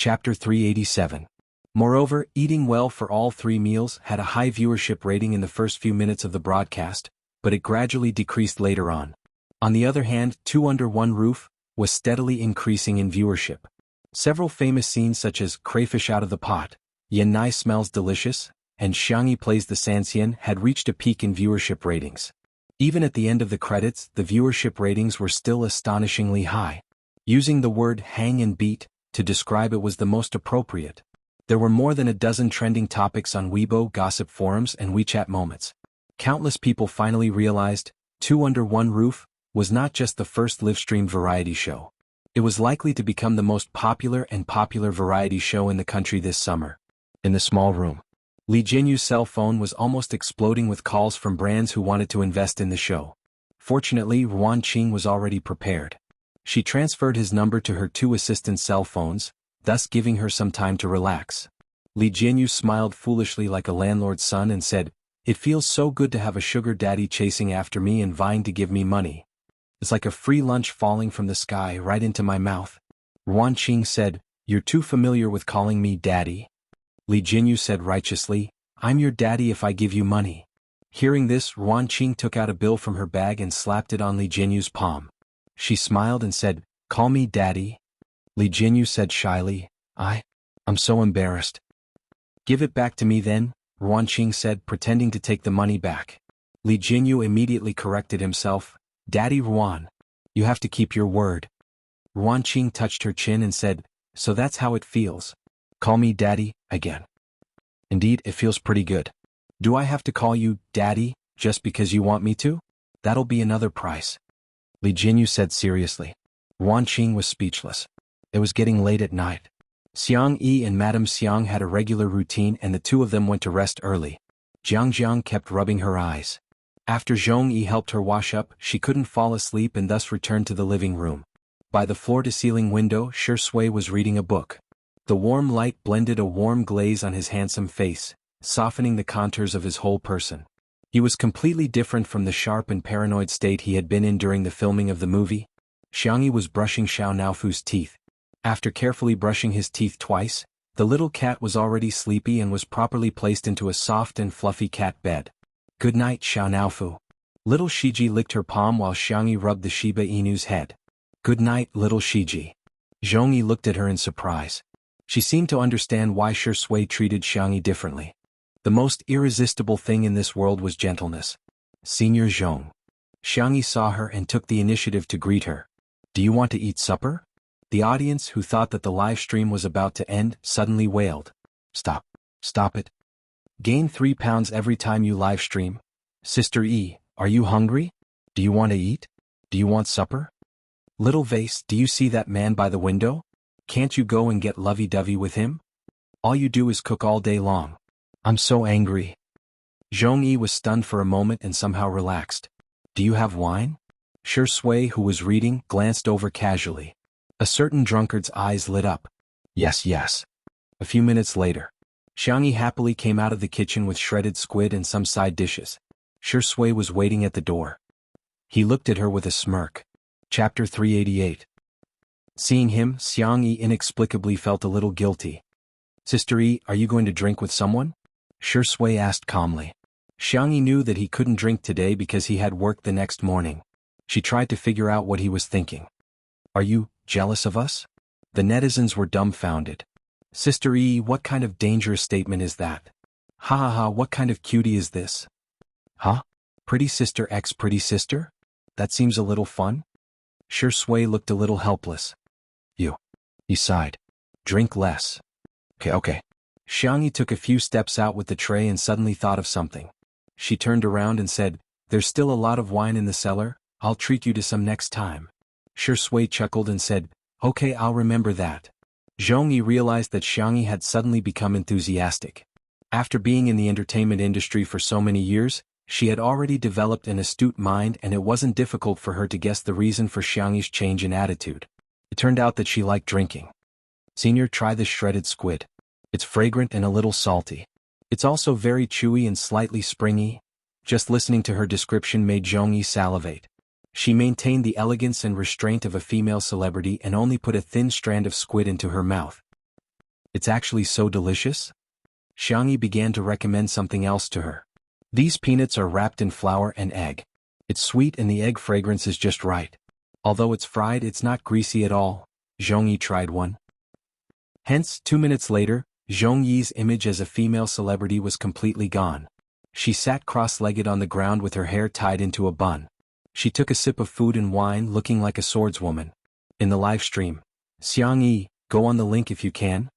Chapter 387. Moreover, eating well for all 3 meals had a high viewership rating in the first few minutes of the broadcast, but it gradually decreased later on. On the other hand, Two Under One Roof was steadily increasing in viewership. Several famous scenes such as Crayfish Out of the Pot, Yan Nai Smells Delicious, and Xiangyi Plays the Sanxian had reached a peak in viewership ratings. Even at the end of the credits, the viewership ratings were still astonishingly high. Using the word hang and beat to describe it was the most appropriate. There were more than a dozen trending topics on Weibo gossip forums and WeChat moments. Countless people finally realized Two Under One Roof was not just the first live-streamed variety show. It was likely to become the most popular variety show in the country this summer. In the small room, Li Jinyu's cell phone was almost exploding with calls from brands who wanted to invest in the show. Fortunately, Ruan Qing was already prepared. She transferred his number to her 2 assistants' cell phones, thus giving her some time to relax. Li Jinyu smiled foolishly like a landlord's son and said, "It feels so good to have a sugar daddy chasing after me and vying to give me money. It's like a free lunch falling from the sky right into my mouth." Ruan Qing said, "You're too familiar with calling me daddy." Li Jinyu said righteously, "I'm your daddy if I give you money." Hearing this, Ruan Qing took out a bill from her bag and slapped it on Li Jinyu's palm. She smiled and said, "Call me daddy." Li Jinyu said shyly, I'm so embarrassed." "Give it back to me then," Ruan Qing said, pretending to take the money back. Li Jinyu immediately corrected himself, "Daddy Ruan, you have to keep your word." Ruan Qing touched her chin and said, "So that's how it feels. Call me daddy, again." "Indeed, it feels pretty good. Do I have to call you daddy just because you want me to? That'll be another price." Li Jinyu said seriously. Ruan Qing was speechless. It was getting late at night. Xiang Yi and Madame Xiang had a regular routine and the 2 of them went to rest early. Jiang kept rubbing her eyes. After Zhong Yi helped her wash up, she couldn't fall asleep and thus returned to the living room. By the floor-to-ceiling window, Shi Sui was reading a book. The warm light blended a warm glaze on his handsome face, softening the contours of his whole person. He was completely different from the sharp and paranoid state he had been in during the filming of the movie. Xiangyi was brushing Xiao Naofu's teeth. After carefully brushing his teeth twice, the little cat was already sleepy and was properly placed into a soft and fluffy cat bed. "Good night, Xiao Naofu." Little Shiji licked her palm while Xiangyi rubbed the Shiba Inu's head. "Good night, little Shiji." Zhongyi looked at her in surprise. She seemed to understand why Shi Sui treated Xiangyi differently. The most irresistible thing in this world was gentleness. "Senior Zhong." Xiangyi saw her and took the initiative to greet her. "Do you want to eat supper?" The audience, who thought that the live stream was about to end, suddenly wailed. Stop it. Gain 3 pounds every time you live stream? Sister E, are you hungry? Do you want to eat? Do you want supper? Little Vase, do you see that man by the window? Can't you go and get lovey-dovey with him? All you do is cook all day long. I'm so angry." Zhong Yi was stunned for a moment and somehow relaxed. "Do you have wine?" Shi Sui, who was reading, glanced over casually. A certain drunkard's eyes lit up. Yes. A few minutes later, Xiangyi happily came out of the kitchen with shredded squid and some side dishes. Shi Sui was waiting at the door. He looked at her with a smirk. Chapter 388. Seeing him, Xiangyi inexplicably felt a little guilty. "Sister E, are you going to drink with someone?" Shi Sui asked calmly. Xiangyi knew that he couldn't drink today because he had work the next morning. She tried to figure out what he was thinking. "Are you jealous of us?" The netizens were dumbfounded. "Sister E, what kind of dangerous statement is that? Ha, what kind of cutie is this? Huh? Pretty sister x pretty sister? That seems a little fun?" Shi Sui looked a little helpless. He sighed. "Drink less." Okay. Xiangyi took a few steps out with the tray and suddenly thought of something. She turned around and said, "There's still a lot of wine in the cellar, I'll treat you to some next time." Shi Sui chuckled and said, "Okay, I'll remember that." Zhongyi realized that Xiangyi had suddenly become enthusiastic. After being in the entertainment industry for so many years, she had already developed an astute mind and it wasn't difficult for her to guess the reason for Xiangyi's change in attitude. It turned out that she liked drinking. "Senior, try this shredded squid. It's fragrant and a little salty. It's also very chewy and slightly springy." Just listening to her description made Zhongyi salivate. She maintained the elegance and restraint of a female celebrity and only put a thin strand of squid into her mouth. It's actually so delicious? Xiangyi began to recommend something else to her. These peanuts are wrapped in flour and egg. It's sweet and the egg fragrance is just right. Although it's fried, it's not greasy at all. Zhongyi tried one. Hence, 2 minutes later, Zhongyi's image as a female celebrity was completely gone. She sat cross-legged on the ground with her hair tied into a bun. She took a sip of food and wine, looking like a swordswoman. In the live stream, Xiangyi, go on the link if you can.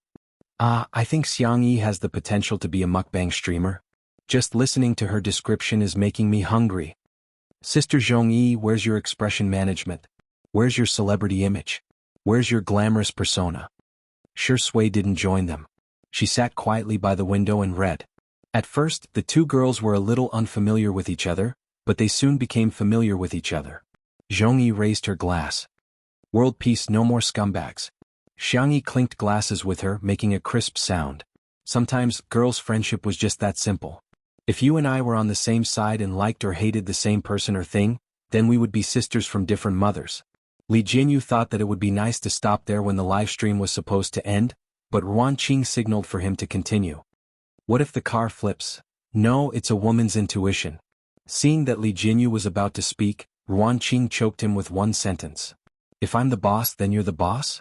I think Xiangyi has the potential to be a mukbang streamer. Just listening to her description is making me hungry. Sister Zhongyi, where's your expression management? Where's your celebrity image? Where's your glamorous persona? Sure Sui didn't join them. She sat quietly by the window and read. At first, the two girls were a little unfamiliar with each other, but they soon became familiar with each other. Zhongyi raised her glass. World peace, no more scumbags. Xiangyi clinked glasses with her, making a crisp sound. Sometimes, girls' friendship was just that simple. If you and I were on the same side and liked or hated the same person or thing, then we would be sisters from different mothers. Li Jinyu thought that it would be nice to stop there when the live stream was supposed to end, but Ruan Qing signaled for him to continue. What if the car flips? No, it's a woman's intuition. Seeing that Li Jinyu was about to speak, Ruan Qing choked him with one sentence. If I'm the boss, then you're the boss?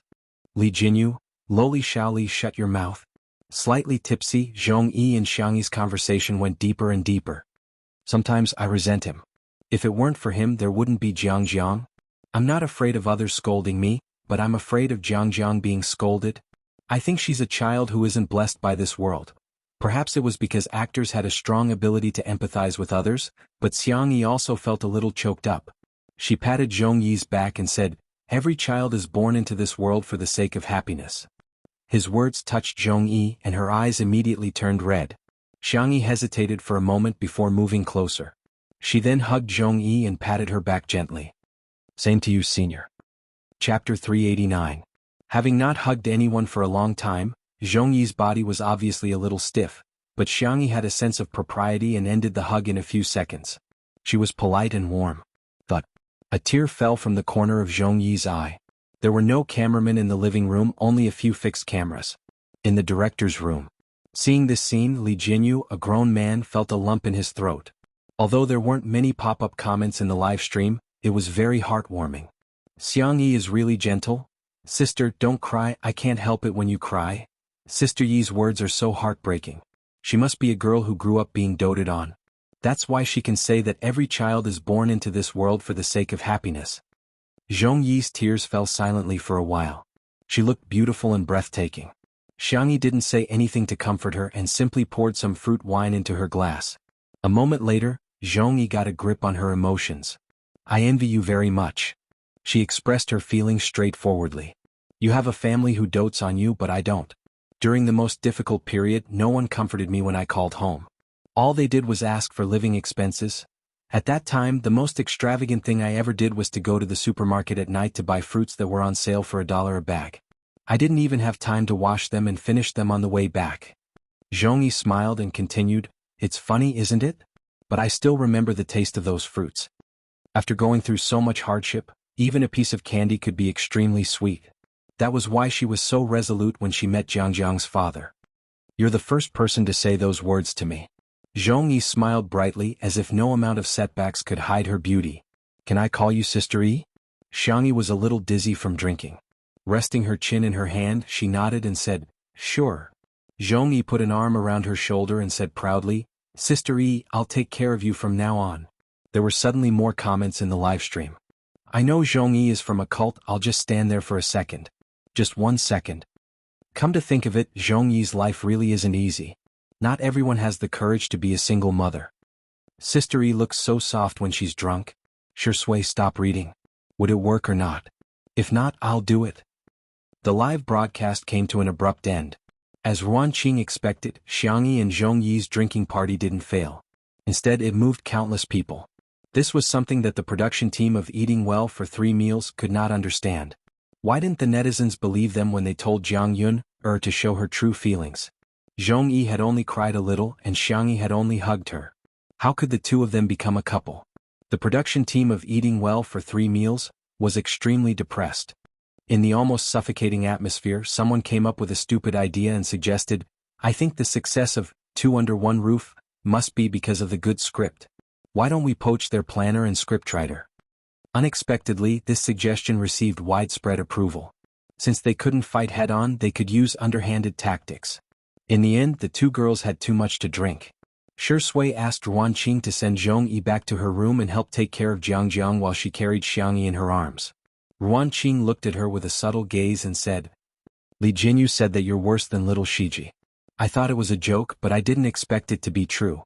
Li Jinyu, lowly Shaoli, shut your mouth. Slightly tipsy, Zhongyi and Xiangyi's conversation went deeper and deeper. Sometimes I resent him. If it weren't for him, there wouldn't be Jiangjiang. I'm not afraid of others scolding me, but I'm afraid of Jiangjiang being scolded. I think she's a child who isn't blessed by this world. Perhaps it was because actors had a strong ability to empathize with others, but Xiangyi also felt a little choked up. She patted Zhongyi's back and said, every child is born into this world for the sake of happiness. His words touched Zhongyi and her eyes immediately turned red. Xiangyi hesitated for a moment before moving closer. She then hugged Zhongyi and patted her back gently. Same to you, senior. Chapter 389. Having not hugged anyone for a long time, Zhongyi's body was obviously a little stiff, but Xiangyi had a sense of propriety and ended the hug in a few seconds. She was polite and warm. Thud. A tear fell from the corner of Zhongyi's eye. There were no cameramen in the living room, only a few fixed cameras. In the director's room. Seeing this scene, Li Jinyu, a grown man, felt a lump in his throat. Although there weren't many pop-up comments in the live stream, it was very heartwarming. Xiangyi is really gentle. Sister, don't cry, I can't help it when you cry. Sister Yi's words are so heartbreaking. She must be a girl who grew up being doted on. That's why she can say that every child is born into this world for the sake of happiness. Zhongyi's tears fell silently for a while. She looked beautiful and breathtaking. Xiangyi didn't say anything to comfort her and simply poured some fruit wine into her glass. A moment later, Zhongyi got a grip on her emotions. I envy you very much. She expressed her feelings straightforwardly. You have a family who dotes on you, but I don't. During the most difficult period, no one comforted me when I called home. All they did was ask for living expenses. At that time, the most extravagant thing I ever did was to go to the supermarket at night to buy fruits that were on sale for $1 a bag. I didn't even have time to wash them and finish them on the way back. Zhongyi smiled and continued, it's funny, isn't it? But I still remember the taste of those fruits. After going through so much hardship, even a piece of candy could be extremely sweet. That was why she was so resolute when she met Jiangjiang's father. You're the first person to say those words to me. Zhongyi smiled brightly as if no amount of setbacks could hide her beauty. Can I call you Sister Yi? Xiangyi was a little dizzy from drinking. Resting her chin in her hand, she nodded and said, sure. Zhongyi put an arm around her shoulder and said proudly, Sister Yi, I'll take care of you from now on. There were suddenly more comments in the live stream. I know Zhongyi is from a cult, I'll just stand there for a second. Just 1 second. Come to think of it, Zhongyi's life really isn't easy. Not everyone has the courage to be a single mother. Sister Yi looks so soft when she's drunk. Sure Sui, stop reading. Would it work or not? If not, I'll do it. The live broadcast came to an abrupt end. As Ruan Qing expected, Xiangyi and Zhongyi's drinking party didn't fail. Instead, it moved countless people. This was something that the production team of Eating Well for 3 Meals could not understand. Why didn't the netizens believe them when they told Jiang Yun to show her true feelings? Zhongyi had only cried a little and Xiangyi had only hugged her. How could the two of them become a couple? The production team of Eating Well for 3 Meals was extremely depressed. In the almost suffocating atmosphere, someone came up with a stupid idea and suggested, "I think the success of Two Under One Roof must be because of the good script. Why don't we poach their planner and scriptwriter?" Unexpectedly, this suggestion received widespread approval. Since they couldn't fight head-on, they could use underhanded tactics. In the end, the two girls had too much to drink. Shi Sui asked Ruan Qing to send Zhong Yi back to her room and help take care of Jiang while she carried Xiangyi in her arms. Ruan Qing looked at her with a subtle gaze and said, "Li Jinyu said that you're worse than little Shiji. I thought it was a joke, but I didn't expect it to be true."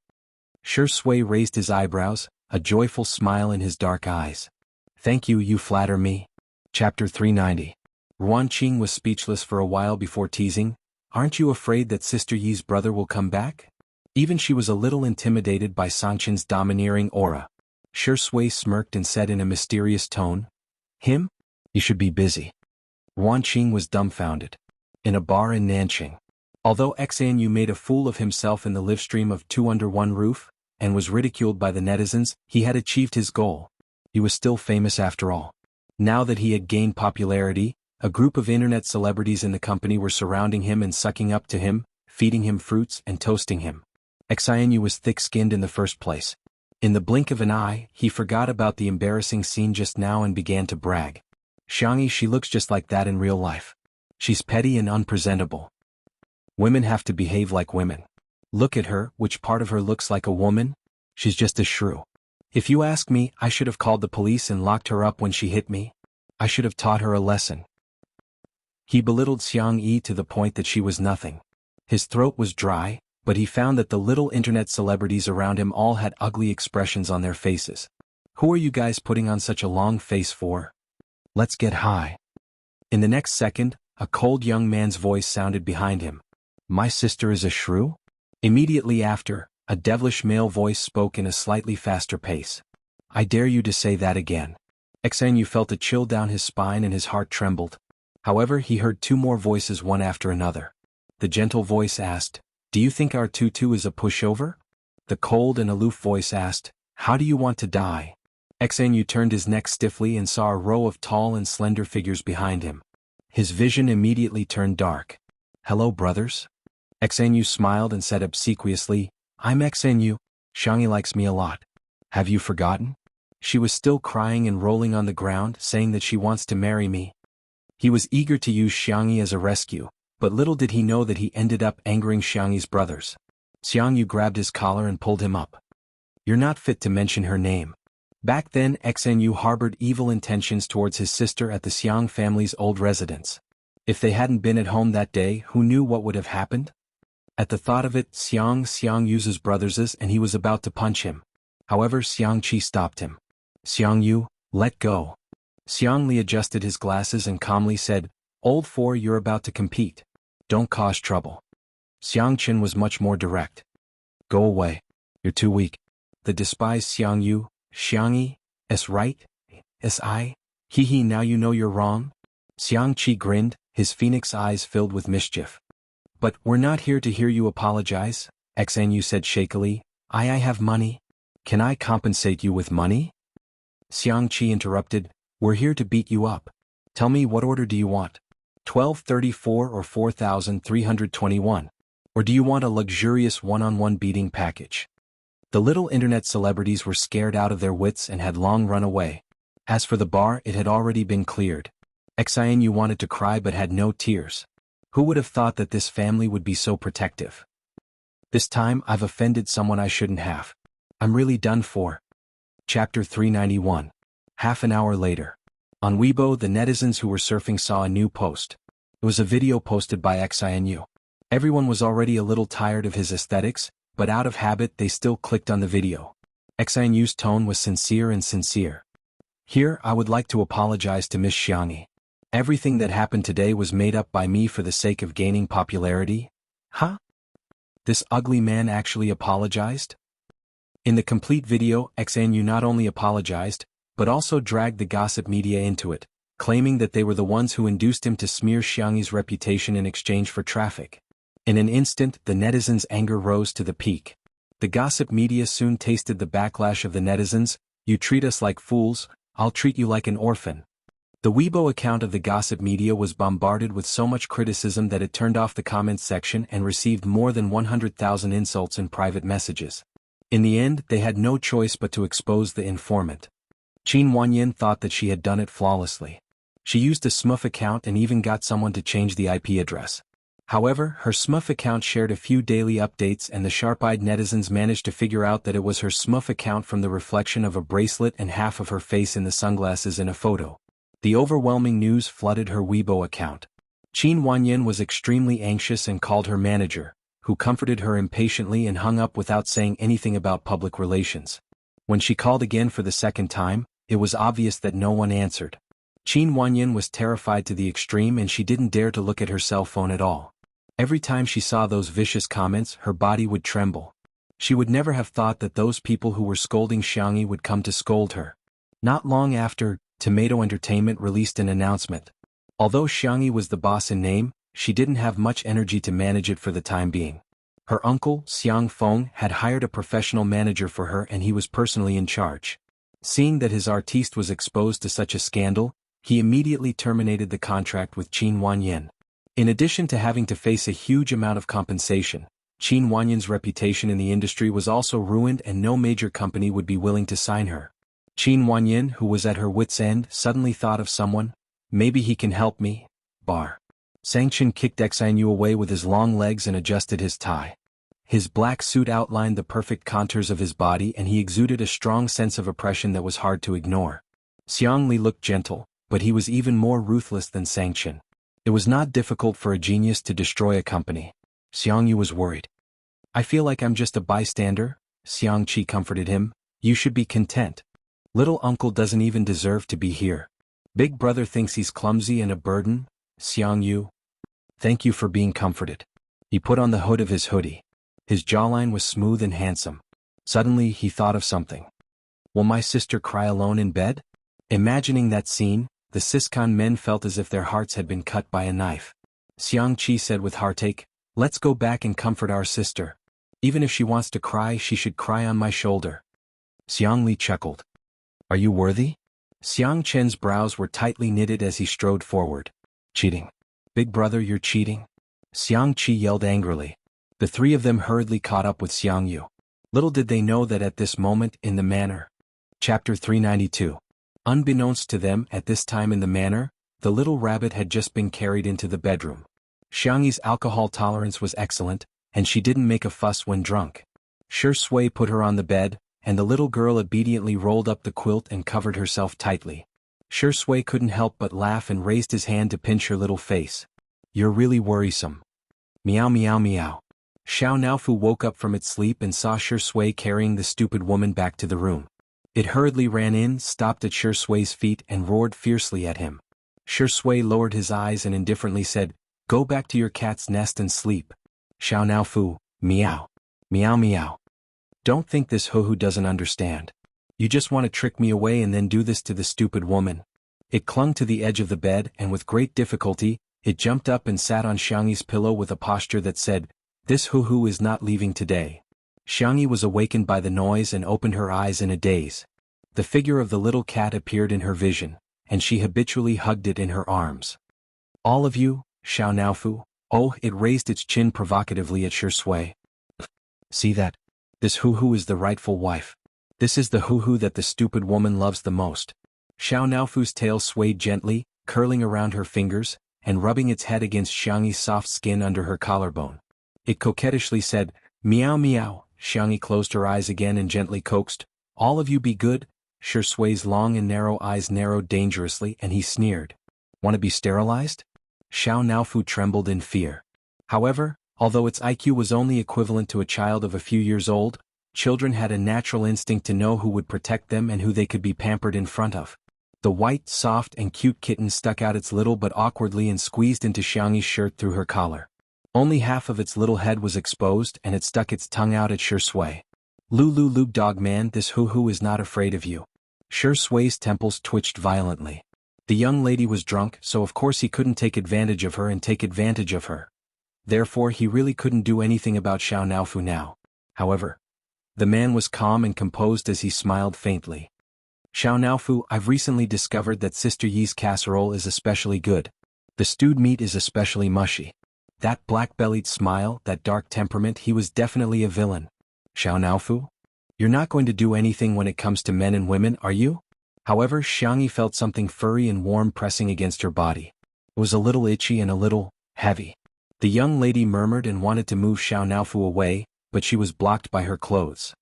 Shi Sui raised his eyebrows, a joyful smile in his dark eyes. "Thank you, you flatter me." Chapter 390. Ruan Qing was speechless for a while before teasing, "Aren't you afraid that Sister Yi's brother will come back?" Even she was a little intimidated by Sangchen's domineering aura. Shi Sui smirked and said in a mysterious tone, "Him? You should be busy." Ruan Qing was dumbfounded. In a bar in Nanqing. Although Xanyu made a fool of himself in the livestream of Two Under One Roof, and was ridiculed by the netizens, he had achieved his goal. He was still famous after all. Now that he had gained popularity, a group of internet celebrities in the company were surrounding him and sucking up to him, feeding him fruits and toasting him. Xanyu was thick-skinned in the first place. In the blink of an eye, he forgot about the embarrassing scene just now and began to brag. "Xiangyi, she looks just like that in real life. She's petty and unpresentable. Women have to behave like women. Look at her, which part of her looks like a woman? She's just a shrew. If you ask me, I should have called the police and locked her up when she hit me. I should have taught her a lesson." He belittled Xiangyi to the point that she was nothing. His throat was dry, but he found that the little internet celebrities around him all had ugly expressions on their faces. "Who are you guys putting on such a long face for? Let's get high." In the next second, a cold young man's voice sounded behind him. "My sister is a shrew?" Immediately after, a devilish male voice spoke in a slightly faster pace. "I dare you to say that again." Xanyu felt a chill down his spine and his heart trembled. However, he heard two more voices one after another. The gentle voice asked, "Do you think our tutu is a pushover?" The cold and aloof voice asked, "How do you want to die?" Xanyu turned his neck stiffly and saw a row of tall and slender figures behind him. His vision immediately turned dark. "Hello, brothers?" Xanyu smiled and said obsequiously, "I'm Xanyu. Xiangyi likes me a lot. Have you forgotten?" She was still crying and rolling on the ground, saying that she wants to marry me. He was eager to use Xiangyi as a rescue, but little did he know that he ended up angering Xiangyi's brothers. Xiangyu grabbed his collar and pulled him up. "You're not fit to mention her name." Back then, Xanyu harbored evil intentions towards his sister at the Xiang family's old residence. If they hadn't been at home that day, who knew what would have happened? At the thought of it, Xiang uses brothers and he was about to punch him. However, Xiang Qi stopped him. "Xiangyu, let go." Xiang Li adjusted his glasses and calmly said, "Old four, you're about to compete. Don't cause trouble." Xiang Qin was much more direct. "Go away. You're too weak." The despised Xiangyu, "Xiangyi, is right? Is I? He now you know you're wrong?" Xiang Qi grinned, his phoenix eyes filled with mischief. "But we're not here to hear you apologize," Xanyu said shakily. I have money. Can I compensate you with money?" Xiang Qi interrupted, "We're here to beat you up. Tell me, what order do you want? 1234 or 4321? Or do you want a luxurious one-on-one beating package?" The little internet celebrities were scared out of their wits and had long run away. As for the bar, it had already been cleared. Xianyu wanted to cry but had no tears. Who would have thought that this family would be so protective? This time I've offended someone I shouldn't have. I'm really done for. Chapter 391. Half an hour later. On Weibo, the netizens who were surfing saw a new post. It was a video posted by Xianyu. Everyone was already a little tired of his aesthetics, but out of habit they still clicked on the video. Xianyu's tone was sincere and sincere. "Here, I would like to apologize to Miss Xiangyi. Everything that happened today was made up by me for the sake of gaining popularity." Huh? This ugly man actually apologized? In the complete video, Xianyu not only apologized, but also dragged the gossip media into it, claiming that they were the ones who induced him to smear Xiangyi's reputation in exchange for traffic. In an instant, the netizens' anger rose to the peak. The gossip media soon tasted the backlash of the netizens. "You treat us like fools, I'll treat you like an orphan." The Weibo account of the gossip media was bombarded with so much criticism that it turned off the comments section and received more than 100,000 insults and private messages. In the end, they had no choice but to expose the informant. Qin Wanyan thought that she had done it flawlessly. She used a SMUF account and even got someone to change the IP address. However, her SMUF account shared a few daily updates and the sharp-eyed netizens managed to figure out that it was her SMUF account from the reflection of a bracelet and half of her face in the sunglasses in a photo. The overwhelming news flooded her Weibo account. Qin Wanyan was extremely anxious and called her manager, who comforted her impatiently and hung up without saying anything about public relations. When she called again for the second time, it was obvious that no one answered. Qin Wanyan was terrified to the extreme and she didn't dare to look at her cell phone at all. Every time she saw those vicious comments, her body would tremble. She would never have thought that those people who were scolding Xiangyi would come to scold her. Not long after, Tomato Entertainment released an announcement. Although Xiangyi was the boss in name, she didn't have much energy to manage it for the time being. Her uncle, Xiang Feng, had hired a professional manager for her and he was personally in charge. Seeing that his artiste was exposed to such a scandal, he immediately terminated the contract with Qin Wanyan. In addition to having to face a huge amount of compensation, Qin Wanyan's reputation in the industry was also ruined and no major company would be willing to sign her. Qin Wanyan, who was at her wit's end, suddenly thought of someone. Maybe he can help me. Bar. Sangchen kicked Xinyu away with his long legs and adjusted his tie. His black suit outlined the perfect contours of his body and he exuded a strong sense of oppression that was hard to ignore. Xiang Li looked gentle, but he was even more ruthless than Sangchen. It was not difficult for a genius to destroy a company. Xiangyu was worried. I feel like I'm just a bystander, Xiang Qi comforted him. You should be content. Little uncle doesn't even deserve to be here. Big brother thinks he's clumsy and a burden, Xiangyu. Thank you for being comforted. He put on the hood of his hoodie. His jawline was smooth and handsome. Suddenly he thought of something. Will my sister cry alone in bed? Imagining that scene, the Siskan men felt as if their hearts had been cut by a knife. Xiang Qi said with heartache, let's go back and comfort our sister. Even if she wants to cry, she should cry on my shoulder. Xiang Li chuckled. Are you worthy? Xiang Chen's brows were tightly knitted as he strode forward. Cheating. Big brother, you're cheating? Xiang Qi yelled angrily. The three of them hurriedly caught up with Xiangyu. Little did they know that at this moment in the manor. Chapter 392. Unbeknownst to them at this time in the manor, the little rabbit had just been carried into the bedroom. Xiangyi's alcohol tolerance was excellent, and she didn't make a fuss when drunk. Shi Sui put her on the bed, and the little girl obediently rolled up the quilt and covered herself tightly. Shi Sui couldn't help but laugh and raised his hand to pinch her little face. You're really worrisome. Meow meow meow. Xiao Naofu woke up from its sleep and saw Shi Sui carrying the stupid woman back to the room. It hurriedly ran in, stopped at Shi Sui's feet and roared fiercely at him. Shi Sui lowered his eyes and indifferently said, Go back to your cat's nest and sleep. Xiao Naofu, meow. Meow meow. Don't think this hoo-hoo doesn't understand. You just want to trick me away and then do this to the stupid woman. It clung to the edge of the bed and with great difficulty, it jumped up and sat on Xiangyi's pillow with a posture that said, This hoo-hoo is not leaving today. Xiangyi was awakened by the noise and opened her eyes in a daze. The figure of the little cat appeared in her vision, and she habitually hugged it in her arms. All of you, Xiao Naofu? Oh, it raised its chin provocatively at Shi Sui. See that? This hoo-hoo is the rightful wife. This is the hoo-hoo that the stupid woman loves the most. Xiao Naofu's tail swayed gently, curling around her fingers, and rubbing its head against Xiangyi's soft skin under her collarbone. It coquettishly said, Meow meow. Xiangyi closed her eyes again and gently coaxed, All of you be good. Shi Sui's long and narrow eyes narrowed dangerously and he sneered. Want to be sterilized? Xiao Naofu trembled in fear. However, although its IQ was only equivalent to a child of a few years old, children had a natural instinct to know who would protect them and who they could be pampered in front of. The white, soft and cute kitten stuck out its little butt awkwardly and squeezed into Xiangyi's shirt through her collar. Only half of its little head was exposed and it stuck its tongue out at Shi Sui. Lulu dog man, this hoo-hoo is not afraid of you. Shi Sui's temples twitched violently. The young lady was drunk, so of course he couldn't take advantage of her and take advantage of her. Therefore he really couldn't do anything about Xiao Naofu now. However, the man was calm and composed as he smiled faintly. Xiao Naofu, I've recently discovered that Sister Yi's casserole is especially good. The stewed meat is especially mushy. That black-bellied smile, that dark temperament, he was definitely a villain. Xiao Naofu? You're not going to do anything when it comes to men and women, are you? However, Xiangyi felt something furry and warm pressing against her body. It was a little itchy and a little heavy. The young lady murmured and wanted to move Xiao Naofu away, but she was blocked by her clothes.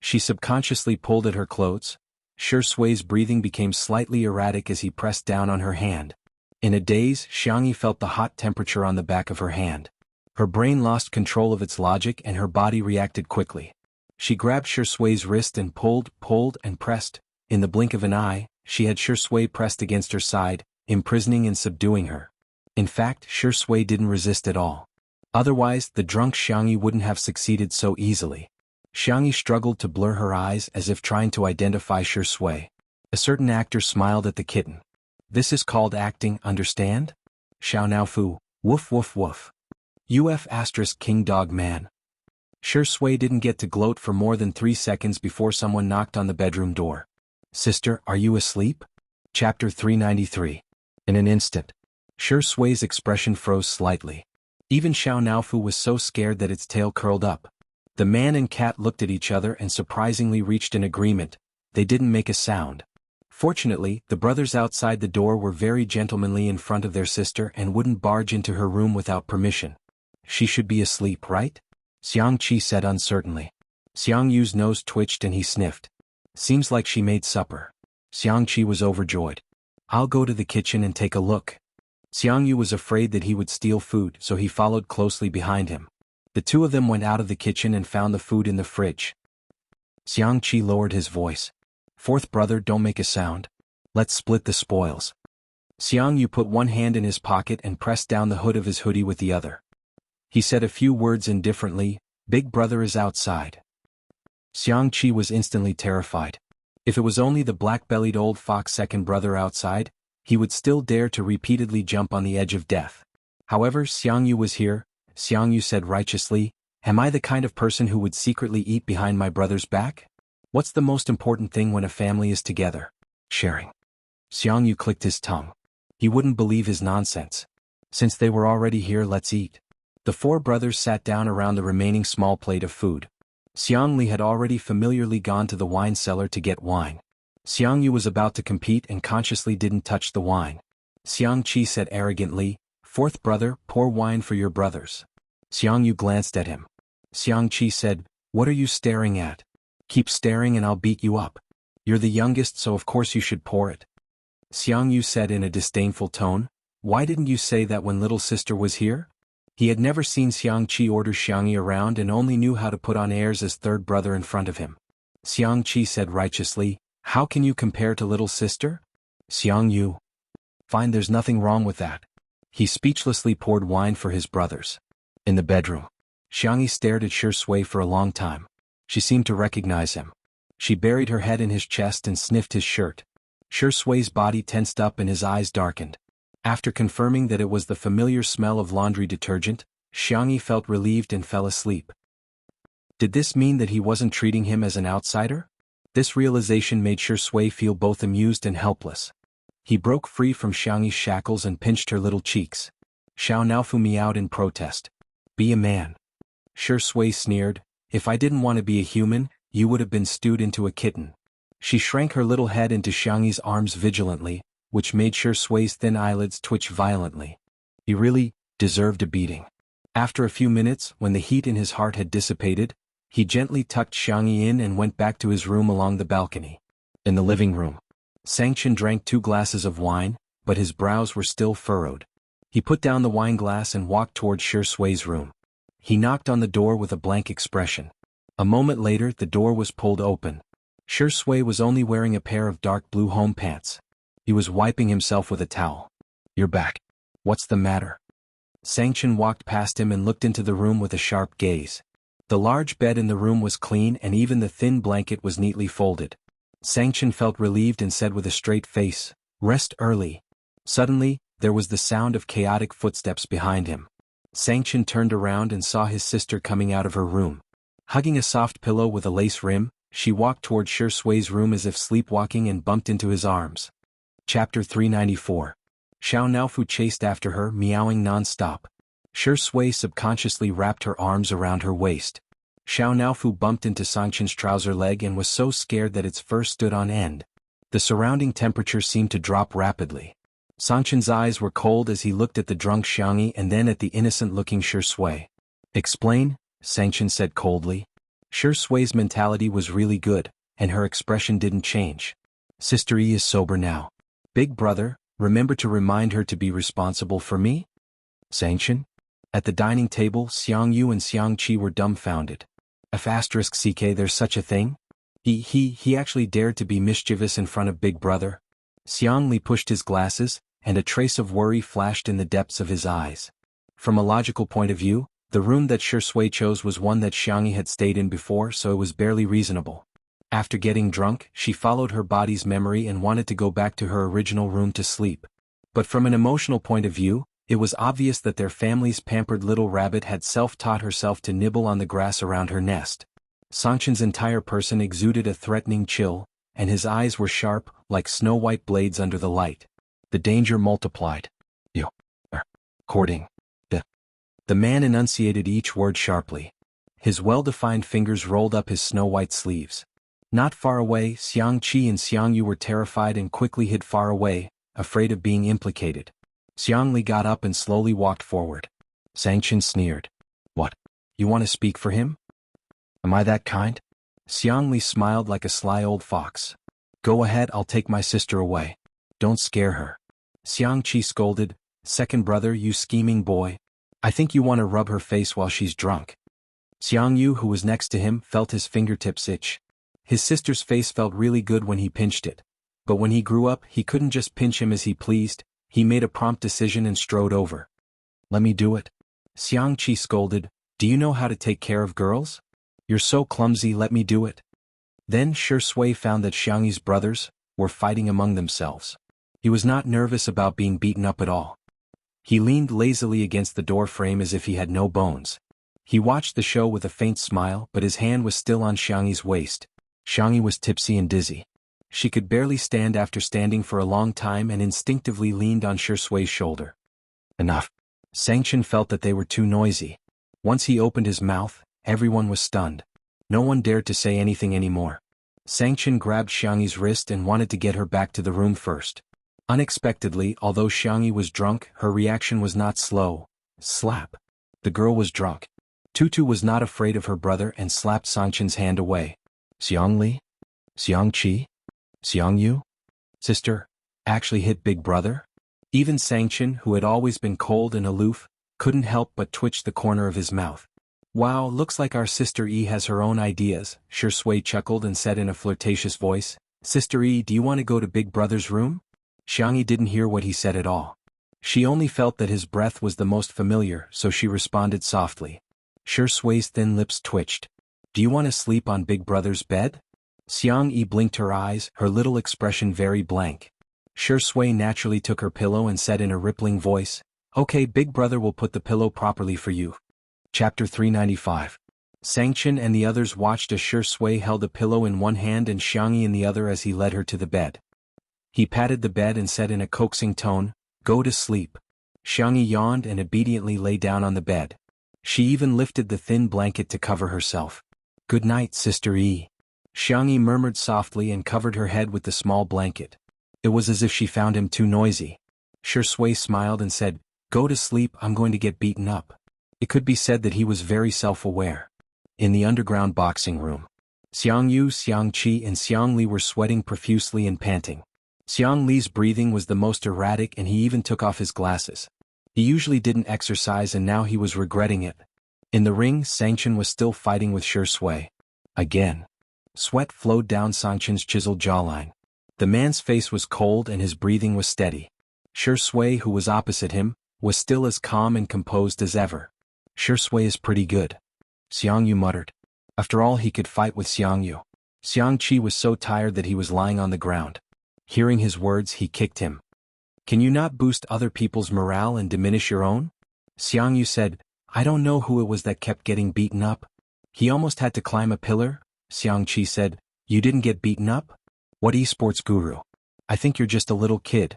She subconsciously pulled at her clothes. Shi Sui's breathing became slightly erratic as he pressed down on her hand. In a daze, Xiangyi felt the hot temperature on the back of her hand. Her brain lost control of its logic and her body reacted quickly. She grabbed Shi Sui's wrist and pulled, and pressed. In the blink of an eye, she had Shi Sui pressed against her side, imprisoning and subduing her. In fact, Shi Sui didn't resist at all. Otherwise, the drunk Xiangyi wouldn't have succeeded so easily. Xiangyi struggled to blur her eyes as if trying to identify Shi Sui. A certain actor smiled at the kitten. This is called acting, understand? Xiao Naofu, woof woof woof. UF** King Dog Man. Shi Sui didn't get to gloat for more than 3 seconds before someone knocked on the bedroom door. Sister, are you asleep? Chapter 393. In an instant, Shi Sui's expression froze slightly. Even Xiao Naofu was so scared that its tail curled up. The man and cat looked at each other and surprisingly reached an agreement. They didn't make a sound. Fortunately, the brothers outside the door were very gentlemanly in front of their sister and wouldn't barge into her room without permission. She should be asleep, right? Xiang Qi said uncertainly. Xiang Yu's nose twitched and he sniffed. Seems like she made supper. Xiang Qi was overjoyed. I'll go to the kitchen and take a look. Xiang Yu was afraid that he would steal food, so he followed closely behind him. The two of them went out of the kitchen and found the food in the fridge. Xiang Qi lowered his voice. Fourth brother, don't make a sound. Let's split the spoils. Xiang Yu put one hand in his pocket and pressed down the hood of his hoodie with the other. He said a few words indifferently. Big brother is outside. Xiang Qi was instantly terrified. If it was only the black-bellied old fox second brother outside, he would still dare to repeatedly jump on the edge of death. However, Xiang Yu was here. Xiang Yu said righteously, am I the kind of person who would secretly eat behind my brother's back? What's the most important thing when a family is together? Sharing. Xiang Yu clicked his tongue. He wouldn't believe his nonsense. Since they were already here, let's eat. The four brothers sat down around the remaining small plate of food. Xiang Li had already familiarly gone to the wine cellar to get wine. Xiang Yu was about to compete and consciously didn't touch the wine. Xiang Qi said arrogantly, fourth brother, pour wine for your brothers. Xiang Yu glanced at him. Xiang Qi said, what are you staring at? Keep staring and I'll beat you up. You're the youngest, so of course you should pour it. Xiang Yu said in a disdainful tone, why didn't you say that when little sister was here? He had never seen Xiang Qi order Xiangyi around and only knew how to put on airs as third brother in front of him. Xiang Qi said righteously, how can you compare to little sister? Xiang Yu. Fine, there's nothing wrong with that. He speechlessly poured wine for his brothers. In the bedroom, Xiangyi stared at Shi Sui for a long time. She seemed to recognize him. She buried her head in his chest and sniffed his shirt. Shi Sui's body tensed up and his eyes darkened. After confirming that it was the familiar smell of laundry detergent, Xiangyi felt relieved and fell asleep. Did this mean that he wasn't treating him as an outsider? This realization made Shi Sui feel both amused and helpless. He broke free from Xiangyi's shackles and pinched her little cheeks. Xiao Naofu meowed in protest. Be a man. Shi Sui sneered, if I didn't want to be a human, you would have been stewed into a kitten. She shrank her little head into Xiangyi's arms vigilantly, which made Shi Sui's thin eyelids twitch violently. He really deserved a beating. After a few minutes, when the heat in his heart had dissipated, he gently tucked Xiangyi in and went back to his room along the balcony. In the living room, Sangchen drank 2 glasses of wine, but his brows were still furrowed. He put down the wine glass and walked toward Shi Sui's room. He knocked on the door with a blank expression. A moment later, the door was pulled open. Shi Sui was only wearing a pair of dark blue home pants. He was wiping himself with a towel. You're back. What's the matter? Sangchen walked past him and looked into the room with a sharp gaze. The large bed in the room was clean and even the thin blanket was neatly folded. Sangchen felt relieved and said with a straight face, rest early. Suddenly, there was the sound of chaotic footsteps behind him. Sangchen turned around and saw his sister coming out of her room. Hugging a soft pillow with a lace rim, She walked toward Shi Sui's room as if sleepwalking and bumped into his arms. Chapter 394. Xiao Naofu chased after her, meowing non-stop. Shi Sui subconsciously wrapped her arms around her waist. Xiao Naofu bumped into Sangchen's trouser leg and was so scared that its fur stood on end. The surrounding temperature seemed to drop rapidly. Sangchen's eyes were cold as he looked at the drunk Xiangyi and then at the innocent-looking Shi Sui. "Explain," Sangchen said coldly. Shi Sui's mentality was really good, and her expression didn't change. "Sister Yi is sober now. Big brother, remember to remind her to be responsible for me?" "Sangchen?" At the dining table, Xiang Yu and Xiang Qi were dumbfounded. "CK, there's such a thing? He actually dared to be mischievous in front of Big Brother?" Xiang Li pushed his glasses, and a trace of worry flashed in the depths of his eyes. From a logical point of view, the room that Shi Sui chose was one that Xiangyi had stayed in before, so it was barely reasonable. After getting drunk, she followed her body's memory and wanted to go back to her original room to sleep. But from an emotional point of view, it was obvious that their family's pampered little rabbit had self-taught herself to nibble on the grass around her nest. Sangchen's entire person exuded a threatening chill, and his eyes were sharp, like snow-white blades under the light. The danger multiplied. "You are courting the man enunciated each word sharply. His well-defined fingers rolled up his snow-white sleeves. Not far away, Xiang Qi and Xiang Yu were terrified and quickly hid far away, afraid of being implicated. Xiang Li got up and slowly walked forward. Sangchen sneered. "What? You want to speak for him? Am I that kind?" Xiang Li smiled like a sly old fox. "Go ahead, I'll take my sister away. Don't scare her." Xiang Qi scolded, "Second brother, you scheming boy. I think you want to rub her face while she's drunk." Xiang Yu, who was next to him, felt his fingertips itch. His sister's face felt really good when he pinched it. But when he grew up, he couldn't just pinch him as he pleased. He made a prompt decision and strode over. "Let me do it." Xiang Qi scolded, "Do you know how to take care of girls? You're so clumsy, let me do it." Then Shi Sui found that Xiangyi's brothers were fighting among themselves. He was not nervous about being beaten up at all. He leaned lazily against the door frame as if he had no bones. He watched the show with a faint smile, but his hand was still on Xiangyi's waist. Xiangyi was tipsy and dizzy. She could barely stand after standing for a long time and instinctively leaned on Shi Sui's shoulder. Enough. Sangchen felt that they were too noisy. Once he opened his mouth, everyone was stunned. No one dared to say anything anymore. Sangchen grabbed Xiangyi's wrist and wanted to get her back to the room first. Unexpectedly, although Xiangyi was drunk, her reaction was not slow. Slap. The girl was drunk. Tutu was not afraid of her brother and slapped Sangchen's hand away. "Xiang Li? Xiang Qi? Xiang Yu? Sister, actually hit Big Brother?" Even Sangchen, who had always been cold and aloof, couldn't help but twitch the corner of his mouth. "Wow, looks like our Sister Yi has her own ideas," Shi Sui chuckled and said in a flirtatious voice. "Sister Yi, do you want to go to Big Brother's room?" Xiangyi didn't hear what he said at all. She only felt that his breath was the most familiar, so she responded softly. Shi Sui's thin lips twitched. "Do you want to sleep on Big Brother's bed?" Xiang Yi blinked her eyes, her little expression very blank. Shi Sui naturally took her pillow and said in a rippling voice, "Okay, Big Brother will put the pillow properly for you." Chapter 395. Sangchen and the others watched as Shi Sui held a pillow in one hand and Xiangyi in the other as he led her to the bed. He patted the bed and said in a coaxing tone, "Go to sleep." Xiangyi yawned and obediently lay down on the bed. She even lifted the thin blanket to cover herself. "Good night, Sister Yi." Xiangyi murmured softly and covered her head with the small blanket. It was as if she found him too noisy. Shi Sui smiled and said, "Go to sleep, I'm going to get beaten up." It could be said that he was very self-aware. In the underground boxing room, Xiang Yu, Xiang Qi and Xiang Li were sweating profusely and panting. Xiang Li's breathing was the most erratic and he even took off his glasses. He usually didn't exercise and now he was regretting it. In the ring, Sangchen was still fighting with Shi Sui. Again. Sweat flowed down Sangchen's chiseled jawline. The man's face was cold and his breathing was steady. Shi Sui, who was opposite him, was still as calm and composed as ever. "Shi Sui is pretty good," Xiang Yu muttered. After all, he could fight with Xiang Yu. Xiang Qi was so tired that he was lying on the ground. Hearing his words, he kicked him. "Can you not boost other people's morale and diminish your own?" Xiang Yu said, "I don't know who it was that kept getting beaten up. He almost had to climb a pillar, Xiangqi said, "You didn't get beaten up? What esports guru? I think you're just a little kid."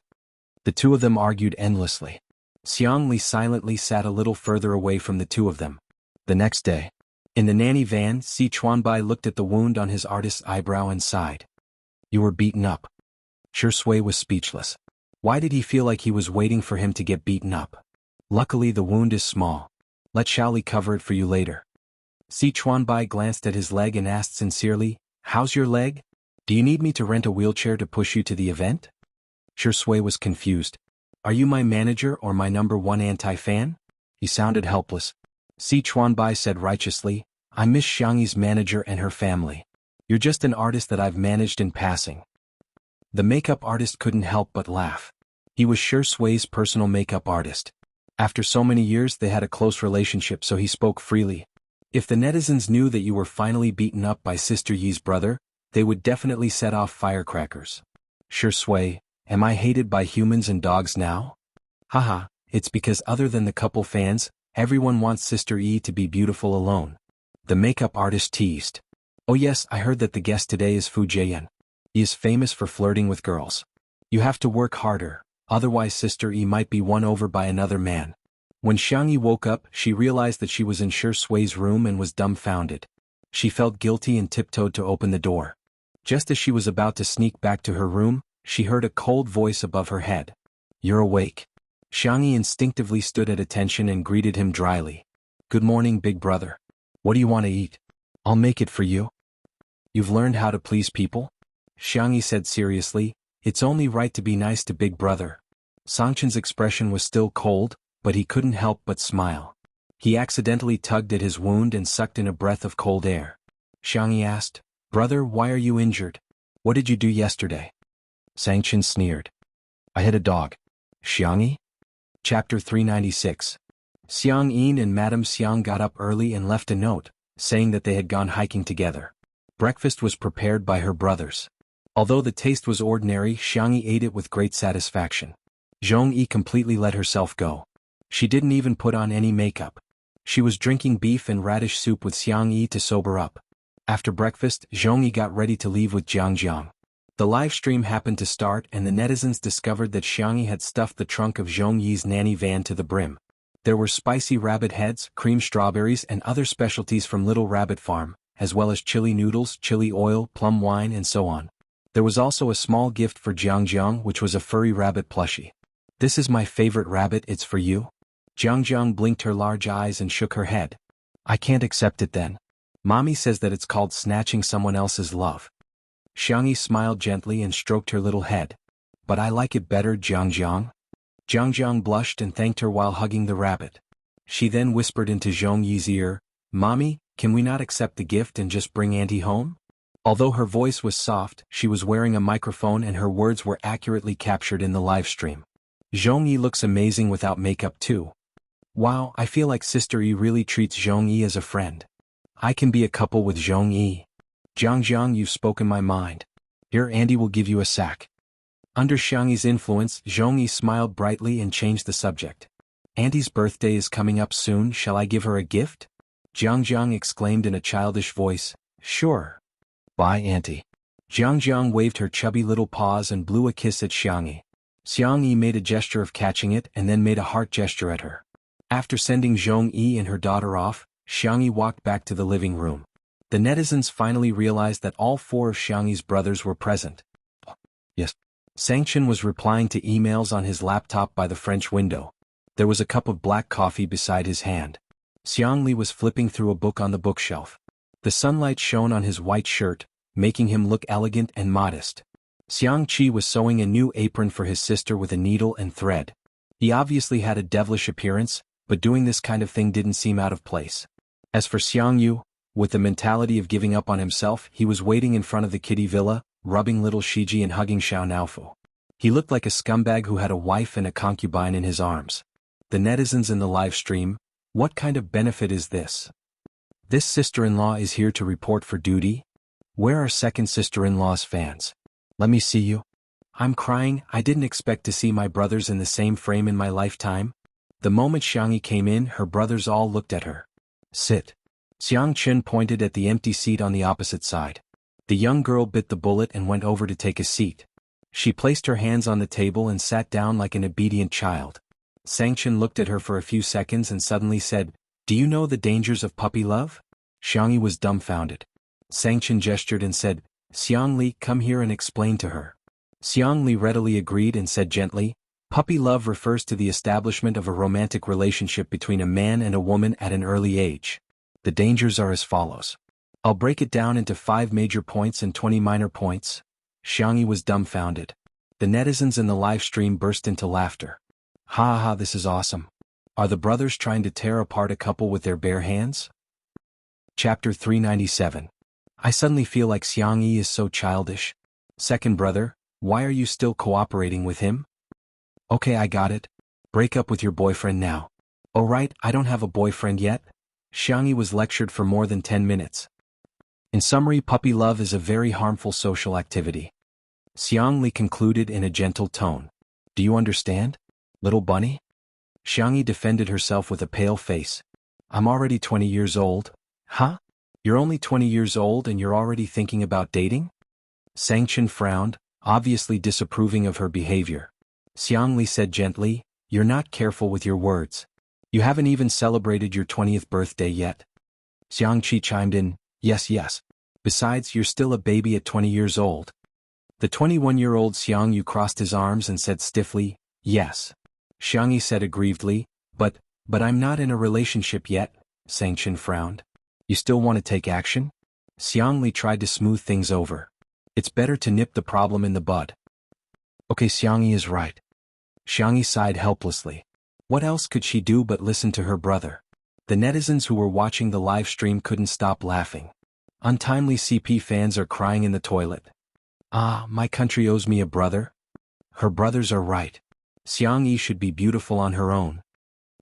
The two of them argued endlessly. Xiangli silently sat a little further away from the two of them. The next day, in the nanny van, Si Chuanbai looked at the wound on his artist's eyebrow and sighed. "You were beaten up." Shui was speechless. Why did he feel like he was waiting for him to get beaten up? Luckily the wound is small. Let Shaoli cover it for you later. Si Chuanbai glanced at his leg and asked sincerely, "How's your leg? Do you need me to rent a wheelchair to push you to the event?" Shui was confused. "Are you my manager or my #1 anti-fan?" He sounded helpless. Si Chuanbai said righteously, "I'm Miss Xiangyi's manager and her family. You're just an artist that I've managed in passing." The makeup artist couldn't help but laugh. He was Shui's personal makeup artist. After so many years they had a close relationship, so he spoke freely. "If the netizens knew that you were finally beaten up by Sister Yi's brother, they would definitely set off firecrackers." "Shui, am I hated by humans and dogs now?" "Haha, it's because other than the couple fans, everyone wants Sister Yi to be beautiful alone." The makeup artist teased. "Oh yes, I heard that the guest today is Fu Jian. He is famous for flirting with girls. You have to work harder, otherwise Sister Yi might be won over by another man." When Xiangyi woke up, she realized that she was in Shui's room and was dumbfounded. She felt guilty and tiptoed to open the door. Just as she was about to sneak back to her room, she heard a cold voice above her head. "You're awake." Xiangyi instinctively stood at attention and greeted him dryly. "Good morning, big brother. What do you want to eat? I'll make it for you." "You've learned how to please people?" Xiangyi said seriously, "It's only right to be nice to big brother." Sangchen's expression was still cold, but he couldn't help but smile. He accidentally tugged at his wound and sucked in a breath of cold air. Xiangyi asked, "Brother, why are you injured? What did you do yesterday?" Sangchen sneered. "I hit a dog." "Xiangyi?" Chapter 396. Xiang Yin and Madame Xiang got up early and left a note, saying that they had gone hiking together. Breakfast was prepared by her brothers. Although the taste was ordinary, Xiangyi ate it with great satisfaction. Zhong Yi completely let herself go. She didn't even put on any makeup. She was drinking beef and radish soup with Xiang Yi to sober up. After breakfast, Zhong Yi got ready to leave with Jiang. The live stream happened to start and the netizens discovered that Xiang Yi had stuffed the trunk of Zhong Yi's nanny van to the brim. There were spicy rabbit heads, cream strawberries and other specialties from Little Rabbit Farm, as well as chili noodles, chili oil, plum wine and so on. There was also a small gift for Jiang, which was a furry rabbit plushie. "This is my favorite rabbit, it's for you?" Jiang blinked her large eyes and shook her head. "I can't accept it then. Mommy says that it's called snatching someone else's love." Xiangyi smiled gently and stroked her little head. "But I like it better, Jiang." Jiang blushed and thanked her while hugging the rabbit. She then whispered into Zhong Yi's ear, "Mommy, can we not accept the gift and just bring Auntie home?" Although her voice was soft, she was wearing a microphone and her words were accurately captured in the live stream. "Zhong Yi looks amazing without makeup too. Wow, I feel like Sister Yi really treats Zhong Yi as a friend. I can be a couple with Zhong Yi. Jiang, you've spoken my mind. Here, Andy will give you a sack." Under Xiangyi's influence, Zhong Yi smiled brightly and changed the subject. "Auntie's birthday is coming up soon, shall I give her a gift?" Jiang exclaimed in a childish voice, "Sure. Bye, Auntie." Jiang waved her chubby little paws and blew a kiss at Xiangyi. Xiangyi made a gesture of catching it and then made a heart gesture at her. After sending Zhong Yi and her daughter off, Xiangyi walked back to the living room. The netizens finally realized that all four of Xiangyi's brothers were present. "Yes." Sangchen was replying to emails on his laptop by the French window. There was a cup of black coffee beside his hand. Xiangli was flipping through a book on the bookshelf. The sunlight shone on his white shirt, making him look elegant and modest. Xiangqi was sewing a new apron for his sister with a needle and thread. He obviously had a devilish appearance, but doing this kind of thing didn't seem out of place. As for Xiangyu, with the mentality of giving up on himself, he was waiting in front of the kiddie villa, rubbing little Shiji and hugging Xiao Naofu. He looked like a scumbag who had a wife and a concubine in his arms. The netizens in the live stream, "What kind of benefit is this? This sister-in-law is here to report for duty? Where are second sister-in-law's fans? Let me see you." "I'm crying, I didn't expect to see my brothers in the same frame in my lifetime." The moment Xiangyi came in, her brothers all looked at her. "Sit." Xiang Chen pointed at the empty seat on the opposite side. The young girl bit the bullet and went over to take a seat. She placed her hands on the table and sat down like an obedient child. Sang Chen looked at her for a few seconds and suddenly said, "Do you know the dangers of puppy love?" Xiangyi was dumbfounded. Sang Chen gestured and said, "Xiang Li, come here and explain to her." Xiang Li readily agreed and said gently, "Puppy love refers to the establishment of a romantic relationship between a man and a woman at an early age. The dangers are as follows. I'll break it down into 5 major points and 20 minor points." Xiangyi was dumbfounded. The netizens in the live stream burst into laughter. "Ha ha, this is awesome. Are the brothers trying to tear apart a couple with their bare hands?" Chapter 397. I suddenly feel like Xiangyi is so childish. Second brother, why are you still cooperating with him? Okay, I got it. Break up with your boyfriend now. Oh right, I don't have a boyfriend yet. Xiangyi was lectured for more than 10 minutes. In summary, puppy love is a very harmful social activity. Xiang Li concluded in a gentle tone. Do you understand, little bunny? Xiangyi defended herself with a pale face. I'm already 20 years old. Huh? You're only 20 years old and you're already thinking about dating? Sang Chen frowned, obviously disapproving of her behavior. Xiang Li said gently, "You're not careful with your words. You haven't even celebrated your 20th birthday yet." Xiang Qi chimed in, Yes. Besides, you're still a baby at 20 years old." The 21-year-old Xiang Yu crossed his arms and said stiffly, "Yes." Xiang Yi said aggrievedly, But I'm not in a relationship yet." Sang Chen frowned. "You still want to take action?" Xiang Li tried to smooth things over. "It's better to nip the problem in the bud." Okay, Xiang Yi is right. Xiang Yi sighed helplessly. What else could she do but listen to her brother? The netizens who were watching the live stream couldn't stop laughing. Untimely CP fans are crying in the toilet. Ah, my country owes me a brother. Her brothers are right. Xiang Yi should be beautiful on her own.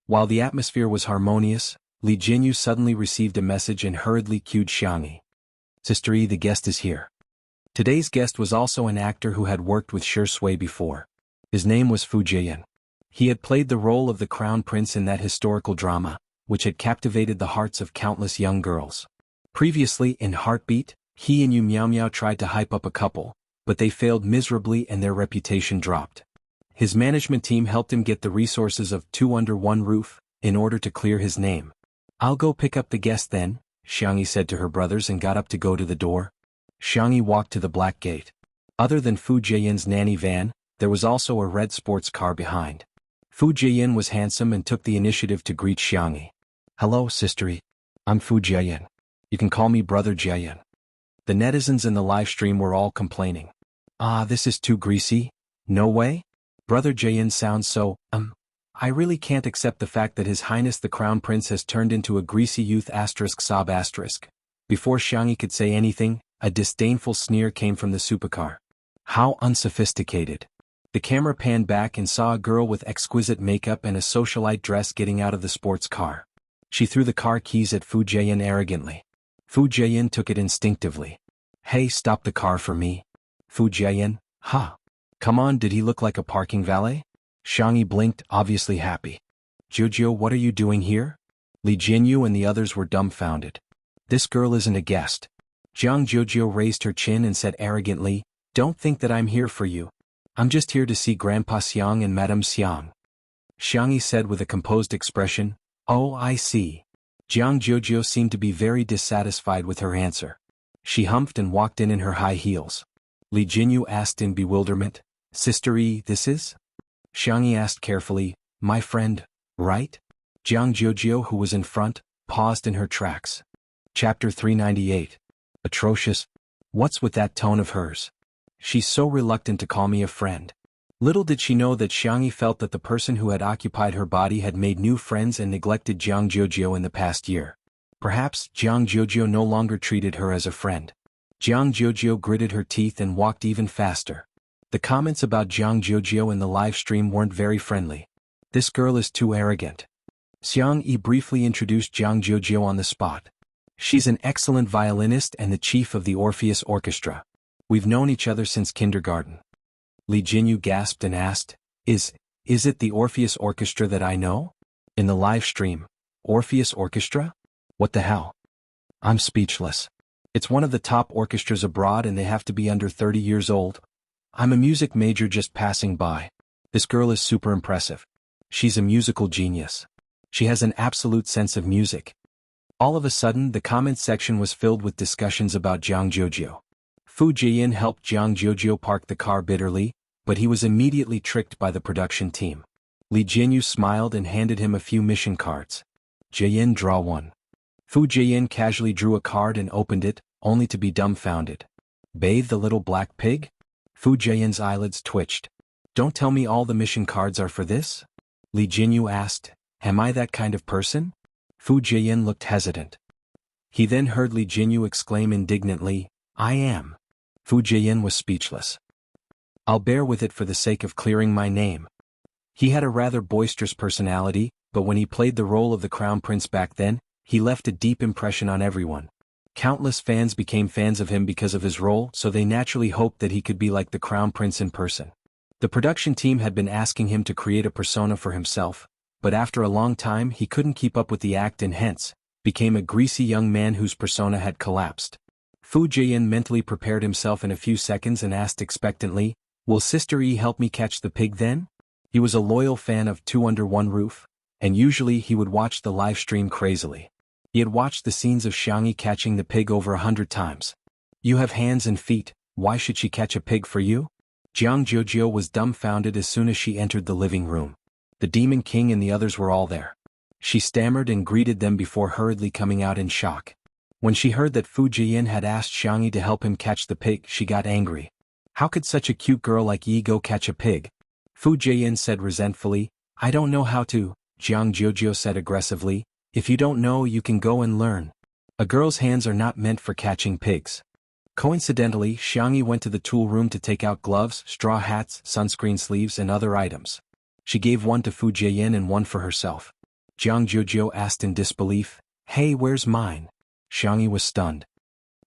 While the atmosphere was harmonious, Li Jinyu suddenly received a message and hurriedly cued Xiang Yi. Sister Yi, the guest is here. Today's guest was also an actor who had worked with Shi Sui before. His name was Fu Jian. He had played the role of the crown prince in that historical drama, which had captivated the hearts of countless young girls. Previously, in Heartbeat, he and Yu Miao Miao tried to hype up a couple, but they failed miserably and their reputation dropped. His management team helped him get the resources of Two Under One Roof, in order to clear his name. I'll go pick up the guest then, Xiangyi said to her brothers and got up to go to the door. Xiangyi walked to the black gate. Other than Fu Jian's nanny van, there was also a red sports car behind. Fu Jian was handsome and took the initiative to greet Xiangyi. Hello, Sister Yi. I'm Fu Jian. You can call me Brother Jian. The netizens in the live stream were all complaining. Ah, this is too greasy. No way? Brother Jian sounds so, I really can't accept the fact that His Highness the Crown Prince has turned into a greasy youth sob. Before Xiangyi could say anything, a disdainful sneer came from the supercar. How unsophisticated. The camera panned back and saw a girl with exquisite makeup and a socialite dress getting out of the sports car. She threw the car keys at Fu Jian arrogantly. Fu Jian took it instinctively. Hey, stop the car for me. Fu Jian, ha. Come on, did he look like a parking valet? Xiangyi blinked, obviously happy. Jojo, what are you doing here? Li Jinyu and the others were dumbfounded. This girl isn't a guest. Jiang Jojo raised her chin and said arrogantly, Don't think that I'm here for you. I'm just here to see Grandpa Xiang and Madame Xiang. Xiangyi said with a composed expression, Oh, I see. Jiang Jojo seemed to be very dissatisfied with her answer. She humphed and walked in her high heels. Li Jinyu asked in bewilderment, Sister Yi, this is? Xiangyi asked carefully, My friend, right? Jiang Jojo, who was in front, paused in her tracks. Chapter 398. Atrocious. What's with that tone of hers? She's so reluctant to call me a friend. Little did she know that Xiangyi felt that the person who had occupied her body had made new friends and neglected Jiang Jojo in the past year. Perhaps Jiang Jojo no longer treated her as a friend. Jiang Jojo gritted her teeth and walked even faster. The comments about Jiang Jojo in the live stream weren't very friendly. This girl is too arrogant. Xiang Yi briefly introduced Jiang Jojo on the spot. She's an excellent violinist and the chief of the Orpheus Orchestra. We've known each other since kindergarten. Li Jinyu gasped and asked, Is it the Orpheus Orchestra that I know? In the live stream, Orpheus Orchestra? What the hell? I'm speechless. It's one of the top orchestras abroad and they have to be under 30 years old. I'm a music major just passing by. This girl is super impressive. She's a musical genius. She has an absolute sense of music. All of a sudden, the comment section was filled with discussions about Jianghu. Fu Jian helped Jianghu park the car bitterly, but he was immediately tricked by the production team. Li Jianyu smiled and handed him a few mission cards. Jian, draw one. Fu Jian casually drew a card and opened it, only to be dumbfounded. Bathe the little black pig? Fu Jian's eyelids twitched. Don't tell me all the mission cards are for this? Li Jianyu asked. Am I that kind of person? Fu Jian looked hesitant. He then heard Li Jianyu exclaim indignantly, I am. Fu Jian was speechless. I'll bear with it for the sake of clearing my name. He had a rather boisterous personality, but when he played the role of the Crown Prince back then, he left a deep impression on everyone. Countless fans became fans of him because of his role, so they naturally hoped that he could be like the Crown Prince in person. The production team had been asking him to create a persona for himself, but after a long time he couldn't keep up with the act and hence, became a greasy young man whose persona had collapsed. Fu Jian mentally prepared himself in a few seconds and asked expectantly, Will Sister E help me catch the pig then? He was a loyal fan of Two Under One Roof, and usually he would watch the live stream crazily. He had watched the scenes of Xiangyi catching the pig over 100 times. You have hands and feet, why should she catch a pig for you? Jianghu was dumbfounded as soon as she entered the living room. The Demon King and the others were all there. She stammered and greeted them before hurriedly coming out in shock. When she heard that Fu Jian had asked Xiangyi to help him catch the pig, she got angry. How could such a cute girl like Yi go catch a pig? Fu Jian said resentfully, I don't know how to, Jianghu said aggressively, if you don't know you can go and learn. A girl's hands are not meant for catching pigs. Coincidentally, Xiangyi went to the tool room to take out gloves, straw hats, sunscreen sleeves and other items. She gave one to Fu Jian and one for herself. Jianghu asked in disbelief, Hey, where's mine? Xiangyi was stunned.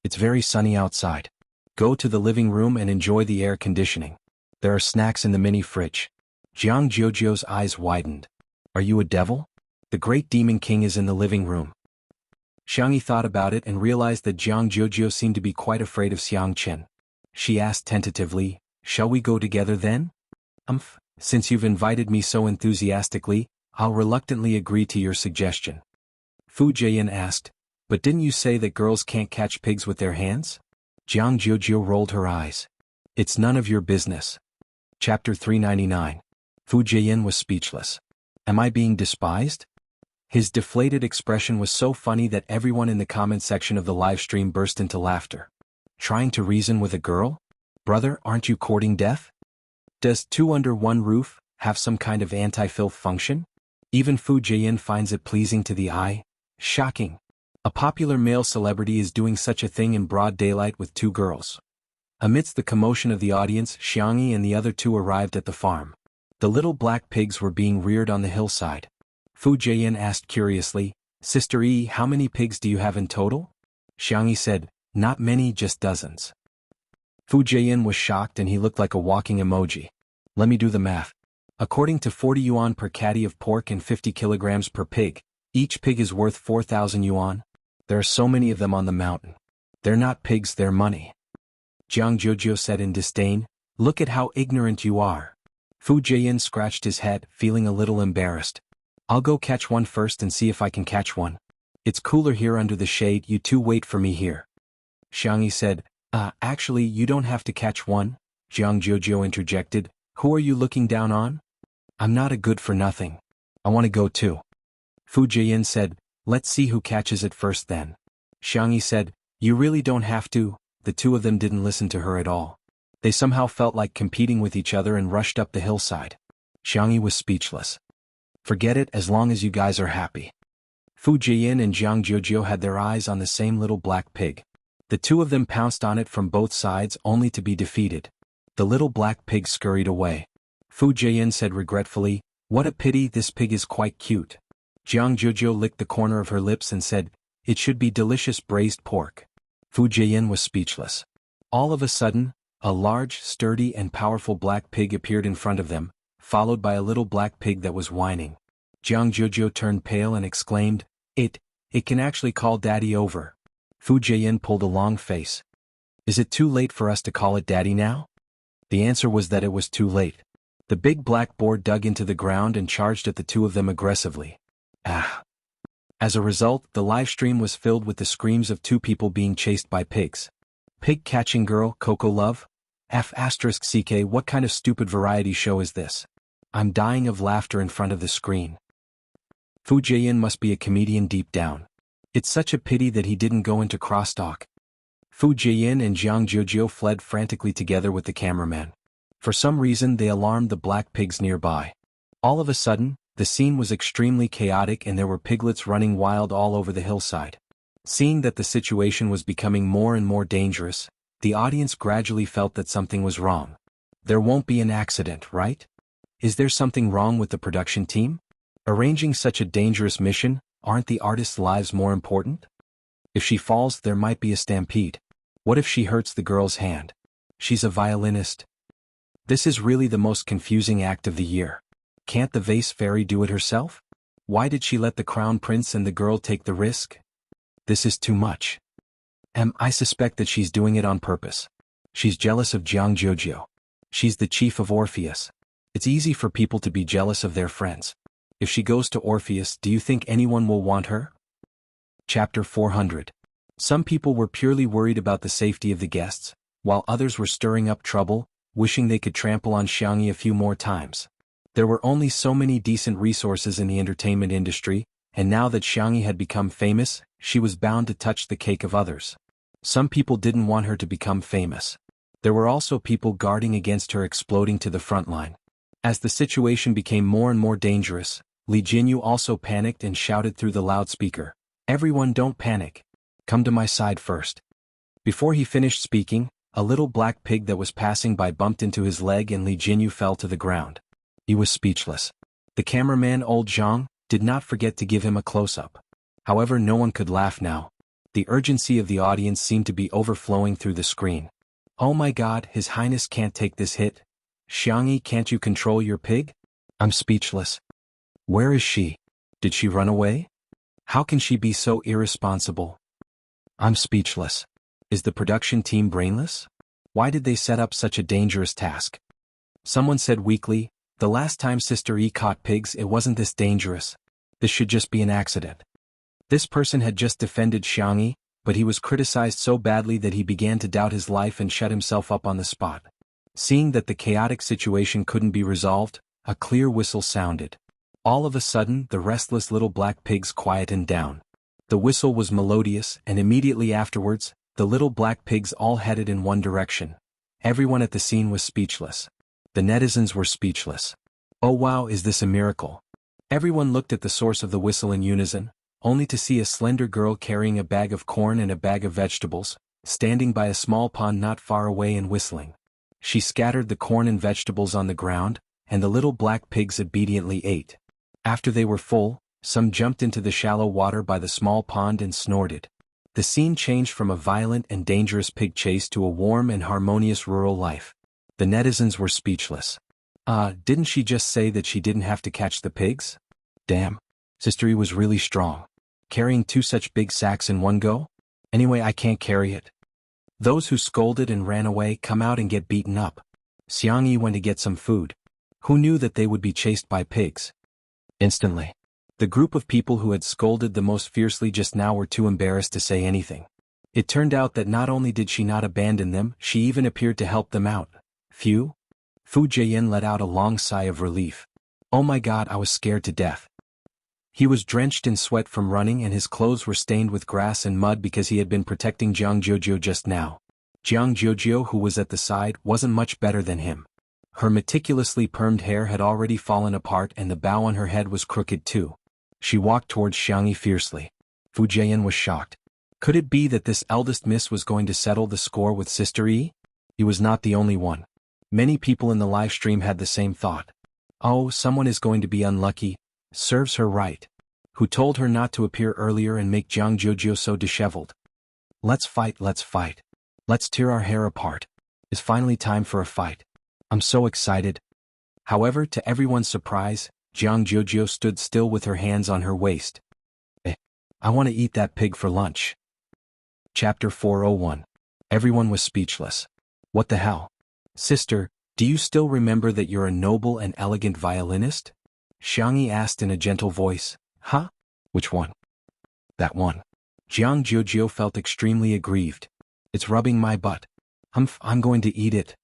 It's very sunny outside. Go to the living room and enjoy the air conditioning. There are snacks in the mini fridge. Jianghu's eyes widened. Are you a devil? The great Demon King is in the living room. Xiangyi thought about it and realized that Jianghu seemed to be quite afraid of Xiang Chen. She asked tentatively, Shall we go together then? Since you've invited me so enthusiastically, I'll reluctantly agree to your suggestion. Fu Jian asked, But didn't you say that girls can't catch pigs with their hands? Jianghu rolled her eyes. It's none of your business. Chapter 399. Fu Jian was speechless. Am I being despised? His deflated expression was so funny that everyone in the comment section of the live stream burst into laughter. Trying to reason with a girl? Brother, aren't you courting death? Does Two Under One Roof have some kind of anti-filth function? Even Fu Jian finds it pleasing to the eye. Shocking. A popular male celebrity is doing such a thing in broad daylight with two girls. Amidst the commotion of the audience, Xiangyi and the other two arrived at the farm. The little black pigs were being reared on the hillside. Fu Jian asked curiously, Sister E, how many pigs do you have in total? Xiangyi said, Not many, just dozens. Fu Jian was shocked and he looked like a walking emoji. Let me do the math. According to 40 yuan per catty of pork and 50 kilograms per pig, each pig is worth 4,000 yuan. There are so many of them on the mountain. They're not pigs, they're money. Jianghu said in disdain, Look at how ignorant you are. Fu Jian scratched his head, feeling a little embarrassed. I'll go catch one first and see if I can catch one. It's cooler here under the shade, you two wait for me here. Xiangyi said, Actually you don't have to catch one, Jianghu interjected. Who are you looking down on? I'm not a good-for-nothing. I want to go too. Fu Jian said, Let's see who catches it first then. Xiangyi said, You really don't have to. The two of them didn't listen to her at all. They somehow felt like competing with each other and rushed up the hillside. Xiangyi was speechless. Forget it, as long as you guys are happy. Fu Jian and Jianghu had their eyes on the same little black pig. The two of them pounced on it from both sides only to be defeated. The little black pig scurried away. Fu Jian said regretfully, What a pity, this pig is quite cute. Jianghu licked the corner of her lips and said, It should be delicious braised pork. Fu Jian was speechless. All of a sudden, a large, sturdy and powerful black pig appeared in front of them, followed by a little black pig that was whining. Jianghu turned pale and exclaimed, It can actually call Daddy over. Fu Jian pulled a long face. Is it too late for us to call it daddy now? The answer was that it was too late. The big black boar dug into the ground and charged at the two of them aggressively. Ah! As a result, the live stream was filled with the screams of two people being chased by pigs. Pig catching girl, Coco Love? F***ck, what kind of stupid variety show is this? I'm dying of laughter in front of the screen. Fu Jian must be a comedian deep down. It's such a pity that he didn't go into crosstalk. Fu Jian and Jianghu fled frantically together with the cameraman. For some reason they alarmed the black pigs nearby. All of a sudden, the scene was extremely chaotic and there were piglets running wild all over the hillside. Seeing that the situation was becoming more and more dangerous, the audience gradually felt that something was wrong. There won't be an accident, right? Is there something wrong with the production team? Arranging such a dangerous mission, aren't the artists' lives more important? If she falls, there might be a stampede. What if she hurts the girl's hand? She's a violinist. This is really the most confusing act of the year. Can't the vase fairy do it herself? Why did she let the crown prince and the girl take the risk? This is too much. I suspect that she's doing it on purpose. She's jealous of Jianghu. She's the chief of Orpheus. It's easy for people to be jealous of their friends. If she goes to Orpheus, do you think anyone will want her? Chapter 400. Some people were purely worried about the safety of the guests, while others were stirring up trouble, wishing they could trample on Xiangyi a few more times. There were only so many decent resources in the entertainment industry, and now that Xiangyi had become famous, she was bound to touch the cake of others. Some people didn't want her to become famous. There were also people guarding against her exploding to the front line. As the situation became more and more dangerous, Li Jinyu also panicked and shouted through the loudspeaker, "Everyone, don't panic. Come to my side first." Before he finished speaking, a little black pig that was passing by bumped into his leg and Li Jinyu fell to the ground. He was speechless. The cameraman, old Zhang, did not forget to give him a close-up. However, no one could laugh now. The urgency of the audience seemed to be overflowing through the screen. Oh my God, His Highness can't take this hit. Xiangyi, can't you control your pig? I'm speechless. Where is she? Did she run away? How can she be so irresponsible? I'm speechless. Is the production team brainless? Why did they set up such a dangerous task? Someone said weakly, the last time Sister E caught pigs it wasn't this dangerous. This should just be an accident. This person had just defended Xiangyi, but he was criticized so badly that he began to doubt his life and shut himself up on the spot. Seeing that the chaotic situation couldn't be resolved, a clear whistle sounded. All of a sudden, the restless little black pigs quietened down. The whistle was melodious, and immediately afterwards, the little black pigs all headed in one direction. Everyone at the scene was speechless. The netizens were speechless. Oh wow, is this a miracle? Everyone looked at the source of the whistle in unison, only to see a slender girl carrying a bag of corn and a bag of vegetables, standing by a small pond not far away and whistling. She scattered the corn and vegetables on the ground, and the little black pigs obediently ate. After they were full, some jumped into the shallow water by the small pond and snorted. The scene changed from a violent and dangerous pig chase to a warm and harmonious rural life. The netizens were speechless. Didn't she just say that she didn't have to catch the pigs? Damn. Sister E was really strong. Carrying 2 such big sacks in one go? Anyway, I can't carry it. Those who scolded and ran away come out and get beaten up. Xiangyi went to get some food. Who knew that they would be chased by pigs? Instantly. The group of people who had scolded the most fiercely just now were too embarrassed to say anything. It turned out that not only did she not abandon them, she even appeared to help them out. Phew. Fu Jian let out a long sigh of relief. Oh my God, I was scared to death. He was drenched in sweat from running and his clothes were stained with grass and mud because he had been protecting Jianghu just now. Jianghu, who was at the side, wasn't much better than him. Her meticulously permed hair had already fallen apart and the bow on her head was crooked too. She walked towards Xiangyi fiercely. Fu Jian was shocked. Could it be that this eldest miss was going to settle the score with Sister E? He was not the only one. Many people in the live stream had the same thought. Oh, someone is going to be unlucky. Serves her right. Who told her not to appear earlier and make Jianghu so disheveled? Let's fight, let's fight. Let's tear our hair apart. It's finally time for a fight. I'm so excited. However, to everyone's surprise, Jianghu stood still with her hands on her waist. I want to eat that pig for lunch. Chapter 401. Everyone was speechless. What the hell? Sister, do you still remember that you're a noble and elegant violinist? Xiangyi asked in a gentle voice. Huh? Which one? That one. Jianghu felt extremely aggrieved. It's rubbing my butt. I'm going to eat it.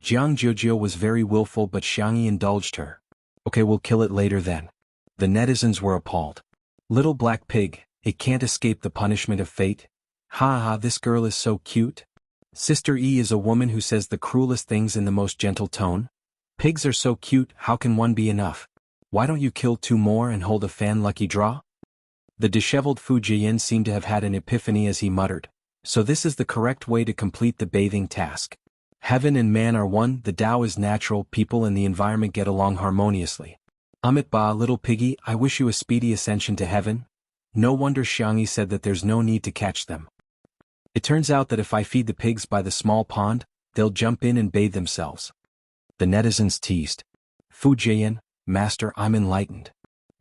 Jianghu was very willful, but Xiangyi indulged her. Okay, we'll kill it later then. The netizens were appalled. Little black pig, it can't escape the punishment of fate. Ha ha, this girl is so cute. Sister E is a woman who says the cruelest things in the most gentle tone. Pigs are so cute, how can one be enough? Why don't you kill 2 more and hold a fan lucky draw? The disheveled Fu Jian seemed to have had an epiphany as he muttered. So this is the correct way to complete the bathing task. Heaven and man are one, the Tao is natural, people and the environment get along harmoniously. Amit ba, little piggy, I wish you a speedy ascension to heaven. No wonder Xiangyi said that there's no need to catch them. It turns out that if I feed the pigs by the small pond, they'll jump in and bathe themselves. The netizens teased. Fu Jian, Master, I'm enlightened.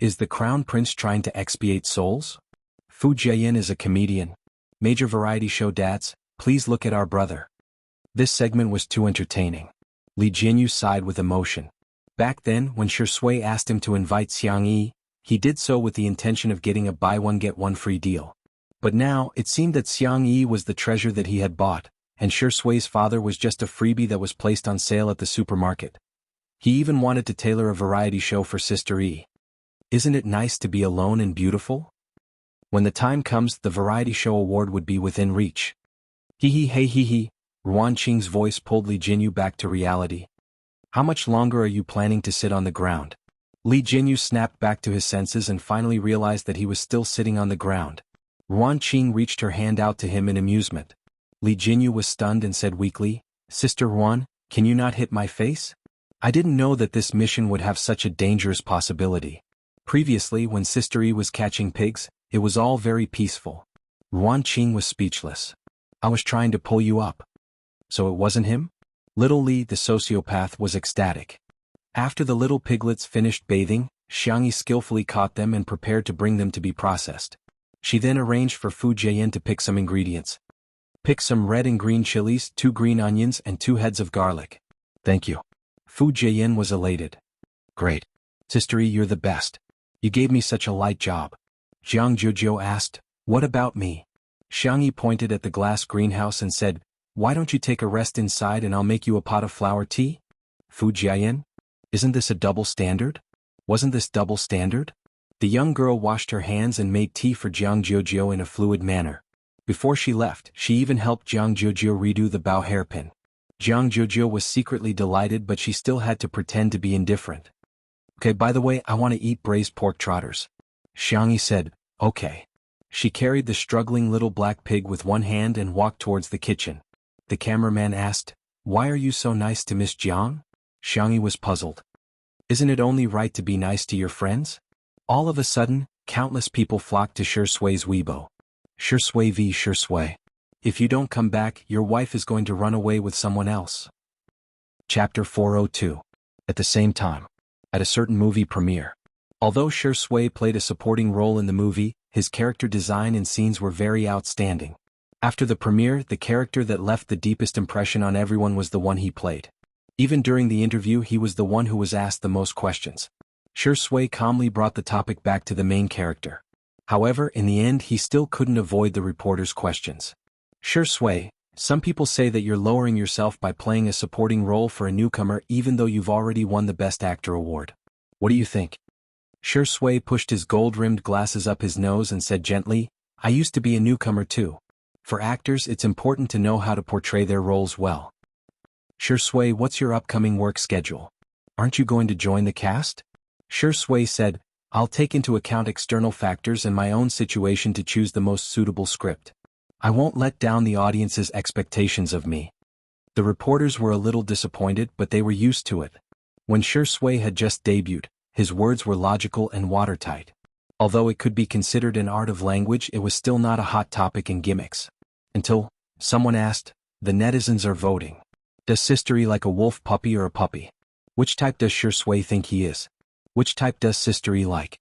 Is the Crown Prince trying to expiate souls? Fu Jian is a comedian. Major variety show dads, please look at our brother. This segment was too entertaining. Li Jinyu sighed with emotion. Back then, when Shui asked him to invite Xiangyi, he did so with the intention of getting a buy one get one free deal. But now, it seemed that Xiangyi was the treasure that he had bought, and Shui's father was just a freebie that was placed on sale at the supermarket. He even wanted to tailor a variety show for Sister E. Isn't it nice to be alone and beautiful? When the time comes, the variety show award would be within reach. Hee hee hey hee hee, Ruan Qing's voice pulled Li Jinyu back to reality. How much longer are you planning to sit on the ground? Li Jinyu snapped back to his senses and finally realized that he was still sitting on the ground. Ruan Qing reached her hand out to him in amusement. Li Jinyu was stunned and said weakly, Sister Ruan, can you not hit my face? I didn't know that this mission would have such a dangerous possibility. Previously, when Sister E was catching pigs, it was all very peaceful. Ruan Qing was speechless. I was trying to pull you up. So it wasn't him? Little Li, the sociopath, was ecstatic. After the little piglets finished bathing, Xiangyi skillfully caught them and prepared to bring them to be processed. She then arranged for Fu Jian to pick some ingredients. Pick some red and green chilies, 2 green onions and 2 heads of garlic. Thank you. Fu Jian was elated. Great. Sister E, you're the best. You gave me such a light job. Jianghu asked, what about me? Xiangyi pointed at the glass greenhouse and said, why don't you take a rest inside and I'll make you a pot of flower tea? Fu Jian? Isn't this a double standard? Wasn't this double standard? The young girl washed her hands and made tea for Jianghu in a fluid manner. Before she left, she even helped Jianghu redo the bow hairpin. Jianghu was secretly delighted, but she still had to pretend to be indifferent. Okay, by the way, I want to eat braised pork trotters. Xiangyi said, okay. She carried the struggling little black pig with one hand and walked towards the kitchen. The cameraman asked, why are you so nice to Miss Jiang? Xiangyi was puzzled. Isn't it only right to be nice to your friends? All of a sudden, countless people flocked to Shui's Weibo. Shui v. Shui. If you don't come back, your wife is going to run away with someone else. Chapter 402. At the same time. At a certain movie premiere. Although Shui played a supporting role in the movie, his character design and scenes were very outstanding. After the premiere, the character that left the deepest impression on everyone was the one he played. Even during the interview, he was the one who was asked the most questions. Shui calmly brought the topic back to the main character. However, in the end, he still couldn't avoid the reporter's questions. Shui, some people say that you're lowering yourself by playing a supporting role for a newcomer even though you've already won the Best Actor award. What do you think? Shui pushed his gold-rimmed glasses up his nose and said gently, I used to be a newcomer too. For actors, it's important to know how to portray their roles well. Shui, what's your upcoming work schedule? Aren't you going to join the cast? Shui said, I'll take into account external factors and my own situation to choose the most suitable script. I won't let down the audience's expectations of me. The reporters were a little disappointed, but they were used to it. When Shui had just debuted, his words were logical and watertight. Although it could be considered an art of language, it was still not a hot topic in gimmicks. Until someone asked, the netizens are voting. Does Sister E like a wolf puppy or a puppy? Which type does Shui think he is? Which type does Sister E like?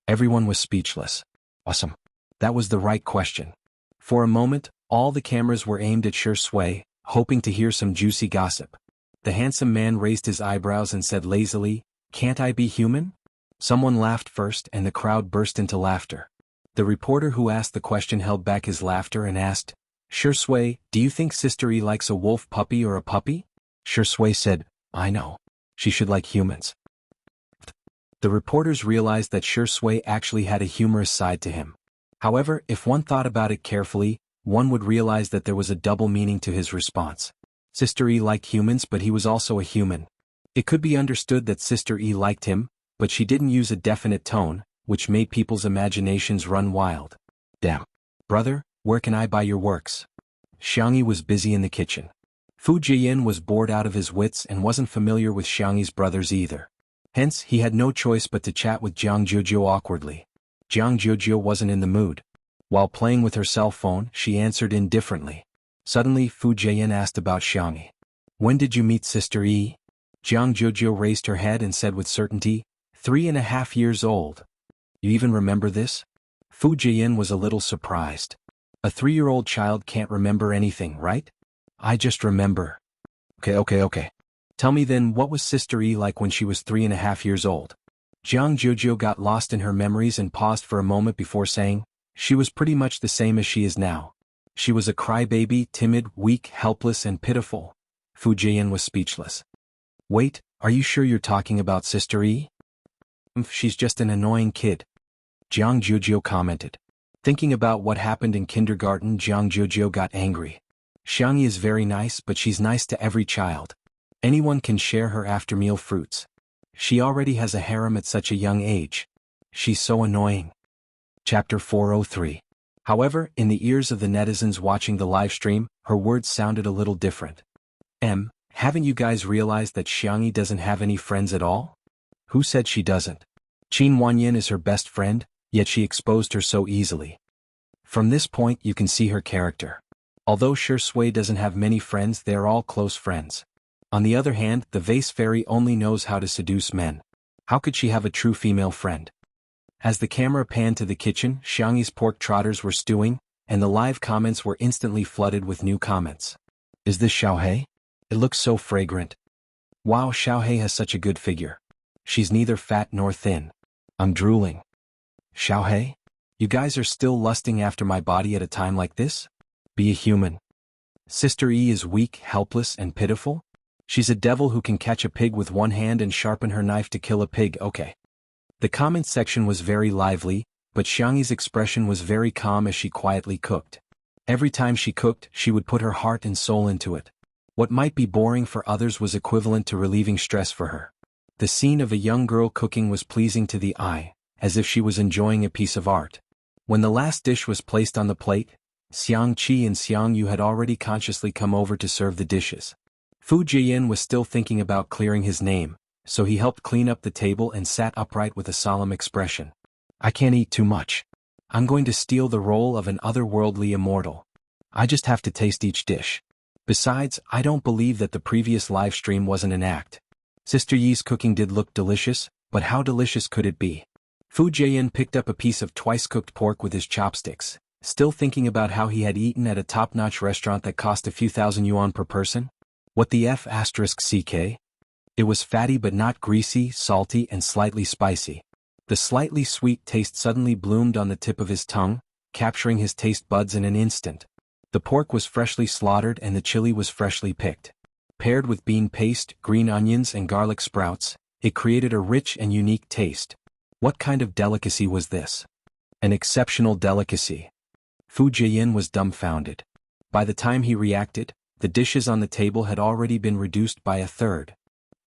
Everyone was speechless. Awesome. That was the right question. For a moment, All the cameras were aimed at Shui, hoping to hear some juicy gossip. The handsome man raised his eyebrows and said lazily, "Can't I be human?" Someone laughed first and the crowd burst into laughter. The reporter who asked the question held back his laughter and asked, "Shui, do you think Sister E likes a wolf puppy or a puppy?" Shui said, "I know. She should like humans." The reporters realized that Shui actually had a humorous side to him. However, if one thought about it carefully, one would realize that there was a double meaning to his response. Sister E liked humans, but he was also a human. It could be understood that Sister E liked him, but she didn't use a definite tone, which made people's imaginations run wild. "Damn. Brother, where can I buy your works?" Xiangyi was busy in the kitchen. Fu Jian was bored out of his wits and wasn't familiar with Xiangyi's brothers either. Hence, he had no choice but to chat with Jianghu awkwardly. Jianghu wasn't in the mood. While playing with her cell phone, she answered indifferently. Suddenly, Fu Jian asked about Xiangyi. "When did you meet Sister E?" Jianghu raised her head and said with certainty, 3.5 years old. "You even remember this?" Fu Jian was a little surprised. A 3-year-old child can't remember anything, right? "I just remember." Okay. Tell me then, what was Sister E like when she was 3.5 years old? Jianghu got lost in her memories and paused for a moment before saying, "She was pretty much the same as she is now. She was a crybaby, timid, weak, helpless and pitiful." Fu Jian was speechless. "Wait, are you sure you're talking about Sister E?" "She's just an annoying kid," Jianghu commented. Thinking about what happened in kindergarten, Jianghu got angry. "Xiangyi is very nice, but she's nice to every child. Anyone can share her after-meal fruits. She already has a harem at such a young age. She's so annoying." Chapter 403. However, in the ears of the netizens watching the live stream, her words sounded a little different. Haven't you guys realized that Xiangyi doesn't have any friends at all?" "Who said she doesn't? Qin Wanyan is her best friend, yet she exposed her so easily." From this point you can see her character. Although Shui doesn't have many friends, they are all close friends. On the other hand, the vase fairy only knows how to seduce men. How could she have a true female friend? As the camera panned to the kitchen, Xiangyi's pork trotters were stewing, and the live comments were instantly flooded with new comments. "Is this Xiaohei? It looks so fragrant. Wow, Xiaohei has such a good figure. She's neither fat nor thin. I'm drooling. Xiaohei? You guys are still lusting after my body at a time like this? Be a human. Sister E is weak, helpless, and pitiful? She's a devil who can catch a pig with one hand and sharpen her knife to kill a pig, okay." The comments section was very lively, but Xiangyi's expression was very calm as she quietly cooked. Every time she cooked, she would put her heart and soul into it. What might be boring for others was equivalent to relieving stress for her. The scene of a young girl cooking was pleasing to the eye, as if she was enjoying a piece of art. When the last dish was placed on the plate, Xiang Qi and Xiang Yu had already consciously come over to serve the dishes. Fu Jian was still thinking about clearing his name, so he helped clean up the table and sat upright with a solemn expression. "I can't eat too much. I'm going to steal the role of an otherworldly immortal. I just have to taste each dish. Besides, I don't believe that the previous live stream wasn't an act. Sister Yi's cooking did look delicious, but how delicious could it be?" Fu Jian picked up a piece of twice-cooked pork with his chopsticks, still thinking about how he had eaten at a top-notch restaurant that cost a few thousand yuan per person. What the F***ck? It was fatty but not greasy, salty and slightly spicy. The slightly sweet taste suddenly bloomed on the tip of his tongue, capturing his taste buds in an instant. The pork was freshly slaughtered and the chili was freshly picked. Paired with bean paste, green onions and garlic sprouts, it created a rich and unique taste. What kind of delicacy was this? An exceptional delicacy. Fu Jian was dumbfounded. By the time he reacted, the dishes on the table had already been reduced by a third.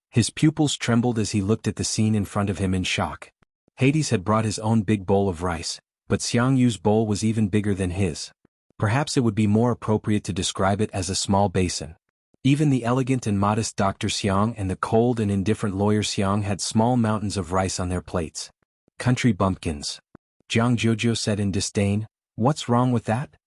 His pupils trembled as he looked at the scene in front of him in shock. Hades had brought his own big bowl of rice, but Xiang Yu's bowl was even bigger than his. Perhaps it would be more appropriate to describe it as a small basin. Even the elegant and modest Dr. Xiang and the cold and indifferent lawyer Xiang had small mountains of rice on their plates. "Country bumpkins," Jiang Jojo said in disdain. "What's wrong with that?"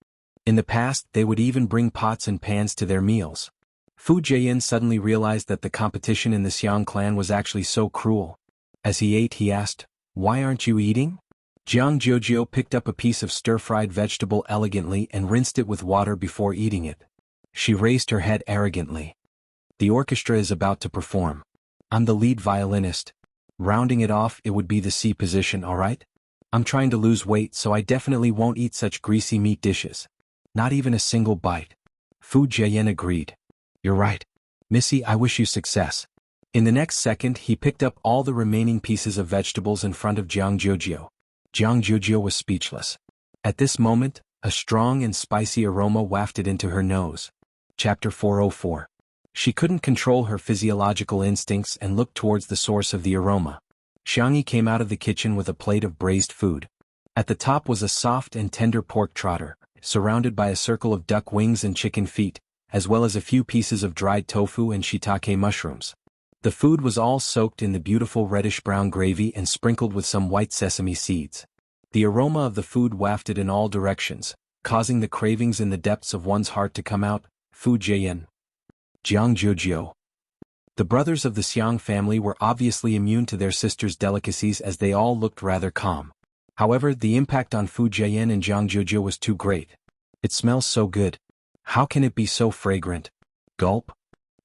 In the past, they would even bring pots and pans to their meals. Fu Jian suddenly realized that the competition in the Xiang clan was actually so cruel. As he ate, he asked, "Why aren't you eating?" Jianghu picked up a piece of stir-fried vegetable elegantly and rinsed it with water before eating it. She raised her head arrogantly. The orchestra is about to perform. I'm the lead violinist. Rounding it off, it would be the C position, alright? I'm trying to lose weight, so I definitely won't eat such greasy meat dishes. Not even a single bite. Fu Jiayan agreed. You're right. Missy, I wish you success. In the next second, he picked up all the remaining pieces of vegetables in front of Jianghu. Jianghu was speechless. At this moment, a strong and spicy aroma wafted into her nose. Chapter 404. She couldn't control her physiological instincts and looked towards the source of the aroma. Xiangyi came out of the kitchen with a plate of braised food. At the top was a soft and tender pork trotter, surrounded by a circle of duck wings and chicken feet, as well as a few pieces of dried tofu and shiitake mushrooms. The food was all soaked in the beautiful reddish-brown gravy and sprinkled with some white sesame seeds. The aroma of the food wafted in all directions, causing the cravings in the depths of one's heart to come out. Fu Jiayan. Jianghu. The brothers of the Xiang family were obviously immune to their sister's delicacies as they all looked rather calm. However, the impact on Fu Jiayan and Jianghu was too great. It smells so good. How can it be so fragrant? Gulp.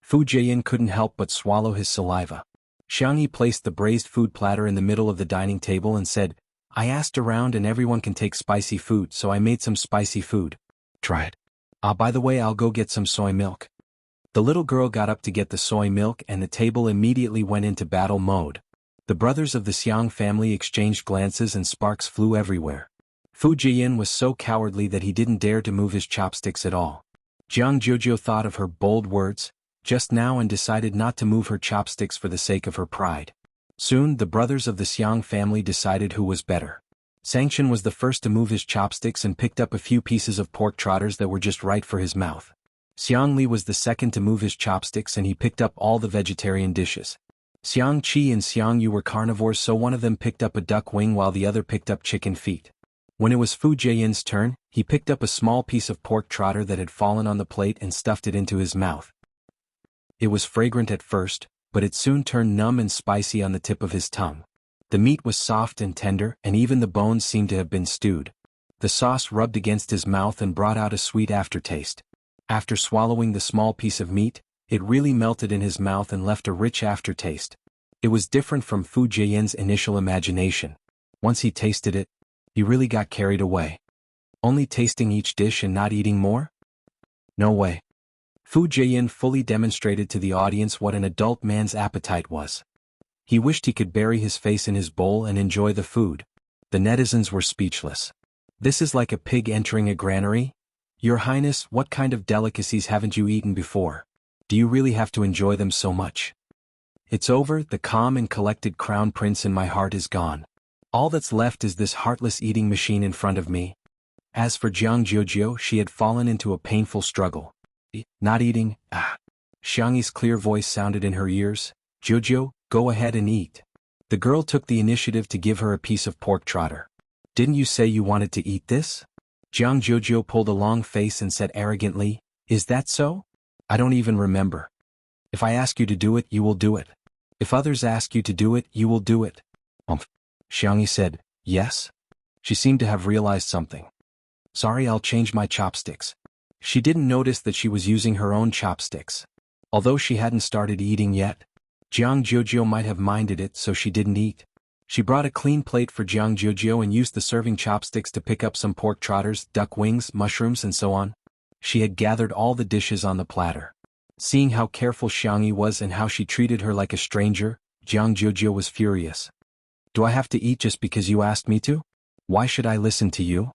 Fu Jiayan couldn't help but swallow his saliva. Xiangyi placed the braised food platter in the middle of the dining table and said, I asked around and everyone can take spicy food, so I made some spicy food. Try it. By the way, I'll go get some soy milk. The little girl got up to get the soy milk and the table immediately went into battle mode. The brothers of the Xiang family exchanged glances and sparks flew everywhere. Fu Jiayan was so cowardly that he didn't dare to move his chopsticks at all. Jianghu thought of her bold words just now and decided not to move her chopsticks for the sake of her pride. Soon, the brothers of the Xiang family decided who was better. Sangchen was the first to move his chopsticks and picked up a few pieces of pork trotters that were just right for his mouth. Xiang Li was the second to move his chopsticks and he picked up all the vegetarian dishes. Xiang Qi and Xiang Yu were carnivores, so one of them picked up a duck wing while the other picked up chicken feet. When it was Fu Jiayan's turn, he picked up a small piece of pork trotter that had fallen on the plate and stuffed it into his mouth. It was fragrant at first, but it soon turned numb and spicy on the tip of his tongue. The meat was soft and tender, and even the bones seemed to have been stewed. The sauce rubbed against his mouth and brought out a sweet aftertaste. After swallowing the small piece of meat, it really melted in his mouth and left a rich aftertaste. It was different from Fu Jiayan's initial imagination. Once he tasted it, he really got carried away. Only tasting each dish and not eating more? No way. Fu Jiayan fully demonstrated to the audience what an adult man's appetite was. He wished he could bury his face in his bowl and enjoy the food. The netizens were speechless. This is like a pig entering a granary? Your Highness, what kind of delicacies haven't you eaten before? Do you really have to enjoy them so much? It's over, the calm and collected crown prince in my heart is gone. All that's left is this heartless eating machine in front of me. As for Jianghu, she had fallen into a painful struggle. Not eating, Xiangyi's clear voice sounded in her ears. Jojo, go ahead and eat. The girl took the initiative to give her a piece of pork trotter. Didn't you say you wanted to eat this? Jianghu pulled a long face and said arrogantly, Is that so? I don't even remember. If I ask you to do it, you will do it. If others ask you to do it, you will do it. Xiangyi said, Yes? She seemed to have realized something. Sorry, I'll change my chopsticks. She didn't notice that she was using her own chopsticks. Although she hadn't started eating yet, Jianghu might have minded it, so she didn't eat. She brought a clean plate for Jianghu and used the serving chopsticks to pick up some pork trotters, duck wings, mushrooms, and so on. She had gathered all the dishes on the platter. Seeing how careful Xiangyi was and how she treated her like a stranger, Jianghu was furious. Do I have to eat just because you asked me to? Why should I listen to you?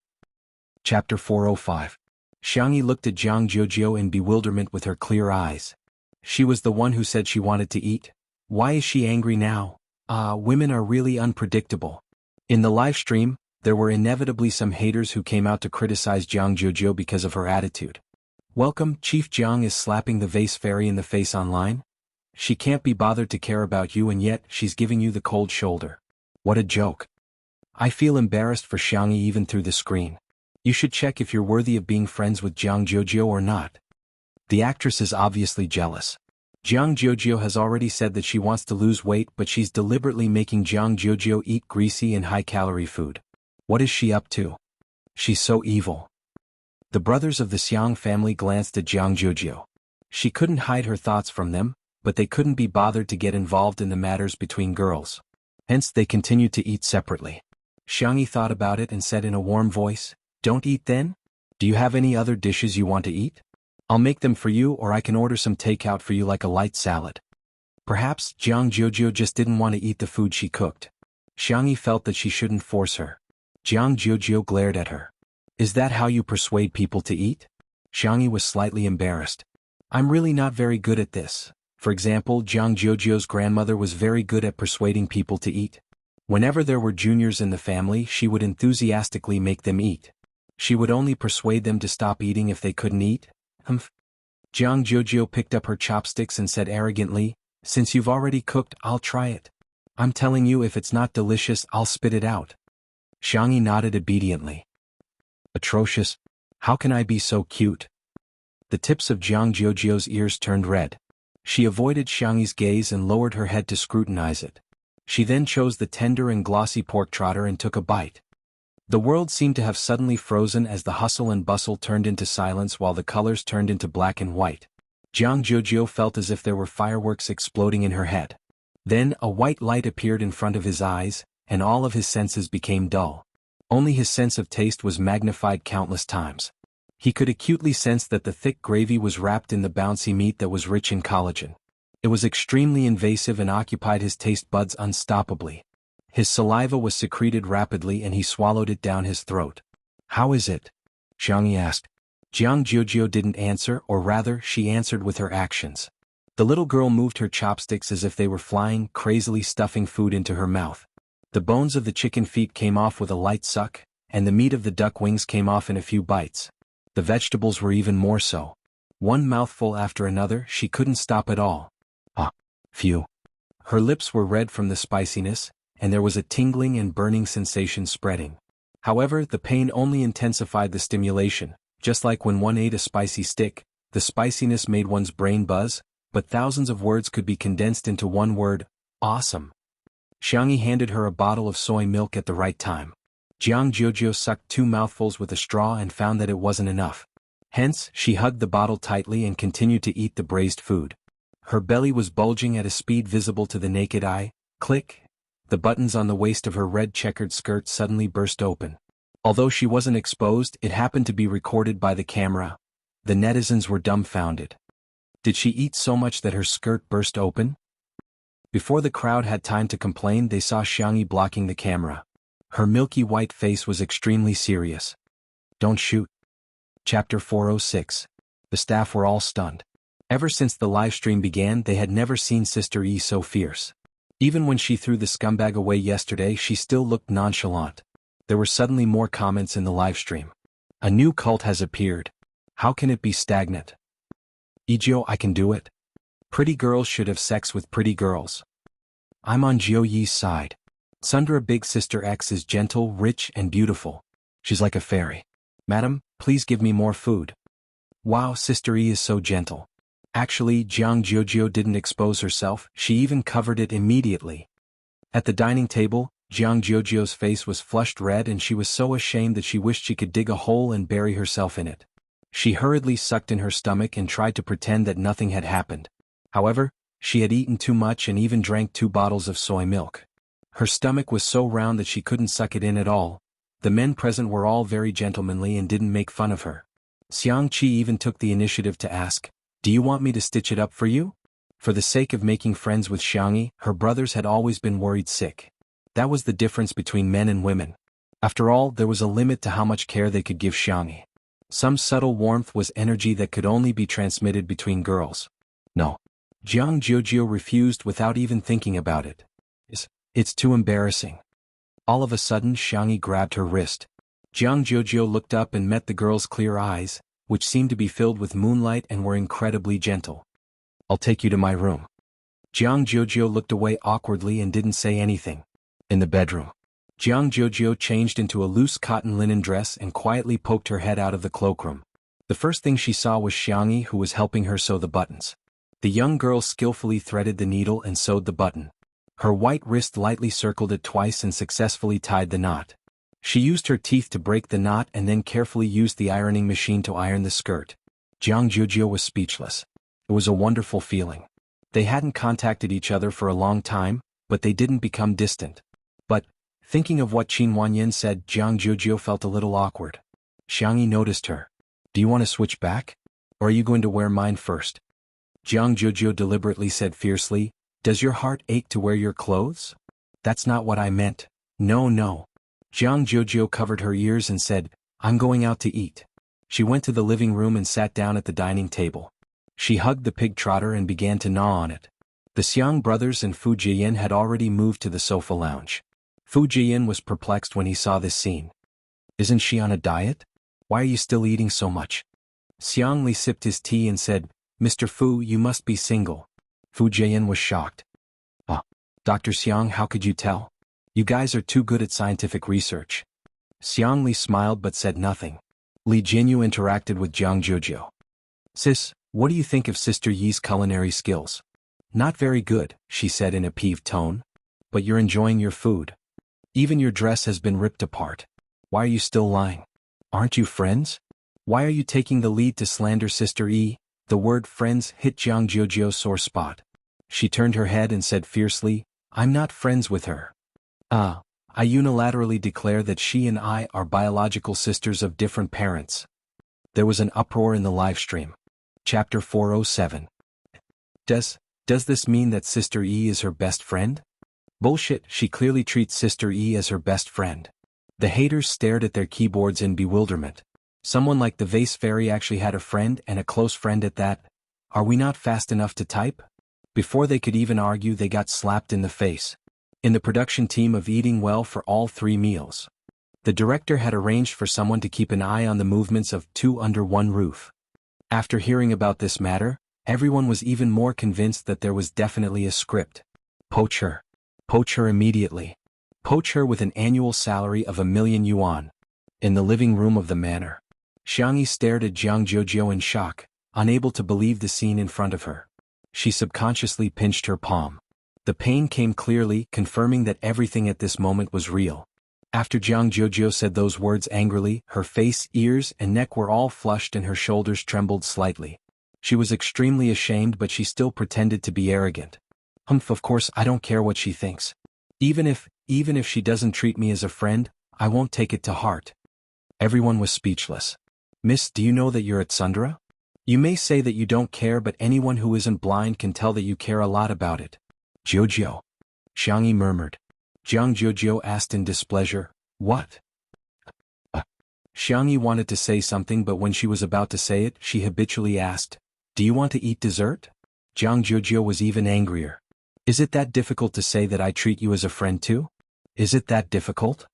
Chapter 405. Xiangyi looked at Jianghu in bewilderment with her clear eyes. She was the one who said she wanted to eat. Why is she angry now? Women are really unpredictable. In the live stream, there were inevitably some haters who came out to criticize Jianghu because of her attitude. Welcome, Chief Jiang is slapping the vase fairy in the face online? She can't be bothered to care about you and yet she's giving you the cold shoulder. What a joke. I feel embarrassed for Xiangyi even through the screen. You should check if you're worthy of being friends with Jianghu or not. The actress is obviously jealous. Jianghu has already said that she wants to lose weight, but she's deliberately making Jianghu eat greasy and high-calorie food. What is she up to? She's so evil. The brothers of the Xiang family glanced at Jianghu. She couldn't hide her thoughts from them, but they couldn't be bothered to get involved in the matters between girls. Hence they continued to eat separately. Xiangyi thought about it and said in a warm voice, "Don't eat then? Do you have any other dishes you want to eat? I'll make them for you, or I can order some takeout for you like a light salad." Perhaps Jianghu just didn't want to eat the food she cooked. Xiangyi felt that she shouldn't force her. Jianghu glared at her. "Is that how you persuade people to eat?" Xiangyi was slightly embarrassed. "I'm really not very good at this." For example, Jianghu's grandmother was very good at persuading people to eat. Whenever there were juniors in the family, she would enthusiastically make them eat. She would only persuade them to stop eating if they couldn't eat. Jianghu picked up her chopsticks and said arrogantly, "Since you've already cooked, I'll try it. I'm telling you, if it's not delicious, I'll spit it out." Xiangyi nodded obediently. "Atrocious. How can I be so cute?" The tips of Jianghu's ears turned red. She avoided Xiangyi's gaze and lowered her head to scrutinize it. She then chose the tender and glossy pork trotter and took a bite. The world seemed to have suddenly frozen as the hustle and bustle turned into silence while the colors turned into black and white. Jianghu felt as if there were fireworks exploding in her head. Then a white light appeared in front of his eyes, and all of his senses became dull. Only his sense of taste was magnified countless times. He could acutely sense that the thick gravy was wrapped in the bouncy meat that was rich in collagen. It was extremely invasive and occupied his taste buds unstoppably. His saliva was secreted rapidly and he swallowed it down his throat. "How is it?" Xiangyi asked. Jianghu didn't answer, or rather, she answered with her actions. The little girl moved her chopsticks as if they were flying, crazily stuffing food into her mouth. The bones of the chicken feet came off with a light suck, and the meat of the duck wings came off in a few bites. The vegetables were even more so. One mouthful after another, she couldn't stop at all. Phew. Her lips were red from the spiciness, and there was a tingling and burning sensation spreading. However, the pain only intensified the stimulation. Just like when one ate a spicy stick, the spiciness made one's brain buzz, but thousands of words could be condensed into one word: awesome. Xiangyi handed her a bottle of soy milk at the right time. Jianghu sucked 2 mouthfuls with a straw and found that it wasn't enough. Hence, she hugged the bottle tightly and continued to eat the braised food. Her belly was bulging at a speed visible to the naked eye. Click! The buttons on the waist of her red checkered skirt suddenly burst open. Although she wasn't exposed, it happened to be recorded by the camera. The netizens were dumbfounded. Did she eat so much that her skirt burst open? Before the crowd had time to complain, they saw Xiangyi blocking the camera. Her milky white face was extremely serious. "Don't shoot." Chapter 406. The staff were all stunned. Ever since the livestream began, they had never seen Sister E so fierce. Even when she threw the scumbag away yesterday, she still looked nonchalant. There were suddenly more comments in the livestream. "A new cult has appeared. How can it be stagnant? Ijio, I can do it. Pretty girls should have sex with pretty girls. I'm on Jiu Yi's side. Sundra Big Sister X is gentle, rich, and beautiful. She's like a fairy. Madam, please give me more food. Wow, Sister E is so gentle." Actually, Jianghu didn't expose herself, she even covered it immediately. At the dining table, Jianghu's face was flushed red and she was so ashamed that she wished she could dig a hole and bury herself in it. She hurriedly sucked in her stomach and tried to pretend that nothing had happened. However, she had eaten too much and even drank 2 bottles of soy milk. Her stomach was so round that she couldn't suck it in at all. The men present were all very gentlemanly and didn't make fun of her. Xiang Qi even took the initiative to ask, "Do you want me to stitch it up for you?" For the sake of making friends with Xiangyi, her brothers had always been worried sick. That was the difference between men and women. After all, there was a limit to how much care they could give Xiangyi. Some subtle warmth was energy that could only be transmitted between girls. No. Jianghu refused without even thinking about it. It's too embarrassing. All of a sudden, Xiangyi grabbed her wrist. Jianghu looked up and met the girl's clear eyes, which seemed to be filled with moonlight and were incredibly gentle. "I'll take you to my room." Jianghu looked away awkwardly and didn't say anything. In the bedroom, Jianghu changed into a loose cotton linen dress and quietly poked her head out of the cloakroom. The first thing she saw was Xiangyi, who was helping her sew the buttons. The young girl skillfully threaded the needle and sewed the button. Her white wrist lightly circled it twice and successfully tied the knot. She used her teeth to break the knot and then carefully used the ironing machine to iron the skirt. Jianghu was speechless. It was a wonderful feeling. They hadn't contacted each other for a long time, but they didn't become distant. But, thinking of what Qin Wanyan said, Jianghu felt a little awkward. Xiangyi noticed her. Do you want to switch back? Or are you going to wear mine first? Jianghu deliberately said fiercely, Does your heart ache to wear your clothes? That's not what I meant. No. Jianghu covered her ears and said, I'm going out to eat. She went to the living room and sat down at the dining table. She hugged the pig trotter and began to gnaw on it. The Xiang brothers and Fu Jiyan had already moved to the sofa lounge. Fu Jiyan was perplexed when he saw this scene. Isn't she on a diet? Why are you still eating so much? Xiang Li sipped his tea and said, Mr. Fu, you must be single. Fu Jiyan was shocked. Dr. Xiang, how could you tell? You guys are too good at scientific research. Xiang Li smiled but said nothing. Li Jinyu interacted with Jianghu. Sis, what do you think of Sister Yi's culinary skills? Not very good, she said in a peeved tone. But you're enjoying your food. Even your dress has been ripped apart. Why are you still lying? Aren't you friends? Why are you taking the lead to slander Sister Yi? The word friends hit Jianghu's sore spot. She turned her head and said fiercely, I'm not friends with her. I unilaterally declare that she and I are biological sisters of different parents. There was an uproar in the live stream. Chapter 407. Does this mean that Sister E is her best friend? Bullshit, she clearly treats Sister E as her best friend. The haters stared at their keyboards in bewilderment. Someone like the Vase Fairy actually had a friend and a close friend at that. Are we not fast enough to type? Before they could even argue, they got slapped in the face. In the production team of Eating Well for All 3 Meals, the director had arranged for someone to keep an eye on the movements of 2 under 1 roof. After hearing about this matter, everyone was even more convinced that there was definitely a script. Poach her. Poach her immediately. Poach her with an annual salary of 1,000,000 yuan. In the living room of the manor, Xiangyi stared at Jianghu in shock, unable to believe the scene in front of her. She subconsciously pinched her palm. The pain came clearly, confirming that everything at this moment was real. After Jianghu said those words angrily, her face, ears, and neck were all flushed and her shoulders trembled slightly. She was extremely ashamed, but she still pretended to be arrogant. Of course I don't care what she thinks. Even if she doesn't treat me as a friend, I won't take it to heart. Everyone was speechless. Miss, do you know that you're at Sundara? You may say that you don't care, but anyone who isn't blind can tell that you care a lot about it. Jojo. Xiangyi murmured. Jianghu asked in displeasure, What? Xiangyi wanted to say something, but when she was about to say it, she habitually asked, Do you want to eat dessert? Jianghu was even angrier. Is it that difficult to say that I treat you as a friend too? Is it that difficult?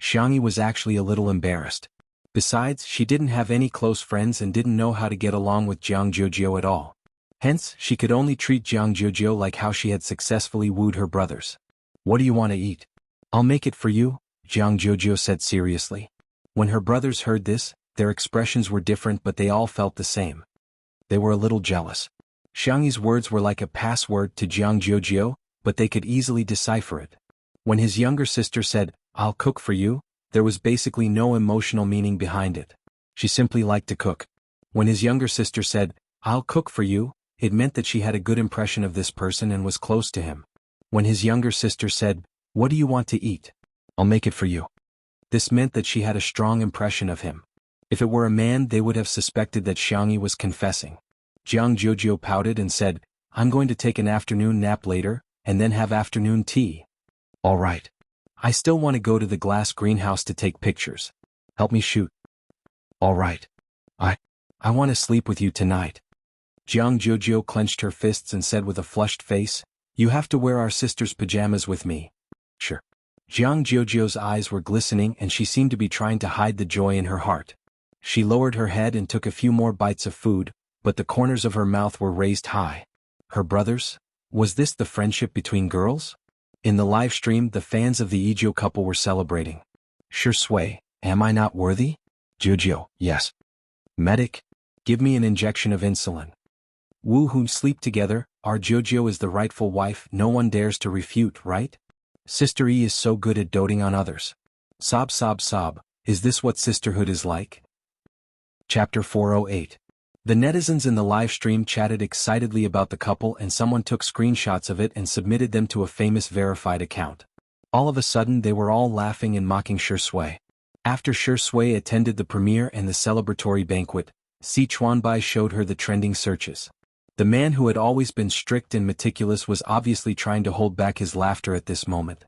Xiangyi was actually a little embarrassed. Besides, she didn't have any close friends and didn't know how to get along with Jianghu at all. Hence, she could only treat Jianghu like how she had successfully wooed her brothers. What do you want to eat? I'll make it for you, Jianghu said seriously. When her brothers heard this, their expressions were different, but they all felt the same. They were a little jealous. Xiangyi's words were like a password to Jianghu, but they could easily decipher it. When his younger sister said, I'll cook for you, there was basically no emotional meaning behind it. She simply liked to cook. When his younger sister said, I'll cook for you, it meant that she had a good impression of this person and was close to him. When his younger sister said, What do you want to eat? I'll make it for you. This meant that she had a strong impression of him. If it were a man, they would have suspected that Xiangyi was confessing. Jianghu pouted and said, I'm going to take an afternoon nap later, and then have afternoon tea. All right. I still want to go to the glass greenhouse to take pictures. Help me shoot. All right. I want to sleep with you tonight. Jianghu clenched her fists and said with a flushed face, You have to wear our sister's pajamas with me. Sure. Jianghu's eyes were glistening and she seemed to be trying to hide the joy in her heart. She lowered her head and took a few more bites of food, but the corners of her mouth were raised high. Her brothers? Was this the friendship between girls? In the live stream, the fans of the Ijo couple were celebrating. Sure Sui, am I not worthy? Jojo, yes. Medic, give me an injection of insulin. Wu Hun, sleep together, our Jojo is the rightful wife, no one dares to refute, right? Sister E is so good at doting on others. Sob sob sob, is this what sisterhood is like? Chapter 408. The netizens in the live stream chatted excitedly about the couple, and someone took screenshots of it and submitted them to a famous verified account. All of a sudden they were all laughing and mocking Shui. After Shui attended the premiere and the celebratory banquet, Si Chuanbai showed her the trending searches. The man who had always been strict and meticulous was obviously trying to hold back his laughter at this moment.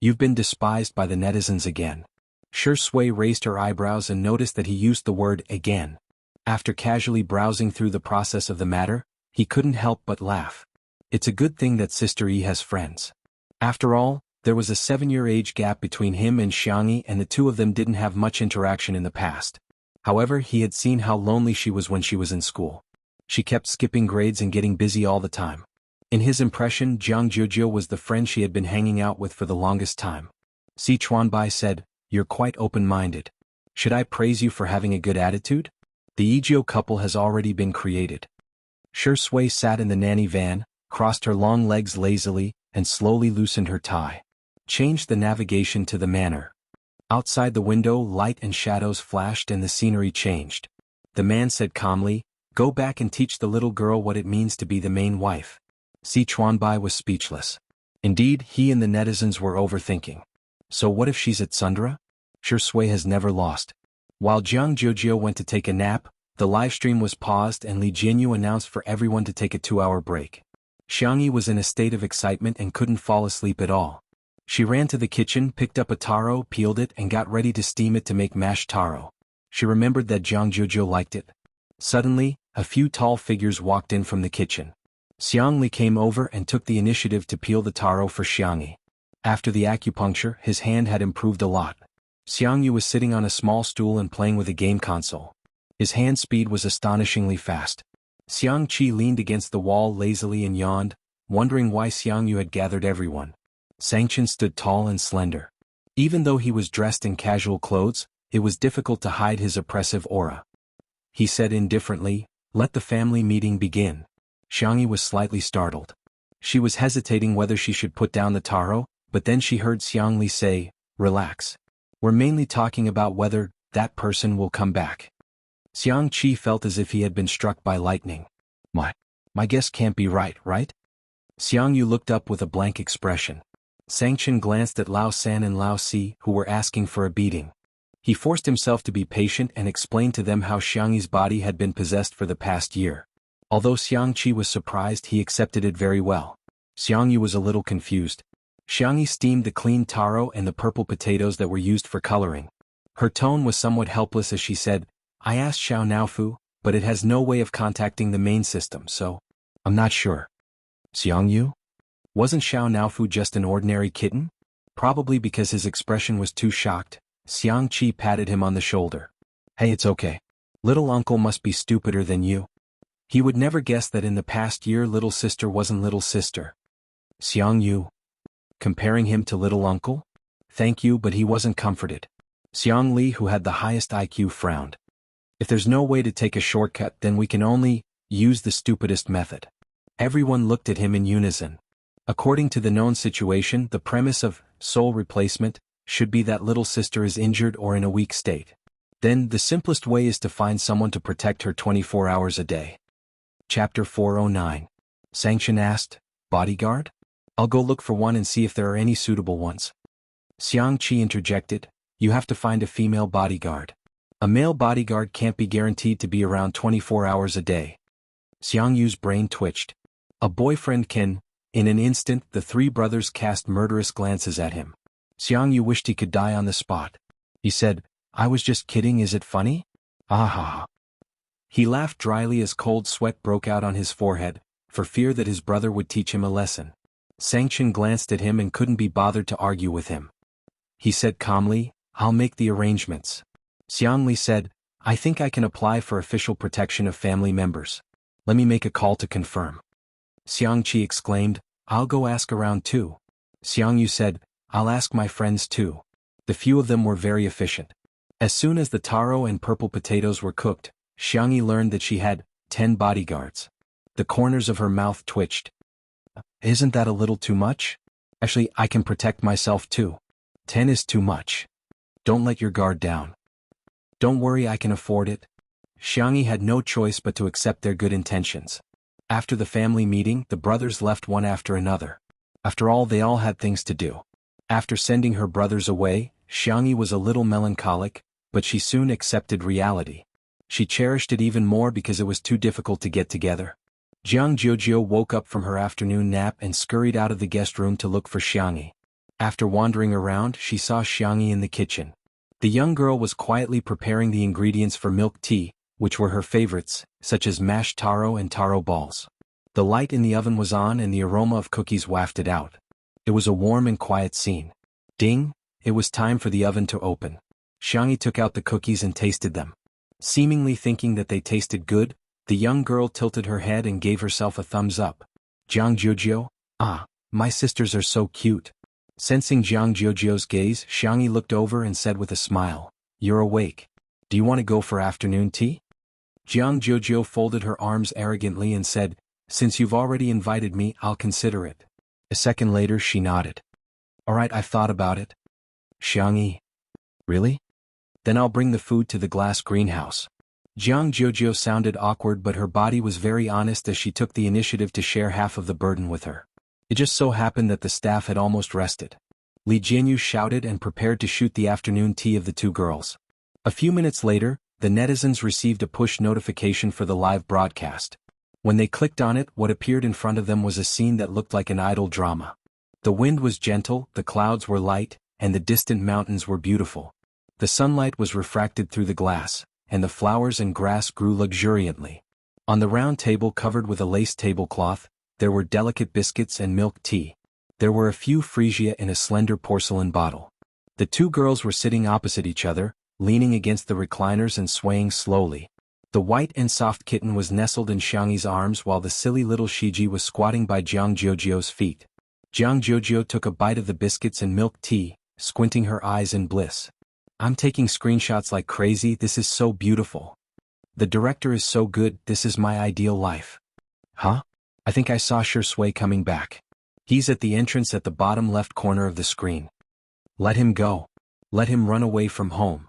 You've been despised by the netizens again. Shui raised her eyebrows and noticed that he used the word again. After casually browsing through the process of the matter, he couldn't help but laugh. It's a good thing that Sister Yi has friends. After all, there was a 7-year age gap between him and Xiangyi, and the two of them didn't have much interaction in the past. However, he had seen how lonely she was when she was in school. She kept skipping grades and getting busy all the time. In his impression, Jianghu was the friend she had been hanging out with for the longest time. Si Chuanbai said, "You're quite open-minded. Should I praise you for having a good attitude? The Yizhou couple has already been created." Shui sat in the nanny van, crossed her long legs lazily, and slowly loosened her tie. Changed the navigation to the manor. Outside the window, light and shadows flashed and the scenery changed. The man said calmly, "Go back and teach the little girl what it means to be the main wife." Si Chuanbai was speechless. Indeed, he and the netizens were overthinking. So what if she's at Sundra? Shui has never lost. While Jianghu went to take a nap, the livestream was paused and Li Jianyu announced for everyone to take a 2-hour break. Xiangyi was in a state of excitement and couldn't fall asleep at all. She ran to the kitchen, picked up a taro, peeled it, and got ready to steam it to make mashed taro. She remembered that Jianghu liked it. Suddenly, a few tall figures walked in from the kitchen. Xiangli came over and took the initiative to peel the taro for Xiangyi. After the acupuncture, his hand had improved a lot. Xiangyu was sitting on a small stool and playing with a game console. His hand speed was astonishingly fast. Xiangqi leaned against the wall lazily and yawned, wondering why Xiangyu had gathered everyone. Sangchen stood tall and slender. Even though he was dressed in casual clothes, it was difficult to hide his oppressive aura. He said indifferently, "Let the family meeting begin." Xiangyi was slightly startled. She was hesitating whether she should put down the taro, but then she heard Xiangli say, "Relax. We're mainly talking about whether that person will come back." Xiangqi felt as if he had been struck by lightning. My guess can't be right? Xiangyu looked up with a blank expression. Sangchen glanced at Lao San and Lao Si, who were asking for a beating. He forced himself to be patient and explained to them how Xiangyi's body had been possessed for the past year. Although Xiangqi was surprised, he accepted it very well. Xiangyu was a little confused. Xiangyi steamed the clean taro and the purple potatoes that were used for coloring. Her tone was somewhat helpless as she said, "I asked Xiao Naofu, but it has no way of contacting the main system, so I'm not sure." Xiangyu? Wasn't Xiao Naofu just an ordinary kitten? Probably because his expression was too shocked, Xiangqi patted him on the shoulder. "Hey, it's okay. Little uncle must be stupider than you." He would never guess that in the past year little sister wasn't little sister. Xiangyu. Comparing him to little uncle? Thank you, but he wasn't comforted. Xiang Li, who had the highest IQ, frowned. "If there's no way to take a shortcut, then we can only use the stupidest method." Everyone looked at him in unison. According to the known situation, the premise of soul replacement should be that little sister is injured or in a weak state. Then, the simplest way is to find someone to protect her 24 hours a day. Chapter 409. Sangchen asked, "Bodyguard? I'll go look for one and see if there are any suitable ones." Xiangqi interjected, "You have to find a female bodyguard. A male bodyguard can't be guaranteed to be around 24 hours a day." Xiangyu's brain twitched. A boyfriend can. In an instant, the three brothers cast murderous glances at him. Xiangyu wished he could die on the spot. He said, "I was just kidding, is it funny? Ah ha ha." He laughed dryly as cold sweat broke out on his forehead, for fear that his brother would teach him a lesson. Sangchen glanced at him and couldn't be bothered to argue with him. He said calmly, "I'll make the arrangements." Xiangli said, "I think I can apply for official protection of family members. Let me make a call to confirm." Xiangqi exclaimed, "I'll go ask around too." Xiangyu said, "I'll ask my friends too." The few of them were very efficient. As soon as the taro and purple potatoes were cooked, Xiangyi learned that she had 10 bodyguards. The corners of her mouth twitched. "Isn't that a little too much? Actually, I can protect myself too. 10 is too much." Don't let your guard down. Don't worry, I can afford it. Xiangyi had no choice but to accept their good intentions. After the family meeting, the brothers left one after another. After all, they all had things to do. After sending her brothers away, Xiangyi was a little melancholic, but she soon accepted reality. She cherished it even more because it was too difficult to get together. Jianghu woke up from her afternoon nap and scurried out of the guest room to look for Xiangyi. After wandering around, she saw Xiangyi in the kitchen. The young girl was quietly preparing the ingredients for milk tea, which were her favorites, such as mashed taro and taro balls. The light in the oven was on and the aroma of cookies wafted out. It was a warm and quiet scene. Ding! It was time for the oven to open. Xiangyi took out the cookies and tasted them. Seemingly thinking that they tasted good, the young girl tilted her head and gave herself a thumbs up. Jianghu, my sisters are so cute. Sensing Jianghu's gaze, Xiangyi looked over and said with a smile, "You're awake. Do you want to go for afternoon tea?" Jianghu folded her arms arrogantly and said, "Since you've already invited me, I'll consider it." A second later she nodded. "Alright, I've thought about it." Xiangyi. "Really? Then I'll bring the food to the glass greenhouse." Jianghu sounded awkward, but her body was very honest as she took the initiative to share half of the burden with her. It just so happened that the staff had almost rested. Li Jianyu shouted and prepared to shoot the afternoon tea of the two girls. A few minutes later, the netizens received a push notification for the live broadcast. When they clicked on it, what appeared in front of them was a scene that looked like an idol drama. The wind was gentle, the clouds were light, and the distant mountains were beautiful. The sunlight was refracted through the glass, and the flowers and grass grew luxuriantly. On the round table covered with a lace tablecloth, there were delicate biscuits and milk tea. There were a few freesia in a slender porcelain bottle. The two girls were sitting opposite each other, leaning against the recliners and swaying slowly. The white and soft kitten was nestled in Xiangyi's arms while the silly little Shiji was squatting by Jianghu's feet. Jianghu took a bite of the biscuits and milk tea, squinting her eyes in bliss. "I'm taking screenshots like crazy, this is so beautiful. The director is so good, this is my ideal life." "Huh? I think I saw Shui coming back. He's at the entrance at the bottom left corner of the screen. Let him go. Let him run away from home."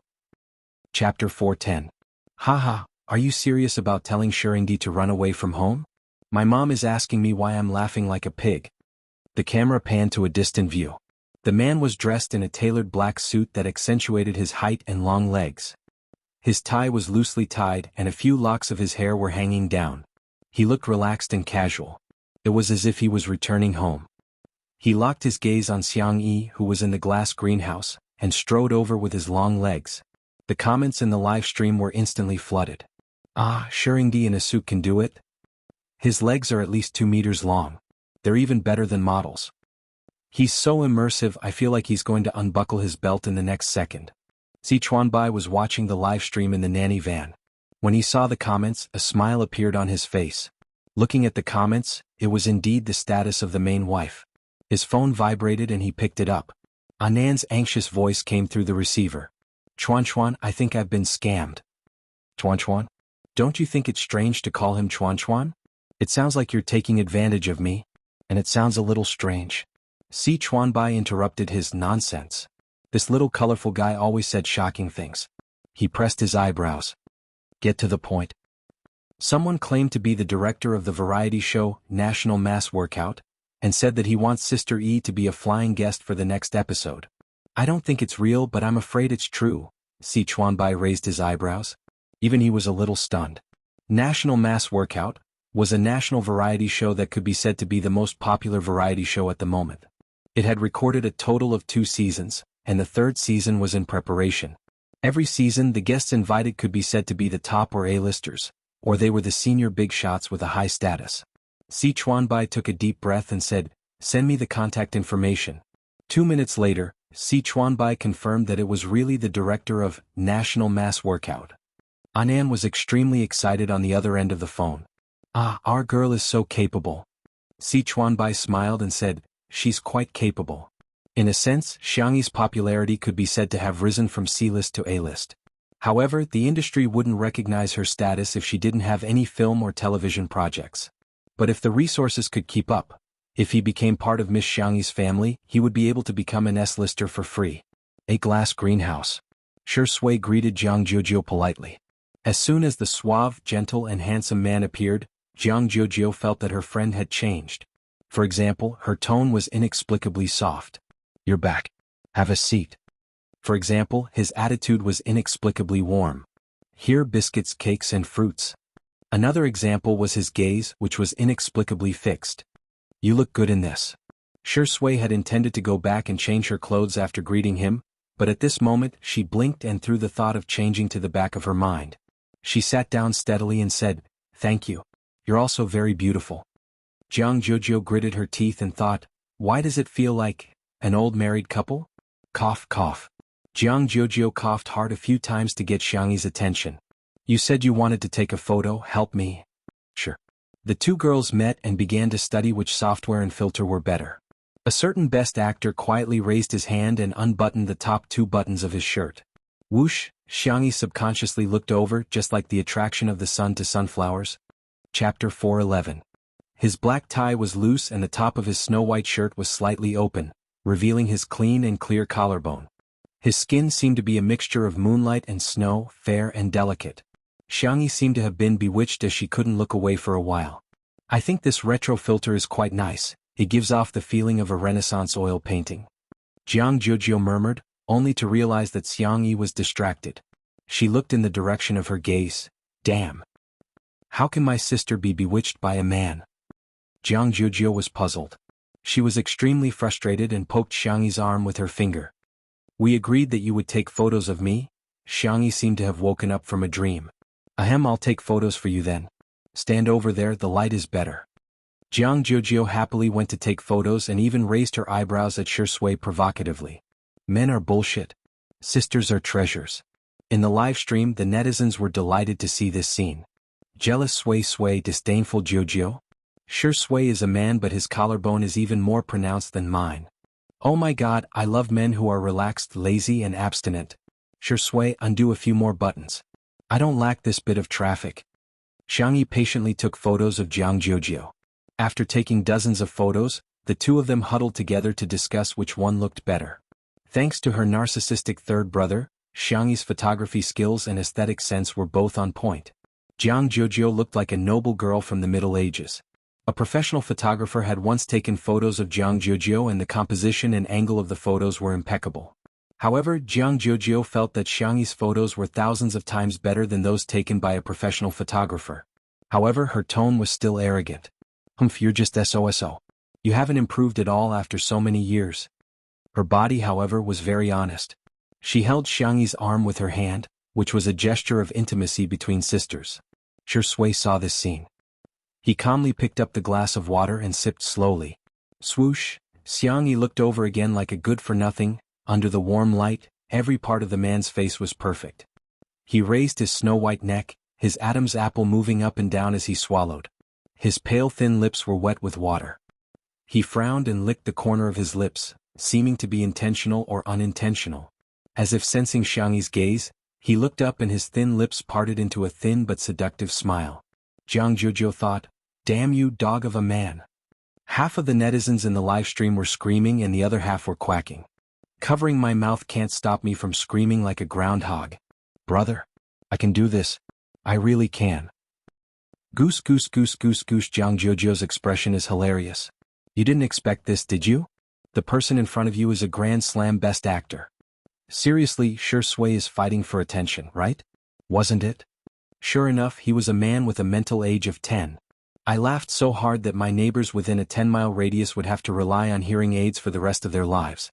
Chapter 410. Haha, are you serious about telling Shurindi to run away from home? My mom is asking me why I'm laughing like a pig. The camera panned to a distant view. The man was dressed in a tailored black suit that accentuated his height and long legs. His tie was loosely tied and a few locks of his hair were hanging down. He looked relaxed and casual. It was as if he was returning home. He locked his gaze on Xiangyi, who was in the glass greenhouse, and strode over with his long legs. The comments in the live stream were instantly flooded. "Ah, Shurindi in a suit can do it. His legs are at least 2 meters long. They're even better than models. He's so immersive, I feel like he's going to unbuckle his belt in the next second." Sichuanbai was watching the live stream in the nanny van. When he saw the comments, a smile appeared on his face. Looking at the comments, it was indeed the status of the main wife. His phone vibrated and he picked it up. Anan's anxious voice came through the receiver. "Chuan, I think I've been scammed." "Chuan? Don't you think it's strange to call him Chuan? It sounds like you're taking advantage of me. And it sounds a little strange." Sichuanbai interrupted his nonsense. This little colorful guy always said shocking things. He pressed his eyebrows. "Get to the point." Someone claimed to be the director of the variety show, National Mass Workout, and said that he wants Sister E to be a flying guest for the next episode. "I don't think it's real, but I'm afraid it's true." Sichuanbai raised his eyebrows. Even he was a little stunned. National Mass Workout was a national variety show that could be said to be the most popular variety show at the moment. It had recorded a total of 2 seasons, and the 3rd season was in preparation. Every season, the guests invited could be said to be the top or A-listers, or they were the senior big shots with a high status. Sichuanbai took a deep breath and said, "Send me the contact information." 2 minutes later, Sichuanbai confirmed that it was really the director of National Mass Workout. Anan was extremely excited on the other end of the phone. "Ah, our girl is so capable." Sichuanbai smiled and said, "She's quite capable." In a sense, Xiangyi's popularity could be said to have risen from C-list to A-list. However, the industry wouldn't recognize her status if she didn't have any film or television projects. But if the resources could keep up, if he became part of Miss Xiangyi's family, he would be able to become an S-lister for free. A glass greenhouse. Shui greeted Jianghu politely. As soon as the suave, gentle and handsome man appeared, Jianghu felt that her friend had changed. For example, her tone was inexplicably soft. "You're back. Have a seat." For example, his attitude was inexplicably warm. "Here biscuits, cakes and fruits." Another example was his gaze, which was inexplicably fixed. "You look good in this." Shui had intended to go back and change her clothes after greeting him, but at this moment she blinked and threw the thought of changing to the back of her mind. She sat down steadily and said, "Thank you. You're also very beautiful." Jianghu gritted her teeth and thought, "Why does it feel like an old married couple?" Cough, cough. Jianghu coughed hard a few times to get Xiangyi's attention. "You said you wanted to take a photo, help me." "Sure." The two girls met and began to study which software and filter were better. A certain best actor quietly raised his hand and unbuttoned the top two buttons of his shirt. Whoosh, Xiangyi subconsciously looked over, just like the attraction of the sun to sunflowers. Chapter 4:11. His black tie was loose and the top of his snow-white shirt was slightly open, revealing his clean and clear collarbone. His skin seemed to be a mixture of moonlight and snow, fair and delicate. Xiangyi seemed to have been bewitched as she couldn't look away for a while. "I think this retro filter is quite nice. It gives off the feeling of a Renaissance oil painting." Jianghu murmured, only to realize that Xiangyi was distracted. She looked in the direction of her gaze. "Damn. How can my sister be bewitched by a man?" Jianghu was puzzled. She was extremely frustrated and poked Xiangyi's arm with her finger. "We agreed that you would take photos of me?" Xiangyi seemed to have woken up from a dream. "Ahem, I'll take photos for you then. Stand over there, the light is better." Jianghu happily went to take photos and even raised her eyebrows at Shui provocatively. "Men are bullshit. Sisters are treasures." In the live stream, the netizens were delighted to see this scene. "Jealous Sui, disdainful Jojo? Shui is a man, but his collarbone is even more pronounced than mine. Oh my god, I love men who are relaxed, lazy and abstinent. Shui, undo a few more buttons. I don't lack this bit of traffic." Xiangyi patiently took photos of Jianghu. After taking dozens of photos, the two of them huddled together to discuss which one looked better. Thanks to her narcissistic third brother, Xiangyi's photography skills and aesthetic sense were both on point. Jianghu looked like a noble girl from the Middle Ages. A professional photographer had once taken photos of Jianghu and the composition and angle of the photos were impeccable. However, Jianghu felt that Xiangyi's photos were thousands of times better than those taken by a professional photographer. However, her tone was still arrogant. "Humph, you're just SOSO. You haven't improved at all after so many years." Her body, however, was very honest. She held Xiangyi's arm with her hand, which was a gesture of intimacy between sisters. Shui saw this scene. He calmly picked up the glass of water and sipped slowly. Swoosh, Xiangyi looked over again like a good-for-nothing. Under the warm light, every part of the man's face was perfect. He raised his snow-white neck, his Adam's apple moving up and down as he swallowed. His pale thin lips were wet with water. He frowned and licked the corner of his lips, seeming to be intentional or unintentional. As if sensing Xiangyi's gaze, he looked up and his thin lips parted into a thin but seductive smile. Jianghu thought, "Damn you, dog of a man." Half of the netizens in the livestream were screaming and the other half were quacking. "Covering my mouth can't stop me from screaming like a groundhog. Brother, I can do this. I really can." Goose goose goose goose goose. Jianghu's expression is hilarious. "You didn't expect this, did you? The person in front of you is a Grand Slam best actor. Seriously, Shui is fighting for attention, right? Wasn't it?" Sure enough, he was a man with a mental age of 10. I laughed so hard that my neighbors within a 10-mile radius would have to rely on hearing aids for the rest of their lives.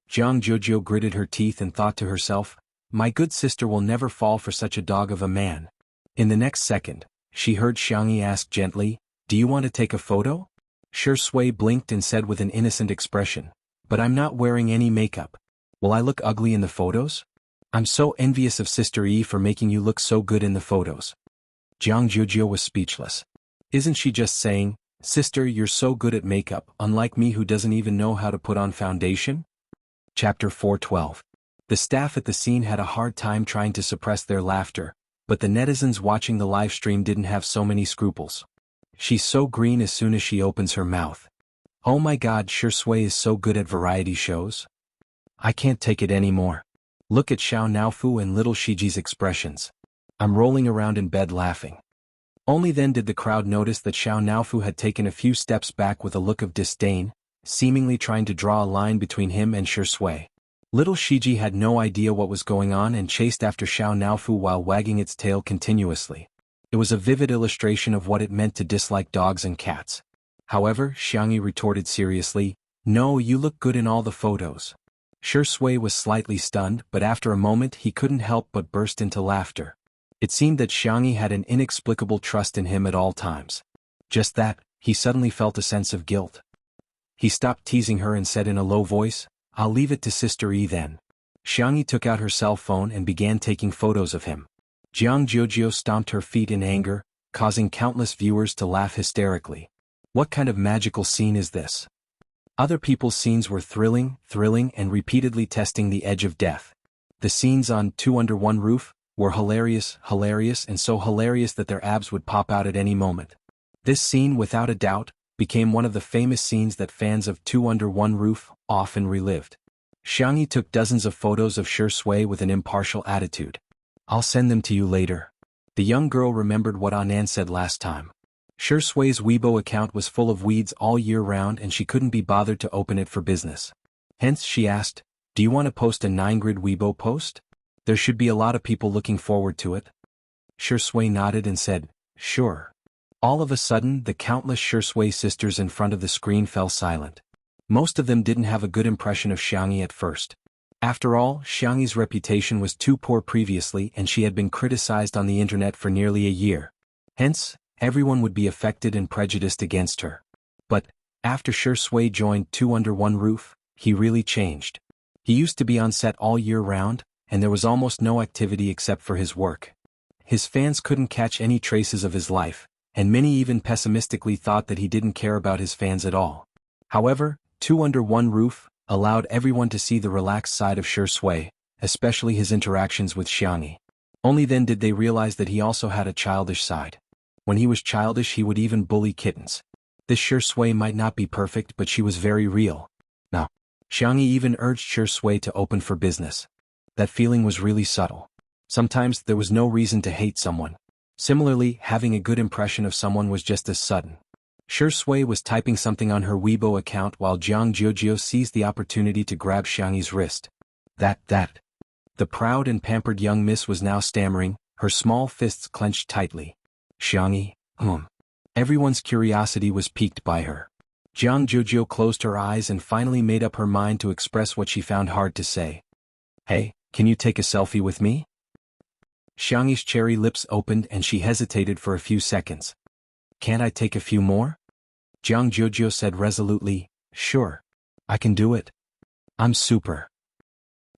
Jianghu gritted her teeth and thought to herself, "My good sister will never fall for such a dog of a man." In the next second, she heard Xiangyi ask gently, "Do you want to take a photo?" Shui blinked and said with an innocent expression, "But I'm not wearing any makeup. Will I look ugly in the photos? I'm so envious of Sister E for making you look so good in the photos." Jianghu was speechless. Isn't she just saying, "Sister, you're so good at makeup, unlike me who doesn't even know how to put on foundation?" Chapter 4:12. The staff at the scene had a hard time trying to suppress their laughter, but the netizens watching the live stream didn't have so many scruples. "She's so green as soon as she opens her mouth. Oh my god, Shui is so good at variety shows." I can't take it anymore. Look at Xiao Naofu and little Shiji's expressions. I'm rolling around in bed laughing. Only then did the crowd notice that Xiao Naofu had taken a few steps back with a look of disdain, seemingly trying to draw a line between him and Shui. Little Shiji had no idea what was going on and chased after Xiao Naofu while wagging its tail continuously. It was a vivid illustration of what it meant to dislike dogs and cats. However, Xiangyi retorted seriously, "No, you look good in all the photos." Shui was slightly stunned, but after a moment he couldn't help but burst into laughter. It seemed that Xiangyi had an inexplicable trust in him at all times. Just that, he suddenly felt a sense of guilt. He stopped teasing her and said in a low voice, "I'll leave it to Sister E then." Xiangyi took out her cell phone and began taking photos of him. Jianghu stomped her feet in anger, causing countless viewers to laugh hysterically. What kind of magical scene is this? Other people's scenes were thrilling, and repeatedly testing the edge of death. The scenes on Two Under One Roof were hilarious, and so hilarious that their abs would pop out at any moment. This scene, without a doubt, became one of the famous scenes that fans of Two Under One Roof often relived. Xiangyi took dozens of photos of Shui with an impartial attitude. "I'll send them to you later." The young girl remembered what Anan said last time. Shui's Weibo account was full of weeds all year round and she couldn't be bothered to open it for business. Hence she asked, "Do you want to post a 9-grid Weibo post? There should be a lot of people looking forward to it." Shui nodded and said, "Sure." All of a sudden the countless Shui sisters in front of the screen fell silent. Most of them didn't have a good impression of Xiangyi at first. After all, Xiangyi's reputation was too poor previously and she had been criticized on the internet for nearly a year. Hence, everyone would be affected and prejudiced against her. But, after Shui joined Two Under One Roof, he really changed. He used to be on set all year round, and there was almost no activity except for his work. His fans couldn't catch any traces of his life, and many even pessimistically thought that he didn't care about his fans at all. However, Two Under One Roof allowed everyone to see the relaxed side of Shui, especially his interactions with Xiangyi. Only then did they realize that he also had a childish side. When he was childish he would even bully kittens. This Shui might not be perfect but she was very real. Now, Xiangyi even urged Shui to open for business. That feeling was really subtle. Sometimes there was no reason to hate someone. Similarly, having a good impression of someone was just as sudden. Shui was typing something on her Weibo account while Jianghu seized the opportunity to grab Xiangyi's wrist. That. The proud and pampered young miss was now stammering, her small fists clenched tightly. "Xiangyi, Everyone's curiosity was piqued by her. Jianghu closed her eyes and finally made up her mind to express what she found hard to say. "Hey, can you take a selfie with me?" Xiangyi's cherry lips opened and she hesitated for a few seconds. "Can't I take a few more?" Jianghu said resolutely, "Sure. I can do it. I'm super."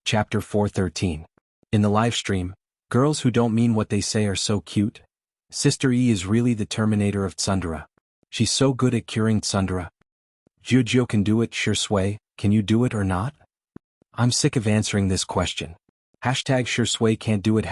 Chapter 413. In the livestream, girls who don't mean what they say are so cute. Sister E is really the Terminator of tsundere. She's so good at curing tsundere. Jiujiu can do it. Shui, can you do it or not? I'm sick of answering this question. #Shui can't do it.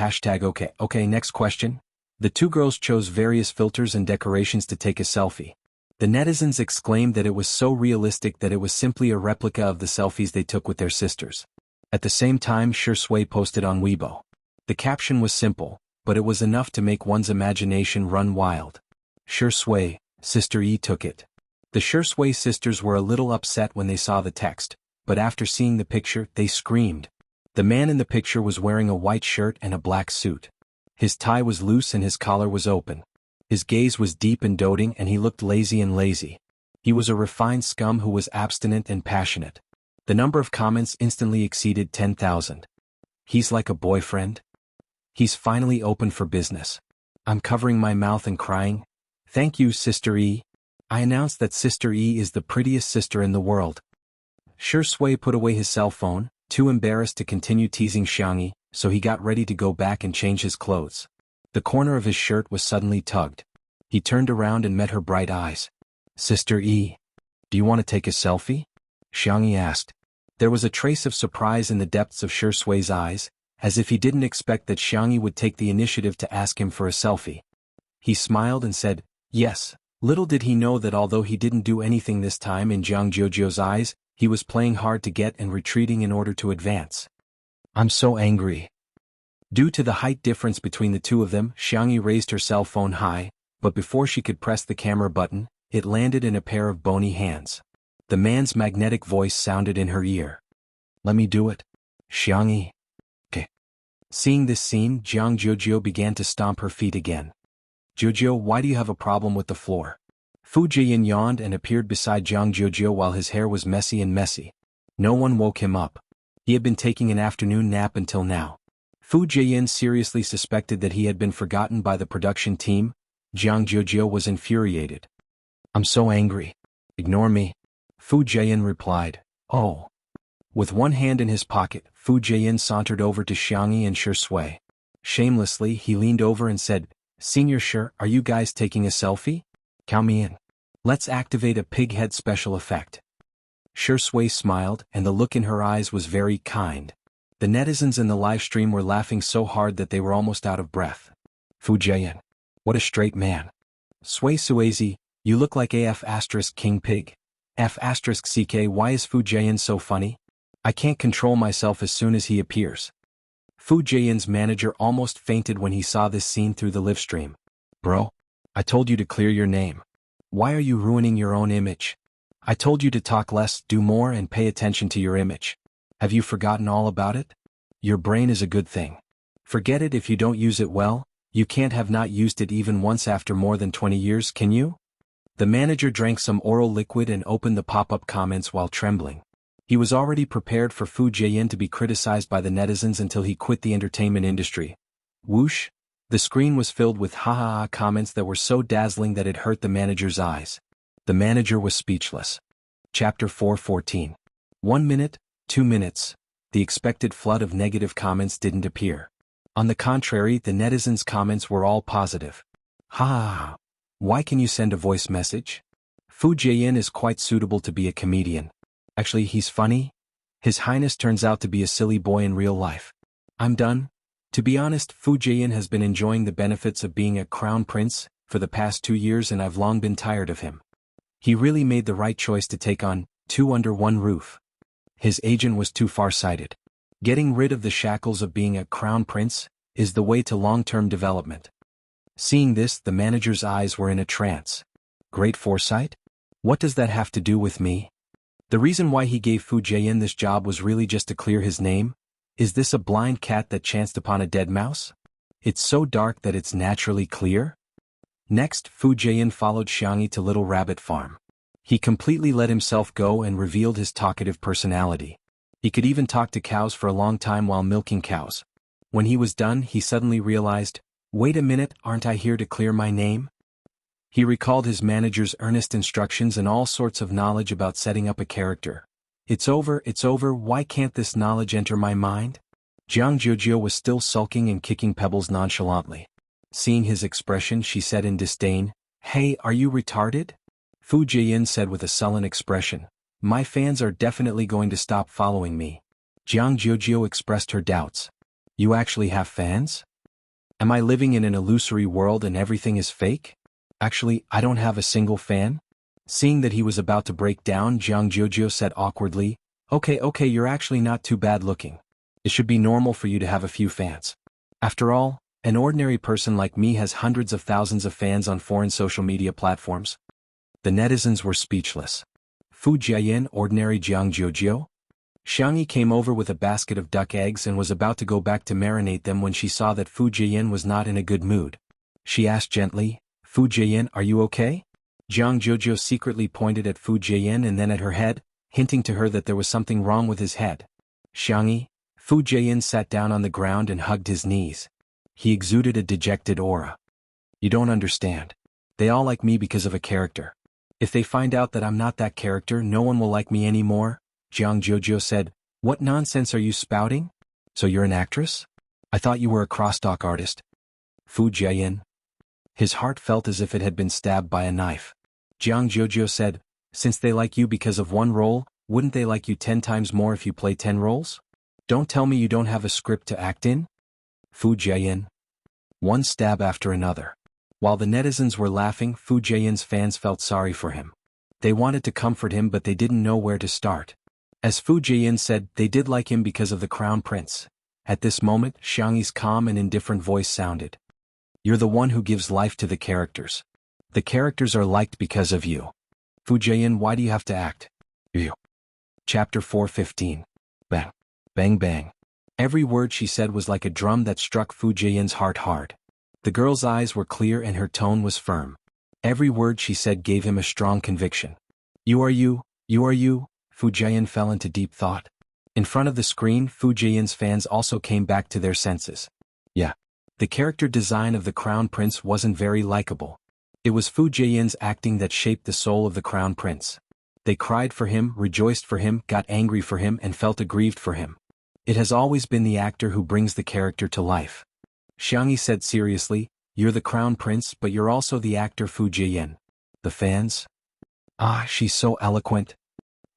Okay, next question. The two girls chose various filters and decorations to take a selfie. The netizens exclaimed that it was so realistic that it was simply a replica of the selfies they took with their sisters. At the same time, Shui posted on Weibo. The caption was simple, but it was enough to make one's imagination run wild. "Shui, Sister E took it." The Shui sisters were a little upset when they saw the text, but after seeing the picture, they screamed. The man in the picture was wearing a white shirt and a black suit. His tie was loose and his collar was open. His gaze was deep and doting and he looked lazy. He was a refined scum who was abstinent and passionate. The number of comments instantly exceeded 10,000. "He's like a boyfriend. He's finally open for business." I'm covering my mouth and crying. "Thank you, Sister E." I announced that Sister E is the prettiest sister in the world. Shui put away his cell phone, too embarrassed to continue teasing Xiangyi, so he got ready to go back and change his clothes. The corner of his shirt was suddenly tugged. He turned around and met her bright eyes. "Sister E, do you want to take a selfie?" Xiangyi asked. There was a trace of surprise in the depths of Shui's eyes, as if he didn't expect that Xiangyi would take the initiative to ask him for a selfie. He smiled and said, "Yes." Little did he know that although he didn't do anything this time in Jianghu's eyes, He was playing hard to get and retreating in order to advance. I'm so angry. Due to the height difference between the two of them, Jianghu raised her cell phone high, but before she could press the camera button, it landed in a pair of bony hands. The man's magnetic voice sounded in her ear. Let me do it. Jianghu. Okay. Seeing this scene, Jiang Jojo began to stomp her feet again. Jojo, why do you have a problem with the floor? Fu Jian yawned and appeared beside Jiang Jojo while his hair was messy. No one woke him up. He had been taking an afternoon nap until now. Fu Jian seriously suspected that he had been forgotten by the production team. Jiang Jojo was infuriated. I'm so angry. Ignore me. Fu Jian replied. Oh. With one hand in his pocket, Fu Jian sauntered over to Jianghu and Shi Sui. Shamelessly, he leaned over and said, Senior Shi, are you guys taking a selfie? Count me in. Let's activate a pig head special effect. Shi Sui smiled, and the look in her eyes was very kind. The netizens in the live stream were laughing so hard that they were almost out of breath. Fu Jian. What a straight man. Sui Suizi, you look like AF * King Pig. F * CK. Why is Fu Jian so funny? I can't control myself as soon as he appears. Fu Jian's manager almost fainted when he saw this scene through the live stream. Bro. I told you to clear your name. Why are you ruining your own image? I told you to talk less, do more, and pay attention to your image. Have you forgotten all about it? Your brain is a good thing. Forget it if you don't use it well. You can't have not used it even once after more than 20 years, can you? The manager drank some oral liquid and opened the pop-up comments while trembling. He was already prepared for Fu Jian to be criticized by the netizens until he quit the entertainment industry. Whoosh! The screen was filled with ha-ha-ha comments that were so dazzling that it hurt the manager's eyes. The manager was speechless. Chapter 4:14. 1 minute, 2 minutes. The expected flood of negative comments didn't appear. On the contrary, the netizens' comments were all positive. Ha ha ha. Why can you send a voice message? Fu Jian is quite suitable to be a comedian. Actually, he's funny. His Highness turns out to be a silly boy in real life. I'm done. To be honest, Fu Jian has been enjoying the benefits of being a crown prince for the past 2 years and I've long been tired of him. He really made the right choice to take on 2 under 1 roof. His agent was too far-sighted. Getting rid of the shackles of being a crown prince is the way to long-term development. Seeing this, the manager's eyes were in a trance. Great foresight? What does that have to do with me? The reason why he gave Fu Jian this job was really just to clear his name? Is this a blind cat that chanced upon a dead mouse? It's so dark that it's naturally clear? Next, Fu Jian followed Jianghu to Little Rabbit Farm. He completely let himself go and revealed his talkative personality. He could even talk to cows for a long time while milking cows. When he was done, he suddenly realized, wait a minute, aren't I here to clear my name? He recalled his manager's earnest instructions and all sorts of knowledge about setting up a character. It's over, why can't this knowledge enter my mind? Jiang Jojo was still sulking and kicking pebbles nonchalantly. Seeing his expression, she said in disdain, Hey, are you retarded? Fu Jian said with a sullen expression, My fans are definitely going to stop following me. Jiang Jojo expressed her doubts. You actually have fans? Am I living in an illusory world and everything is fake? Actually, I don't have a single fan. Seeing that he was about to break down, Jiang Jojo said awkwardly, Okay, you're actually not too bad looking. It should be normal for you to have a few fans. After all, an ordinary person like me has hundreds of thousands of fans on foreign social media platforms. The netizens were speechless. Fu Jian, ordinary Jiang Jojo? Jianghu came over with a basket of duck eggs and was about to go back to marinate them when she saw that Fu Jian was not in a good mood. She asked gently, Fu Jian, are you okay? Jiang Jojo secretly pointed at Fu Jian and then at her head, hinting to her that there was something wrong with his head. Jianghu, Fu Jian sat down on the ground and hugged his knees. He exuded a dejected aura. You don't understand. They all like me because of a character. If they find out that I'm not that character, no one will like me anymore. Jiang Jojo said, What nonsense are you spouting? So you're an actress? I thought you were a crosstalk artist. Fu Jian. His heart felt as if it had been stabbed by a knife. Jiang Jojo said, Since they like you because of one role, wouldn't they like you 10 times more if you play 10 roles? Don't tell me you don't have a script to act in? Fu Jian. One stab after another. While the netizens were laughing, Fu Jian's fans felt sorry for him. They wanted to comfort him but they didn't know where to start. As Fu Jian said, they did like him because of the crown prince. At this moment, Xiangyi's calm and indifferent voice sounded. You're the one who gives life to the characters. The characters are liked because of you. Fu Jian, why do you have to act? You. Chapter 4:15. Bang. Bang bang. Every word she said was like a drum that struck Fu Jian's heart hard. The girl's eyes were clear and her tone was firm. Every word she said gave him a strong conviction. You are you, you are you. Fu Jian fell into deep thought. In front of the screen, Fu Jian's fans also came back to their senses. Yeah. The character design of the Crown Prince wasn't very likable. It was Fu Jian's acting that shaped the soul of the Crown Prince. They cried for him, rejoiced for him, got angry for him, and felt aggrieved for him. It has always been the actor who brings the character to life. Xiangyi said seriously, you're the Crown Prince, but you're also the actor Fu Jian. The fans? Ah, she's so eloquent.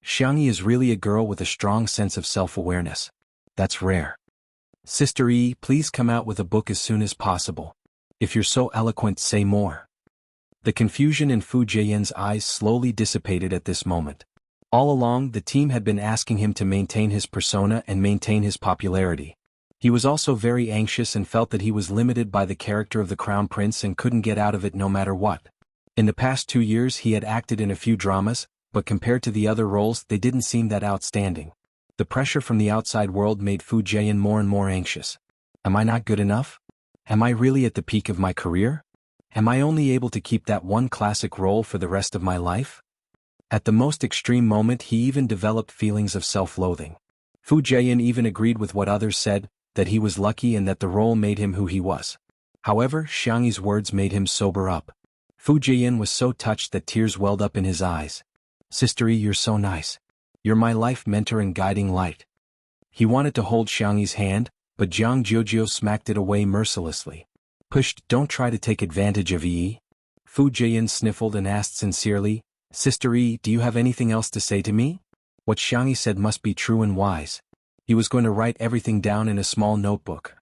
Xiangyi is really a girl with a strong sense of self-awareness. That's rare. Sister E, please come out with a book as soon as possible. If you're so eloquent, say more. The confusion in Fu Jian's eyes slowly dissipated at this moment. All along, the team had been asking him to maintain his persona and maintain his popularity. He was also very anxious and felt that he was limited by the character of the Crown Prince and couldn't get out of it no matter what. In the past 2 years he had acted in a few dramas, but compared to the other roles they didn't seem that outstanding. The pressure from the outside world made Fu Jian more and more anxious. Am I not good enough? Am I really at the peak of my career? Am I only able to keep that one classic role for the rest of my life? At the most extreme moment he even developed feelings of self-loathing. Fu Jian even agreed with what others said, that he was lucky and that the role made him who he was. However, Xiangyi's words made him sober up. Fu Jian was so touched that tears welled up in his eyes. Sister E, you're so nice. You're my life mentor and guiding light. He wanted to hold Xiangyi's hand, but Jiang Jiujio smacked it away mercilessly. Pushed, don't try to take advantage of E. Fu Jian sniffled and asked sincerely, Sister E, do you have anything else to say to me? What Xiangyi said must be true and wise. He was going to write everything down in a small notebook.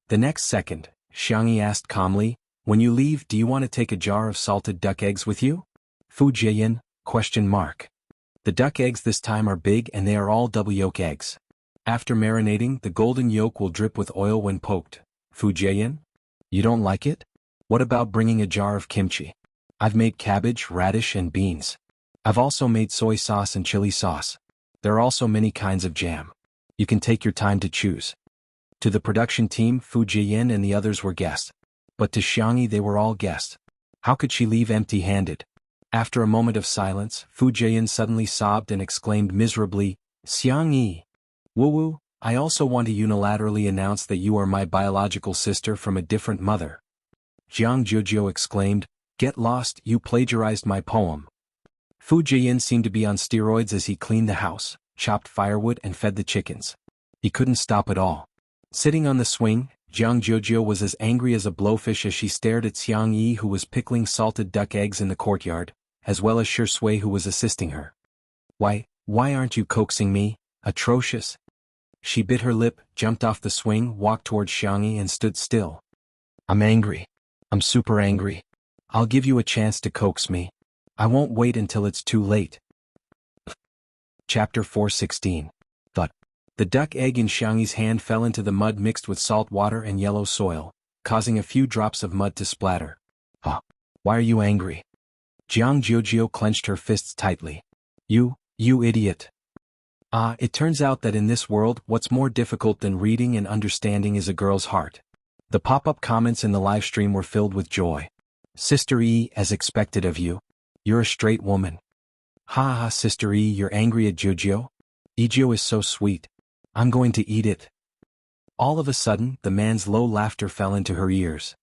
The next second, Xiangyi asked calmly, when you leave, do you want to take a jar of salted duck eggs with you? Fu Jian, ? The duck eggs this time are big and they are all double yolk eggs. After marinating, the golden yolk will drip with oil when poked. Fu Jian? You don't like it? What about bringing a jar of kimchi? I've made cabbage, radish and beans. I've also made soy sauce and chili sauce. There are also many kinds of jam. You can take your time to choose. To the production team, Fu Jian and the others were guests. But to Xiangyi they were all guests. How could she leave empty-handed? After a moment of silence, Fu Jian suddenly sobbed and exclaimed miserably, Xiangyi! Wu, I also want to unilaterally announce that you are my biological sister from a different mother. Jiang Jiujio exclaimed, get lost, you plagiarized my poem. Fu Jian seemed to be on steroids as he cleaned the house, chopped firewood and fed the chickens. He couldn't stop at all. Sitting on the swing, Jiang Jiujio was as angry as a blowfish as she stared at Xiangyi who was pickling salted duck eggs in the courtyard, as well as Shi Sui who was assisting her. Why aren't you coaxing me? Atrocious. She bit her lip, jumped off the swing, walked towards Xiangyi and stood still. I'm angry. I'm super angry. I'll give you a chance to coax me. I won't wait until it's too late. Chapter 4:16. Thud. The duck egg in Xiangyi's hand fell into the mud mixed with salt water and yellow soil, causing a few drops of mud to splatter. Why are you angry? Jiang Jiujio clenched her fists tightly. You idiot. It turns out that in this world what's more difficult than reading and understanding is a girl's heart. The pop-up comments in the live stream were filled with joy. Sister E, as expected of you. You're a straight woman. Ha, Sister E, you're angry at Jiujio? Ijio is so sweet. I'm going to eat it. All of a sudden, the man's low laughter fell into her ears.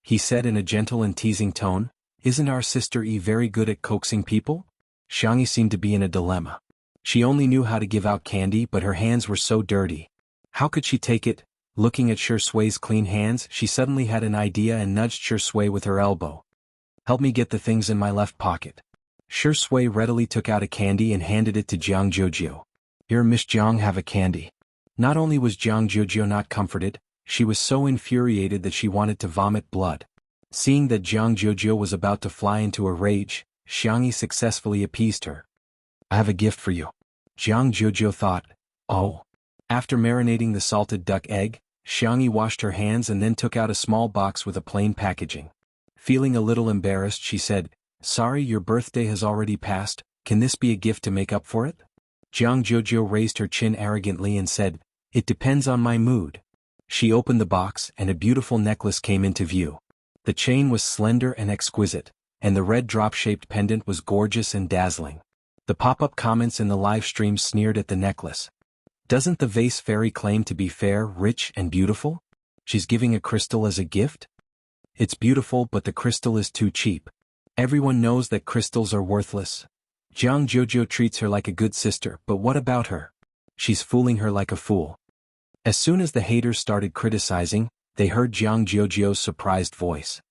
He said in a gentle and teasing tone, isn't our Sister E very good at coaxing people? Xiangyi seemed to be in a dilemma. She only knew how to give out candy but her hands were so dirty. How could she take it? Looking at Shi Sui's clean hands, she suddenly had an idea and nudged Shi Sui with her elbow. Help me get the things in my left pocket. Shi Sui readily took out a candy and handed it to Jiang Jiujio. Here, Miss Jiang, have a candy. Not only was Jiang Jiujio not comforted, she was so infuriated that she wanted to vomit blood. Seeing that Jiang Jiujio was about to fly into a rage, Xiangyi successfully appeased her. I have a gift for you. Jiang Jojo thought, oh. After marinating the salted duck egg, Xiangyi washed her hands and then took out a small box with a plain packaging. Feeling a little embarrassed, she said, sorry, your birthday has already passed, can this be a gift to make up for it? Jiang Jojo raised her chin arrogantly and said, it depends on my mood. She opened the box and a beautiful necklace came into view. The chain was slender and exquisite, and the red drop-shaped pendant was gorgeous and dazzling. The pop-up comments in the live stream sneered at the necklace. Doesn't the vase fairy claim to be fair, rich, and beautiful? She's giving a crystal as a gift? It's beautiful, but the crystal is too cheap. Everyone knows that crystals are worthless. Jiang Jojo treats her like a good sister, but what about her? She's fooling her like a fool. As soon as the haters started criticizing, they heard Jiang Jojo's surprised voice.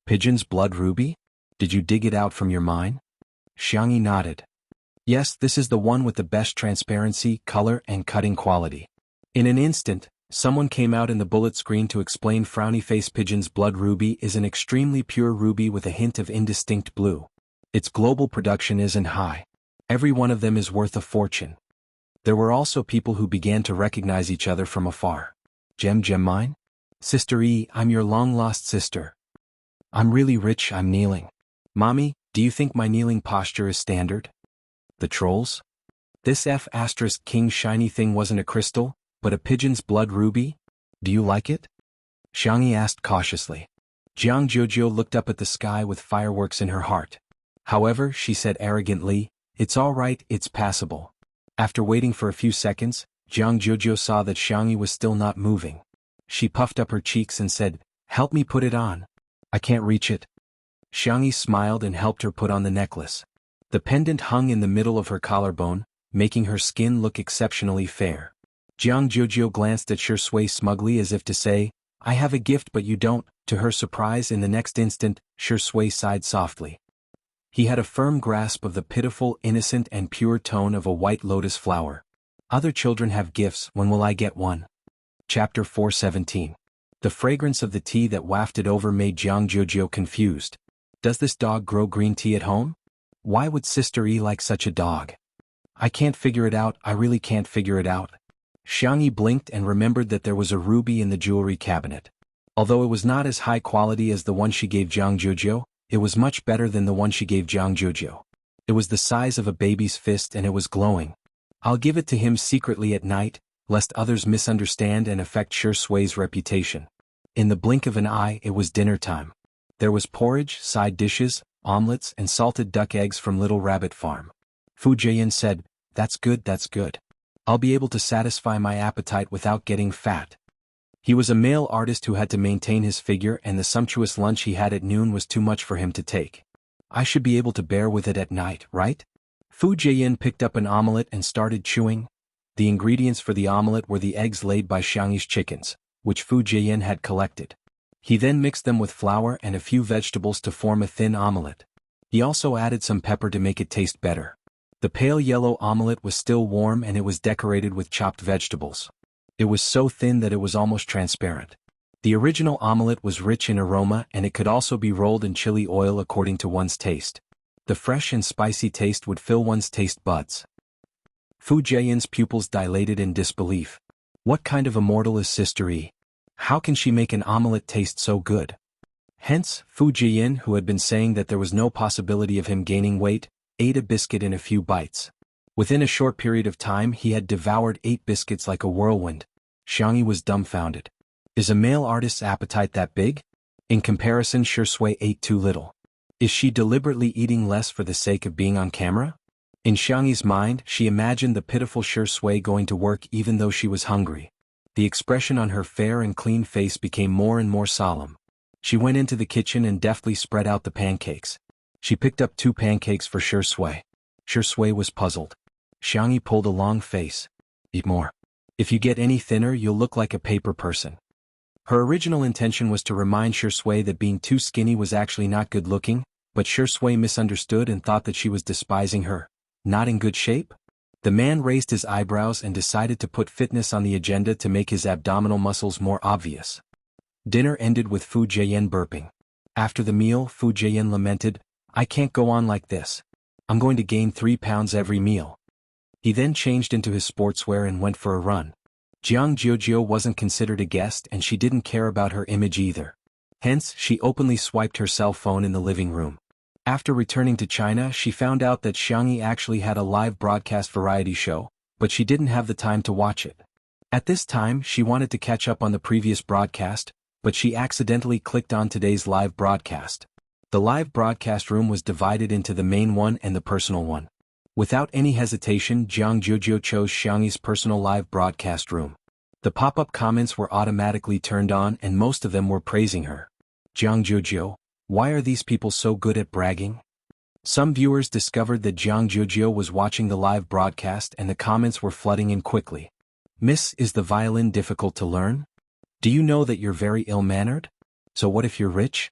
Pigeon's blood ruby? Did you dig it out from your mine? Xiangyi nodded. Yes, this is the one with the best transparency, color, and cutting quality. In an instant, someone came out in the bullet screen to explain frowny face Pigeon's blood ruby is an extremely pure ruby with a hint of indistinct blue. Its global production isn't high. Every one of them is worth a fortune. There were also people who began to recognize each other from afar. Gem mine? Sister E, I'm your long-lost sister. I'm really rich, I'm kneeling. Mommy, do you think my kneeling posture is standard? The trolls? This F*King shiny thing wasn't a crystal, but a pigeon's blood ruby? Do you like it? Xiangyi asked cautiously. Jiang Jojo looked up at the sky with fireworks in her heart. However, she said arrogantly, it's all right, it's passable. After waiting for a few seconds, Jiang Jojo saw that Xiangyi was still not moving. She puffed up her cheeks and said, help me put it on. I can't reach it. Xiangyi smiled and helped her put on the necklace. The pendant hung in the middle of her collarbone, making her skin look exceptionally fair. Jiang Jojo glanced at Shui smugly as if to say, I have a gift but you don't. To her surprise, in the next instant, Shui sighed softly. He had a firm grasp of the pitiful, innocent and pure tone of a white lotus flower. Other children have gifts, when will I get one? Chapter 417. The fragrance of the tea that wafted over made Jiang Jojo confused. Does this dog grow green tea at home? Why would Sister E like such a dog? I can't figure it out, I really can't figure it out. Xiangyi blinked and remembered that there was a ruby in the jewelry cabinet. Although it was not as high quality as the one she gave Jiang Jojo, it was much better than the one she gave Jiang Jojo. It was the size of a baby's fist and it was glowing. I'll give it to him secretly at night, lest others misunderstand and affect Shui's reputation. In the blink of an eye, it was dinner time. There was porridge, side dishes, omelets, and salted duck eggs from Little Rabbit Farm. Fu Jian said, that's good, that's good. I'll be able to satisfy my appetite without getting fat. He was a male artist who had to maintain his figure, and the sumptuous lunch he had at noon was too much for him to take. I should be able to bear with it at night, right? Fu Jian picked up an omelette and started chewing. The ingredients for the omelette were the eggs laid by Xiangyi's chickens, which Fu Jian had collected. He then mixed them with flour and a few vegetables to form a thin omelette. He also added some pepper to make it taste better. The pale yellow omelette was still warm and it was decorated with chopped vegetables. It was so thin that it was almost transparent. The original omelette was rich in aroma and it could also be rolled in chili oil according to one's taste. The fresh and spicy taste would fill one's taste buds. Fu Jian's pupils dilated in disbelief. What kind of immortal is Sister E? How can she make an omelette taste so good? Hence, Fu Jian, who had been saying that there was no possibility of him gaining weight, ate a biscuit in a few bites. Within a short period of time he had devoured 8 biscuits like a whirlwind. Xiangyi was dumbfounded. Is a male artist's appetite that big? In comparison, Shui ate too little. Is she deliberately eating less for the sake of being on camera? In Xiangyi's mind, she imagined the pitiful Shui going to work even though she was hungry. The expression on her fair and clean face became more and more solemn. She went into the kitchen and deftly spread out the pancakes. She picked up 2 pancakes for Shui. Shui was puzzled. Xiangyi pulled a long face. Eat more. If you get any thinner, you'll look like a paper person. Her original intention was to remind Shui that being too skinny was actually not good looking, but Shui misunderstood and thought that she was despising her. Not in good shape? The man raised his eyebrows and decided to put fitness on the agenda to make his abdominal muscles more obvious. Dinner ended with Fu Jian burping. After the meal, Fu Jian lamented, I can't go on like this. I'm going to gain 3 pounds every meal. He then changed into his sportswear and went for a run. Jianghu wasn't considered a guest and she didn't care about her image either. Hence, she openly swiped her cell phone in the living room. After returning to China, she found out that Xiangyi actually had a live broadcast variety show, but she didn't have the time to watch it. At this time, she wanted to catch up on the previous broadcast, but she accidentally clicked on today's live broadcast. The live broadcast room was divided into the main one and the personal one. Without any hesitation, Jianghu chose Xiangyi's personal live broadcast room. The pop-up comments were automatically turned on and most of them were praising her. Jianghu, why are these people so good at bragging? Some viewers discovered that Jianghu was watching the live broadcast and the comments were flooding in quickly. Miss, is the violin difficult to learn? Do you know that you're very ill-mannered? So what if you're rich?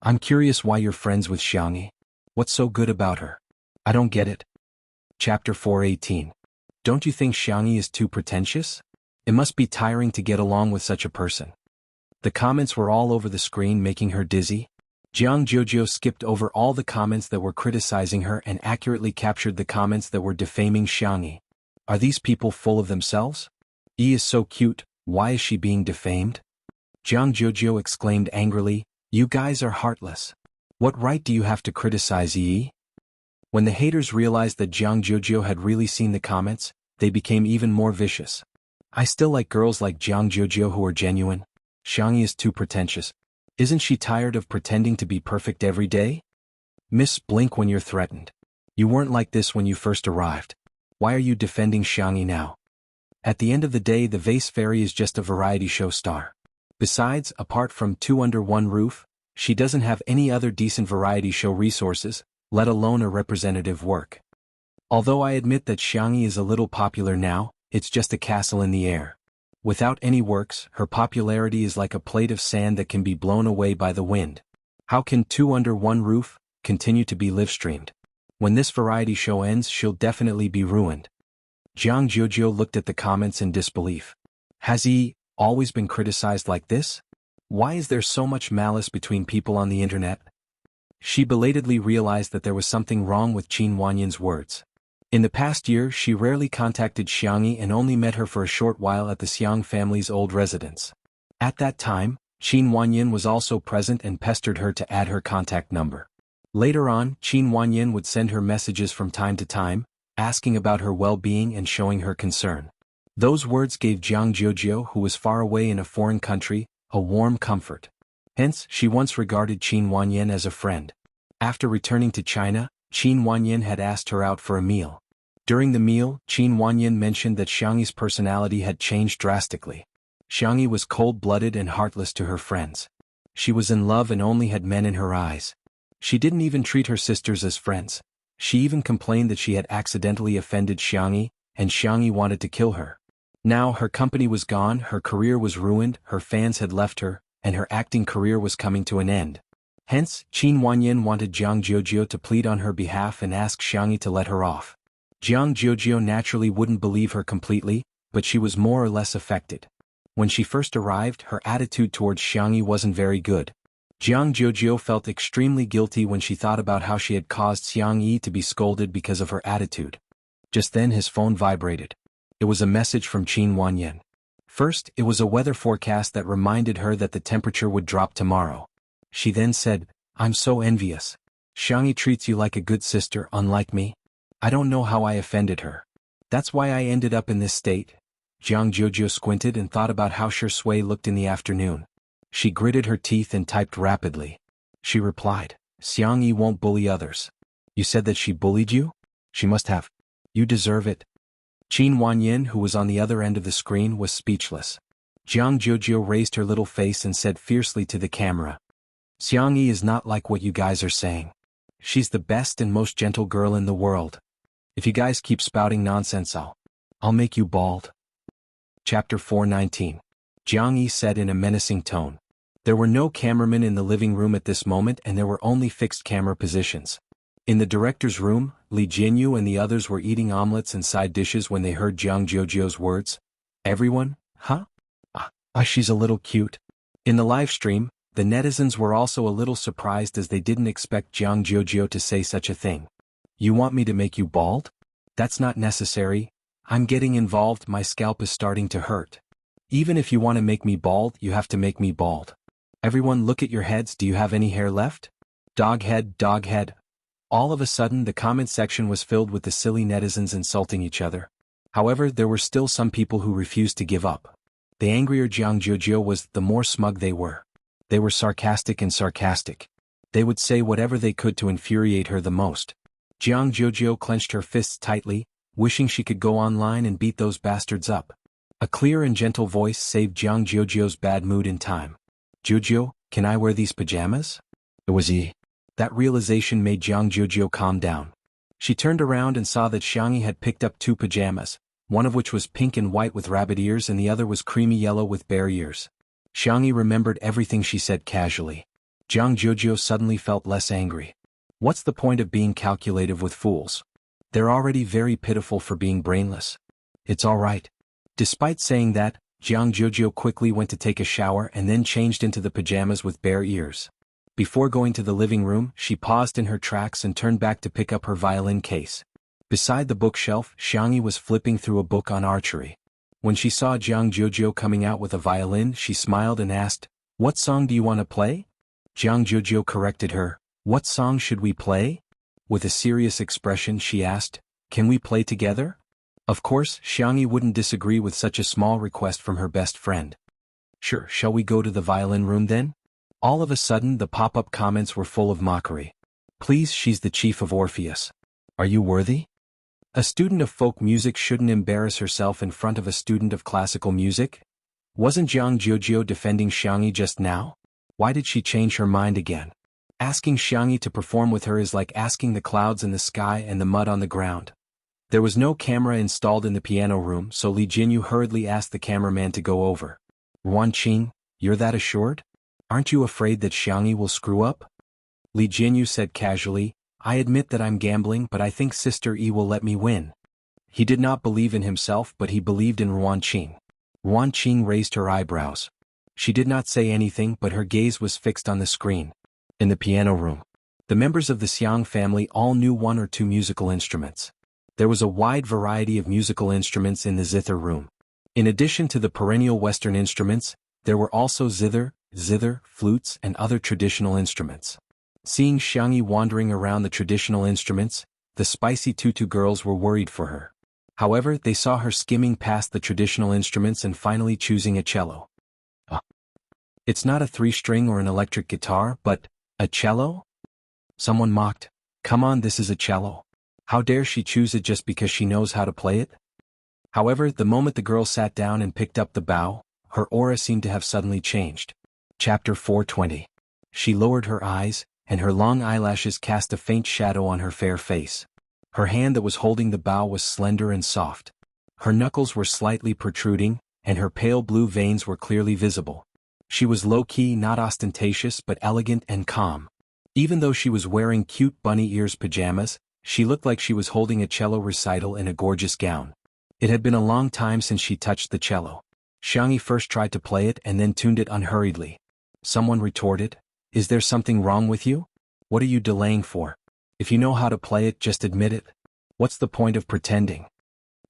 I'm curious why you're friends with Xiangyi. What's so good about her? I don't get it. Chapter 4:18. Don't you think Xiangyi is too pretentious? It must be tiring to get along with such a person. The comments were all over the screen making her dizzy. Jianghu skipped over all the comments that were criticizing her and accurately captured the comments that were defaming Xiangyi. Are these people full of themselves? Yi is so cute, why is she being defamed? Jianghu exclaimed angrily, you guys are heartless. What right do you have to criticize Yi? When the haters realized that Jianghu had really seen the comments, they became even more vicious. I still like girls like Jianghu who are genuine. Xiangyi is too pretentious. Isn't she tired of pretending to be perfect every day? Miss, blink when you're threatened. You weren't like this when you first arrived. Why are you defending Xiangyi now? At the end of the day, the Vase Fairy is just a variety show star. Besides, apart from Two Under One Roof, she doesn't have any other decent variety show resources, let alone a representative work. Although I admit that Xiangyi is a little popular now, it's just a castle in the air. Without any works, her popularity is like a plate of sand that can be blown away by the wind. How can Two Under One Roof continue to be live-streamed? When this variety show ends, she'll definitely be ruined. Jianghu looked at the comments in disbelief. Has he always been criticized like this? Why is there so much malice between people on the internet? She belatedly realized that there was something wrong with Qin Wanyan's words. In the past year, she rarely contacted Xiangyi and only met her for a short while at the Xiang family's old residence. At that time, Qin Wanyan was also present and pestered her to add her contact number. Later on, Qin Wanyan would send her messages from time to time, asking about her well-being and showing her concern. Those words gave Jianghu, who was far away in a foreign country, a warm comfort. Hence, she once regarded Qin Wanyan as a friend. After returning to China, Qin Wanyan had asked her out for a meal. During the meal, Qin Wanyan mentioned that Xiangyi's personality had changed drastically. Xiangyi was cold-blooded and heartless to her friends. She was in love and only had men in her eyes. She didn't even treat her sisters as friends. She even complained that she had accidentally offended Xiangyi, and Xiangyi wanted to kill her. Now her company was gone, her career was ruined, her fans had left her, and her acting career was coming to an end. Hence, Qin Wanyan wanted Jianghu to plead on her behalf and ask Xiangyi to let her off. Jianghu naturally wouldn't believe her completely, but she was more or less affected. When she first arrived, her attitude towards Xiangyi wasn't very good. Jianghu felt extremely guilty when she thought about how she had caused Xiangyi to be scolded because of her attitude. Just then his phone vibrated. It was a message from Qin Wanyan. First, it was a weather forecast that reminded her that the temperature would drop tomorrow. She then said, I'm so envious. Xiangyi treats you like a good sister, unlike me. I don't know how I offended her. That's why I ended up in this state. Jianghu squinted and thought about how Shui looked in the afternoon. She gritted her teeth and typed rapidly. She replied, Xiangyi won't bully others. You said that she bullied you? She must have. You deserve it. Qin Wanyan, who was on the other end of the screen, was speechless. Jianghu raised her little face and said fiercely to the camera, Xiangyi is not like what you guys are saying. She's the best and most gentle girl in the world. If you guys keep spouting nonsense, I'll make you bald. Chapter 4:19. Jiangyi said in a menacing tone. There were no cameramen in the living room at this moment and there were only fixed camera positions. In the director's room, Li Jinyu and the others were eating omelets and side dishes when they heard Jianghu's words. Everyone, huh? She's a little cute. In the live stream, the netizens were also a little surprised as they didn't expect Jianghu to say such a thing. You want me to make you bald? That's not necessary. I'm getting involved, my scalp is starting to hurt. Even if you want to make me bald, you have to make me bald. Everyone look at your heads, do you have any hair left? Dog head, dog head. All of a sudden the comment section was filled with the silly netizens insulting each other. However, there were still some people who refused to give up. The angrier Jianghu was, the more smug they were. They were sarcastic and sarcastic. They would say whatever they could to infuriate her the most. Jianghu clenched her fists tightly, wishing she could go online and beat those bastards up. A clear and gentle voice saved Jianghu's bad mood in time. Jojo, can I wear these pajamas? It was he. That realization made Jianghu calm down. She turned around and saw that Xiangyi had picked up 2 pajamas, one of which was pink and white with rabbit ears and the other was creamy yellow with bear ears. Xiangyi remembered everything she said casually. Jianghu suddenly felt less angry. What's the point of being calculative with fools? They're already very pitiful for being brainless. It's all right. Despite saying that, Jianghu quickly went to take a shower and then changed into the pajamas with bare ears. Before going to the living room, she paused in her tracks and turned back to pick up her violin case. Beside the bookshelf, Xiangyi was flipping through a book on archery. When she saw Jianghu coming out with a violin, she smiled and asked, "What song do you want to play?" Jianghu corrected her, "What song should we play?" With a serious expression she asked, "Can we play together?" Of course, Xiangyi wouldn't disagree with such a small request from her best friend. "Sure, shall we go to the violin room then?" All of a sudden the pop-up comments were full of mockery. "Please, she's the chief of Orpheus. Are you worthy? A student of folk music shouldn't embarrass herself in front of a student of classical music? Wasn't Jianghu defending Xiangyi just now? Why did she change her mind again? Asking Xiangyi to perform with her is like asking the clouds in the sky and the mud on the ground." There was no camera installed in the piano room, so Li Jinyu hurriedly asked the cameraman to go over. "Ruanqing, you're that assured? Aren't you afraid that Xiangyi will screw up?" Li Jinyu said casually, "I admit that I'm gambling, but I think Sister Yi will let me win." He did not believe in himself, but he believed in Ruanqing. Ruanqing raised her eyebrows. She did not say anything, but her gaze was fixed on the screen. In the piano room, the members of the Xiang family all knew 1 or 2 musical instruments. There was a wide variety of musical instruments in the zither room. In addition to the perennial Western instruments, there were also zither, flutes, and other traditional instruments. Seeing Xiangyi wandering around the traditional instruments, the spicy tutu girls were worried for her. However, they saw her skimming past the traditional instruments and finally choosing a cello. It's not a 3-string or an electric guitar, but a cello? Someone mocked. "Come on, this is a cello. How dare she choose it just because she knows how to play it?" However, the moment the girl sat down and picked up the bow, her aura seemed to have suddenly changed. Chapter 420. She lowered her eyes, and her long eyelashes cast a faint shadow on her fair face. Her hand that was holding the bow was slender and soft. Her knuckles were slightly protruding, and her pale blue veins were clearly visible. She was low-key, not ostentatious but elegant and calm. Even though she was wearing cute bunny ears pajamas, she looked like she was holding a cello recital in a gorgeous gown. It had been a long time since she touched the cello. Xiangyi first tried to play it and then tuned it unhurriedly. Someone retorted, "Is there something wrong with you? What are you delaying for? If you know how to play it, just admit it. What's the point of pretending?"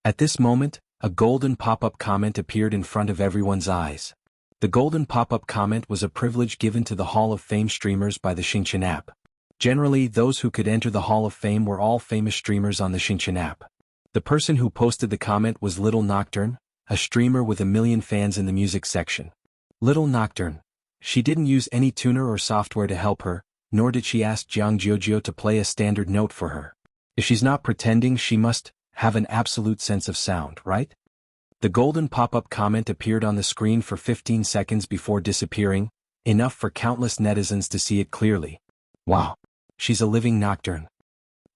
At this moment, a golden pop-up comment appeared in front of everyone's eyes. The golden pop-up comment was a privilege given to the Hall of Fame streamers by the Xingqian app. Generally, those who could enter the Hall of Fame were all famous streamers on the Xingqian app. The person who posted the comment was Little Nocturne, a streamer with 1 million fans in the music section. Little Nocturne. She didn't use any tuner or software to help her, nor did she ask Jianghu to play a standard note for her. If she's not pretending, she must have an absolute sense of sound, right? The golden pop-up comment appeared on the screen for 15 seconds before disappearing, enough for countless netizens to see it clearly. Wow. She's a living Nocturne.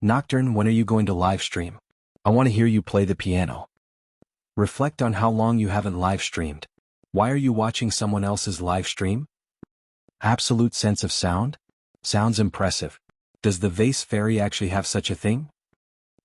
Nocturne, when are you going to live stream? I want to hear you play the piano. Reflect on how long you haven't live streamed. Why are you watching someone else's live stream? Absolute sense of sound? Sounds impressive. Does the vase fairy actually have such a thing?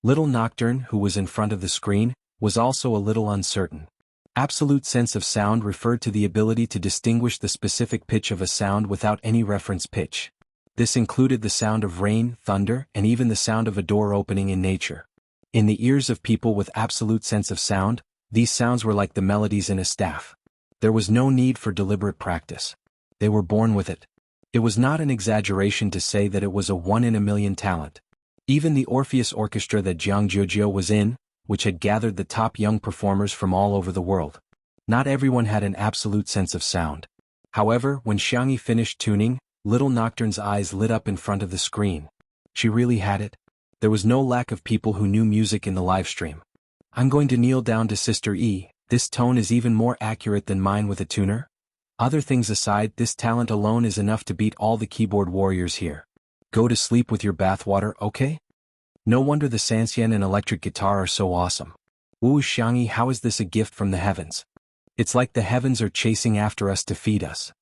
Little Nocturne, who was in front of the screen, was also a little uncertain. Absolute sense of sound referred to the ability to distinguish the specific pitch of a sound without any reference pitch. This included the sound of rain, thunder, and even the sound of a door opening in nature. In the ears of people with absolute sense of sound, these sounds were like the melodies in a staff. There was no need for deliberate practice. They were born with it. It was not an exaggeration to say that it was a one-in-a-million talent. Even the Orpheus Orchestra that Jianghu was in, which had gathered the top young performers from all over the world. Not everyone had an absolute sense of sound. However, when Xiangyi finished tuning, Little Nocturne's eyes lit up in front of the screen. She really had it. There was no lack of people who knew music in the livestream. I'm going to kneel down to Sister E. This tone is even more accurate than mine with a tuner. Other things aside, this talent alone is enough to beat all the keyboard warriors here. Go to sleep with your bathwater, okay? No wonder the Sanxian and electric guitar are so awesome. Ooh, Xiangyi, how is this a gift from the heavens? It's like the heavens are chasing after us to feed us.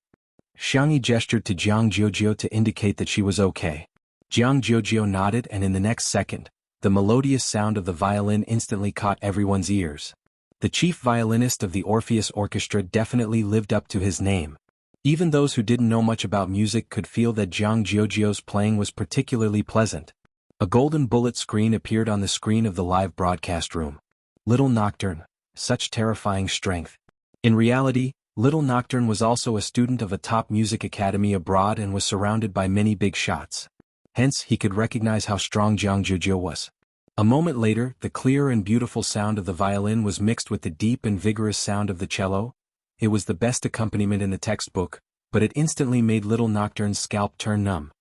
Xiangyi gestured to Jianghu to indicate that she was okay. Jianghu nodded, and in the next second, the melodious sound of the violin instantly caught everyone's ears. The chief violinist of the Orpheus Orchestra definitely lived up to his name. Even those who didn't know much about music could feel that Jianghu's playing was particularly pleasant. A golden bullet screen appeared on the screen of the live broadcast room. Little Nocturne, such terrifying strength. In reality, Little Nocturne was also a student of a top music academy abroad and was surrounded by many big shots. Hence, he could recognize how strong Jianghu was. A moment later, the clear and beautiful sound of the violin was mixed with the deep and vigorous sound of the cello. It was the best accompaniment in the textbook, but it instantly made Little Nocturne's scalp turn numb.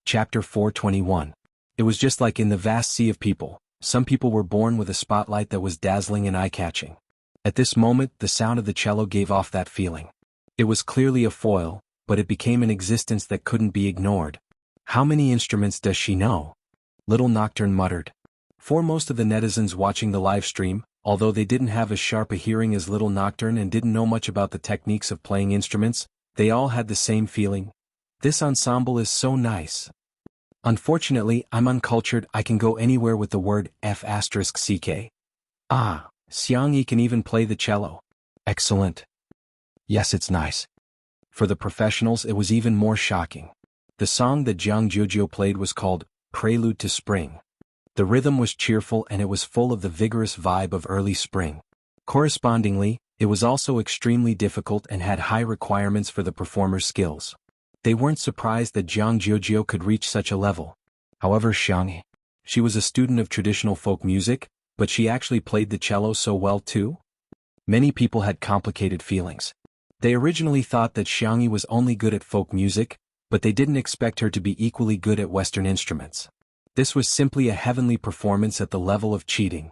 Chapter 421. It was just like in the vast sea of people. Some people were born with a spotlight that was dazzling and eye-catching. At this moment, the sound of the cello gave off that feeling. It was clearly a foil, but it became an existence that couldn't be ignored. How many instruments does she know? Little Nocturne muttered. For most of the netizens watching the live stream, although they didn't have as sharp a hearing as Little Nocturne and didn't know much about the techniques of playing instruments, they all had the same feeling. This ensemble is so nice. Unfortunately, I'm uncultured. I can go anywhere with the word F***ck. Ah, Xiangyi can even play the cello. Excellent. Yes, it's nice. For the professionals, it was even more shocking. The song that Jianghu played was called Prelude to Spring. The rhythm was cheerful and it was full of the vigorous vibe of early spring. Correspondingly, it was also extremely difficult and had high requirements for the performer's skills. They weren't surprised that Jianghu could reach such a level. However, Xiangyi, she was a student of traditional folk music, but she actually played the cello so well too? Many people had complicated feelings. They originally thought that Xiangyi was only good at folk music, but they didn't expect her to be equally good at Western instruments. This was simply a heavenly performance at the level of cheating.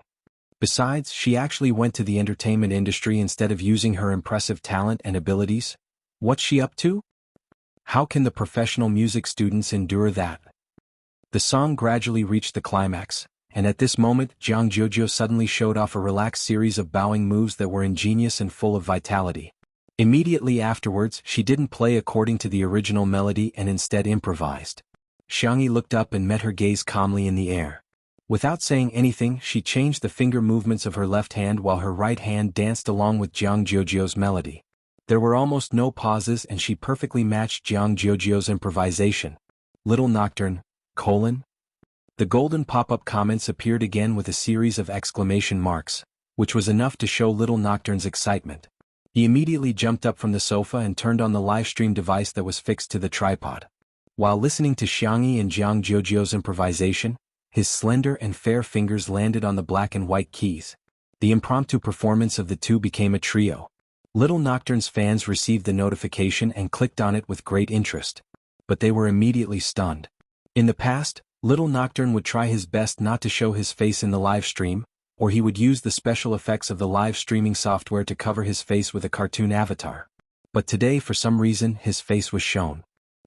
Besides, she actually went to the entertainment industry instead of using her impressive talent and abilities. What's she up to? How can the professional music students endure that? The song gradually reached the climax, and at this moment Jianghu suddenly showed off a relaxed series of bowing moves that were ingenious and full of vitality. Immediately afterwards, she didn't play according to the original melody and instead improvised. Xiangyi looked up and met her gaze calmly in the air. Without saying anything, she changed the finger movements of her left hand while her right hand danced along with Jianghu's melody. There were almost no pauses and she perfectly matched Jianghu's improvisation. Little Nocturne, : The golden pop-up comments appeared again with a series of exclamation marks, which was enough to show Little Nocturne's excitement. He immediately jumped up from the sofa and turned on the livestream device that was fixed to the tripod. While listening to Xiangyi and Jianghu's improvisation, his slender and fair fingers landed on the black and white keys. The impromptu performance of the two became a trio. Little Nocturne's fans received the notification and clicked on it with great interest. But they were immediately stunned. In the past, Little Nocturne would try his best not to show his face in the live stream, or he would use the special effects of the live streaming software to cover his face with a cartoon avatar. But today, for some reason, his face was shown.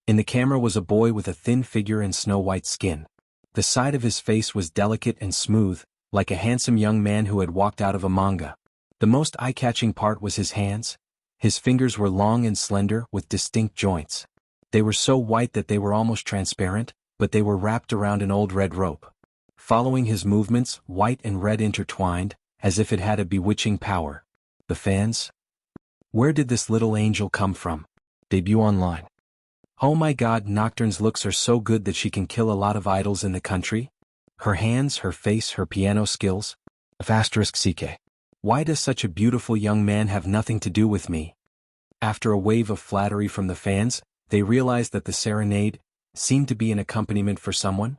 In the camera was a boy with a thin figure and snow-white skin. The side of his face was delicate and smooth, like a handsome young man who had walked out of a manga. The most eye-catching part was his hands. His fingers were long and slender, with distinct joints. They were so white that they were almost transparent, but they were wrapped around an old red rope. Following his movements, white and red intertwined, as if it had a bewitching power. The fans? Where did this little angel come from? Debut online. Oh my god, Nocturne's looks are so good that she can kill a lot of idols in the country? Her hands, her face, her piano skills. *CK. Why does such a beautiful young man have nothing to do with me? After a wave of flattery from the fans, they realized that the serenade seemed to be an accompaniment for someone.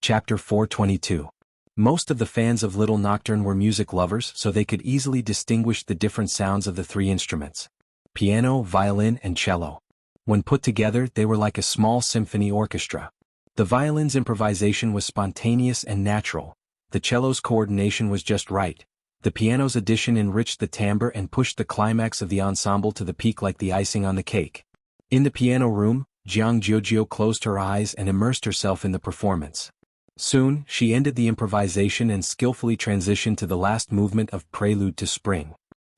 Chapter 422. Most of the fans of Little Nocturne were music lovers, so they could easily distinguish the different sounds of the three instruments: piano, violin, and cello. When put together, they were like a small symphony orchestra. The violin's improvisation was spontaneous and natural. The cello's coordination was just right. The piano's addition enriched the timbre and pushed the climax of the ensemble to the peak like the icing on the cake. In the piano room, Jianghu closed her eyes and immersed herself in the performance. Soon, she ended the improvisation and skillfully transitioned to the last movement of Prelude to Spring.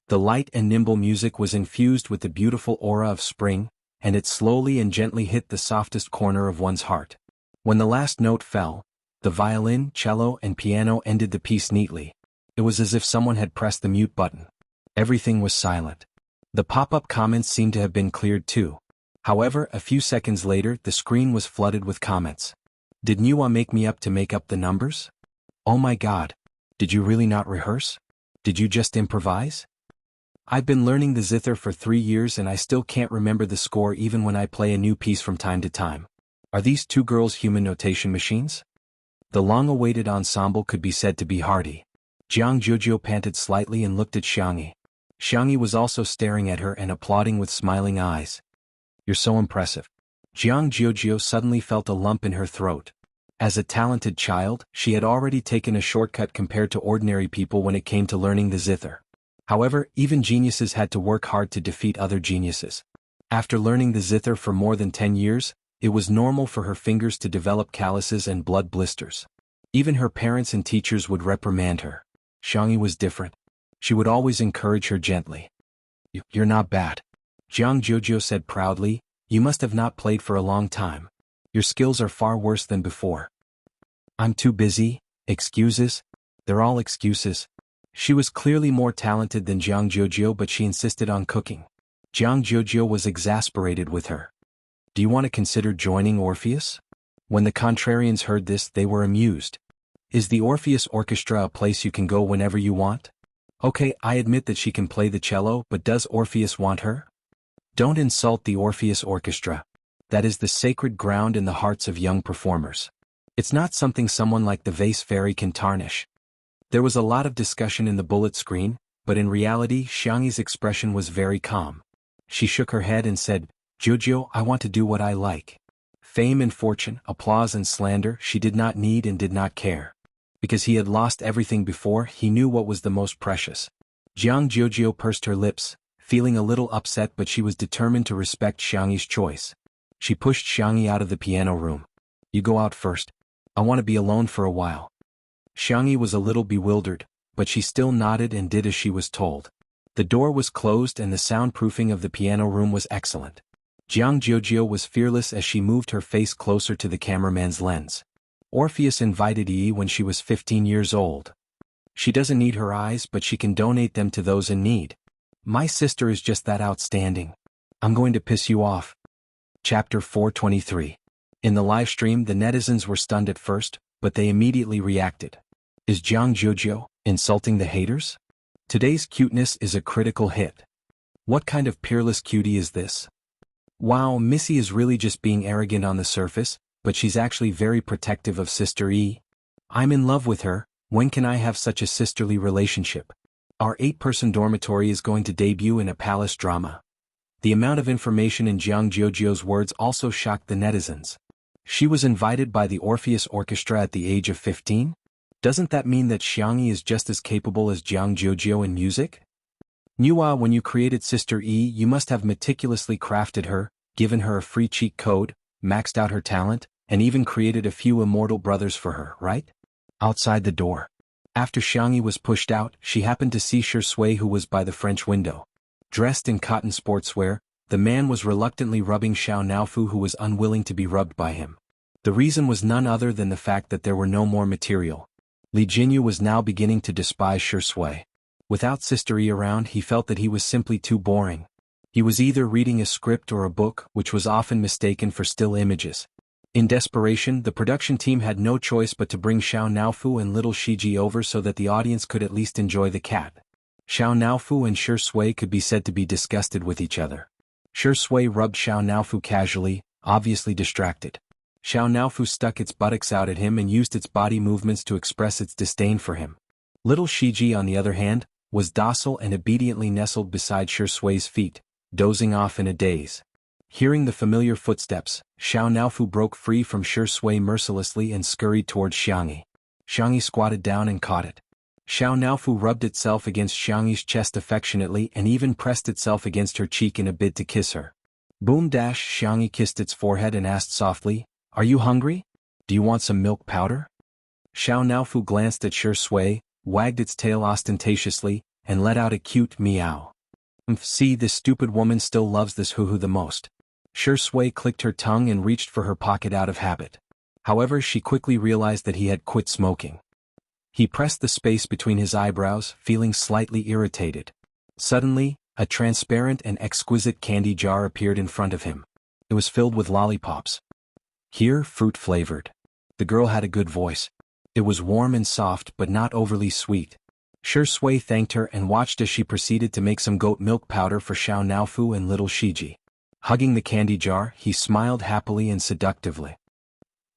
The light and nimble music was infused with the beautiful aura of spring, and it slowly and gently hit the softest corner of one's heart. When the last note fell, the violin, cello, and piano ended the piece neatly. It was as if someone had pressed the mute button. Everything was silent. The pop-up comments seemed to have been cleared too. However, a few seconds later, the screen was flooded with comments. Did Nuwa make up the numbers? Oh my god. Did you really not rehearse? Did you just improvise? I've been learning the zither for 3 years and I still can't remember the score even when I play a new piece from time to time. Are these two girls human notation machines? The long-awaited ensemble could be said to be hearty. Jianghu panted slightly and looked at Xiangyi. Xiangyi was also staring at her and applauding with smiling eyes. You're so impressive. Jianghu suddenly felt a lump in her throat. As a talented child, she had already taken a shortcut compared to ordinary people when it came to learning the zither. However, even geniuses had to work hard to defeat other geniuses. After learning the zither for more than 10 years, it was normal for her fingers to develop calluses and blood blisters. Even her parents and teachers would reprimand her. Xiangyi was different. She would always encourage her gently. You're not bad. Jianghu said proudly, you must have not played for a long time. Your skills are far worse than before. I'm too busy. Excuses? They're all excuses. She was clearly more talented than Jianghu, but she insisted on cooking. Jianghu was exasperated with her. Do you want to consider joining Orpheus? When the contrarians heard this, they were amused. Is the Orpheus Orchestra a place you can go whenever you want? Okay, I admit that she can play the cello, but does Orpheus want her? Don't insult the Orpheus Orchestra. That is the sacred ground in the hearts of young performers. It's not something someone like the vase fairy can tarnish. There was a lot of discussion in the bullet screen, but in reality Xiangyi's expression was very calm. She shook her head and said, Jojo, I want to do what I like. Fame and fortune, applause and slander, she did not need and did not care. Because he had lost everything before, he knew what was the most precious. Jianghu pursed her lips, feeling a little upset, but she was determined to respect Xiangyi's choice. She pushed Xiangyi out of the piano room. You go out first. I want to be alone for a while. Xiangyi was a little bewildered, but she still nodded and did as she was told. The door was closed and the soundproofing of the piano room was excellent. Jianghu was fearless as she moved her face closer to the cameraman's lens. Orpheus invited Yi when she was 15 years old. She doesn't need her eyes, but she can donate them to those in need. My sister is just that outstanding. I'm going to piss you off. Chapter 423. In the live stream, the netizens were stunned at first, but they immediately reacted. Is Jianghu insulting the haters? Today's cuteness is a critical hit. What kind of peerless cutie is this? Wow, Missy is really just being arrogant on the surface, but she's actually very protective of Sister E. I'm in love with her. When can I have such a sisterly relationship? Our 8-person dormitory is going to debut in a palace drama. The amount of information in Jianghu's words also shocked the netizens. She was invited by the Orpheus Orchestra at the age of 15? Doesn't that mean that Xiangyi is just as capable as Jianghu in music? Nuwa, when you created Sister E, you must have meticulously crafted her, given her a free cheat code, maxed out her talent, and even created a few immortal brothers for her, right? Outside the door. After Xiangyi was pushed out, she happened to see Shui, who was by the French window. Dressed in cotton sportswear, the man was reluctantly rubbing Xiao Naofu, who was unwilling to be rubbed by him. The reason was none other than the fact that there were no more material. Li Jinyu was now beginning to despise Shui. Without Sister E around, he felt that he was simply too boring. He was either reading a script or a book, which was often mistaken for still images. In desperation, the production team had no choice but to bring Xiao Naofu and little Shiji over so that the audience could at least enjoy the cat. Xiao Naofu and Shi Sui could be said to be disgusted with each other. Shi Sui rubbed Xiao Naofu casually, obviously distracted. Xiao Naofu stuck its buttocks out at him and used its body movements to express its disdain for him. Little Shiji, on the other hand, was docile and obediently nestled beside Shi Sui's feet, dozing off in a daze. Hearing the familiar footsteps, Xiao Naofu broke free from Shi Sui mercilessly and scurried towards Xiangyi. Xiangyi squatted down and caught it. Xiao Naofu rubbed itself against Xiangyi's chest affectionately and even pressed itself against her cheek in a bid to kiss her. Boom! Xiangyi kissed its forehead and asked softly, "Are you hungry? Do you want some milk powder?" Xiao Naofu glanced at Shi Sui, wagged its tail ostentatiously, and let out a cute meow. See, this stupid woman still loves this hoo-hoo the most. Shi Sui clicked her tongue and reached for her pocket out of habit. However, she quickly realized that he had quit smoking. He pressed the space between his eyebrows, feeling slightly irritated. Suddenly, a transparent and exquisite candy jar appeared in front of him. It was filled with lollipops. Here, fruit-flavored. The girl had a good voice. It was warm and soft but not overly sweet. Shi Sui thanked her and watched as she proceeded to make some goat milk powder for Xiao Naofu and little Shiji. Hugging the candy jar, he smiled happily and seductively.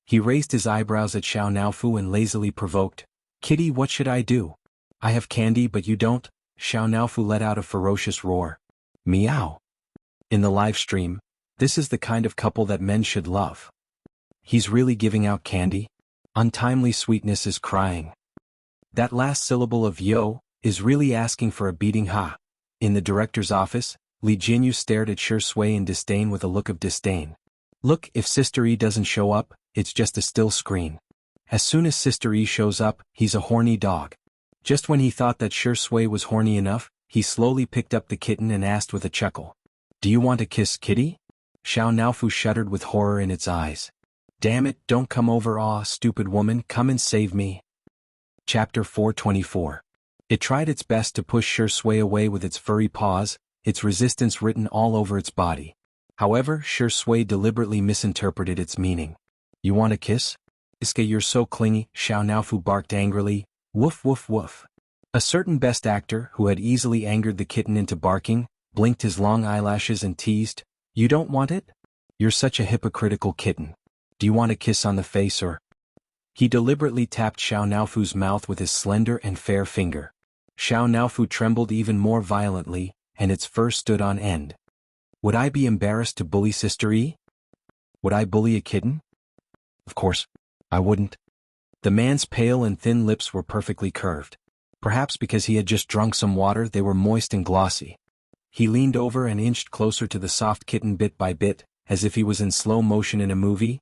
He raised his eyebrows at Xiao Naofu and lazily provoked, "Kitty, what should I do? I have candy but you don't." Xiao Naofu let out a ferocious roar. Meow. In the live stream, this is the kind of couple that men should love. He's really giving out candy? Untimely sweetness is crying. That last syllable of yo is really asking for a beating. Ha. In the director's office, Li Jinyu stared at Shi Sui in disdain with a look of disdain. Look, if Sister E doesn't show up, it's just a still screen. As soon as Sister E shows up, he's a horny dog. Just when he thought that Shi Sui was horny enough, he slowly picked up the kitten and asked with a chuckle, "Do you want a kiss, kitty?" Xiao Naofu shuddered with horror in its eyes. "Damn it, don't come over, aw, stupid woman, come and save me." Chapter 424. It tried its best to push Shi Sui away with its furry paws, its resistance written all over its body. However, Shi Sui deliberately misinterpreted its meaning. "You want a kiss? Iske, you're so clingy," Xiao Naofu barked angrily. Woof woof woof. A certain best actor, who had easily angered the kitten into barking, blinked his long eyelashes and teased, "You don't want it? You're such a hypocritical kitten. Do you want a kiss on the face or?" He deliberately tapped Xiao Naofu's mouth with his slender and fair finger. Xiao Naofu trembled even more violently, and its fur stood on end. Would I be embarrassed to bully Sister E? Would I bully a kitten? Of course, I wouldn't. The man's pale and thin lips were perfectly curved. Perhaps because he had just drunk some water, they were moist and glossy. He leaned over and inched closer to the soft kitten bit by bit, as if he was in slow motion in a movie.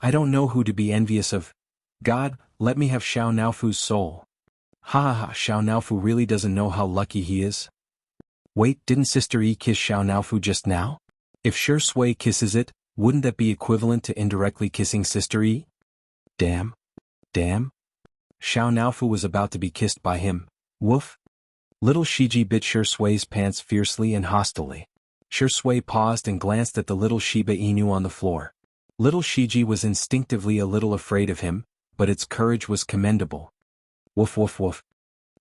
I don't know who to be envious of. God, let me have Xiao Naofu's soul. Ha ha ha, Xiao Naofu really doesn't know how lucky he is. Wait, didn't Sister E kiss Xiao Naofu just now? If Shi Sui kisses it, wouldn't that be equivalent to indirectly kissing Sister E? Damn. Damn. Xiao Naofu was about to be kissed by him. Woof. Little Shiji bit Shi Sui's pants fiercely and hostilely. Shi Sui paused and glanced at the little Shiba Inu on the floor. Little Shiji was instinctively a little afraid of him, but its courage was commendable. Woof woof woof.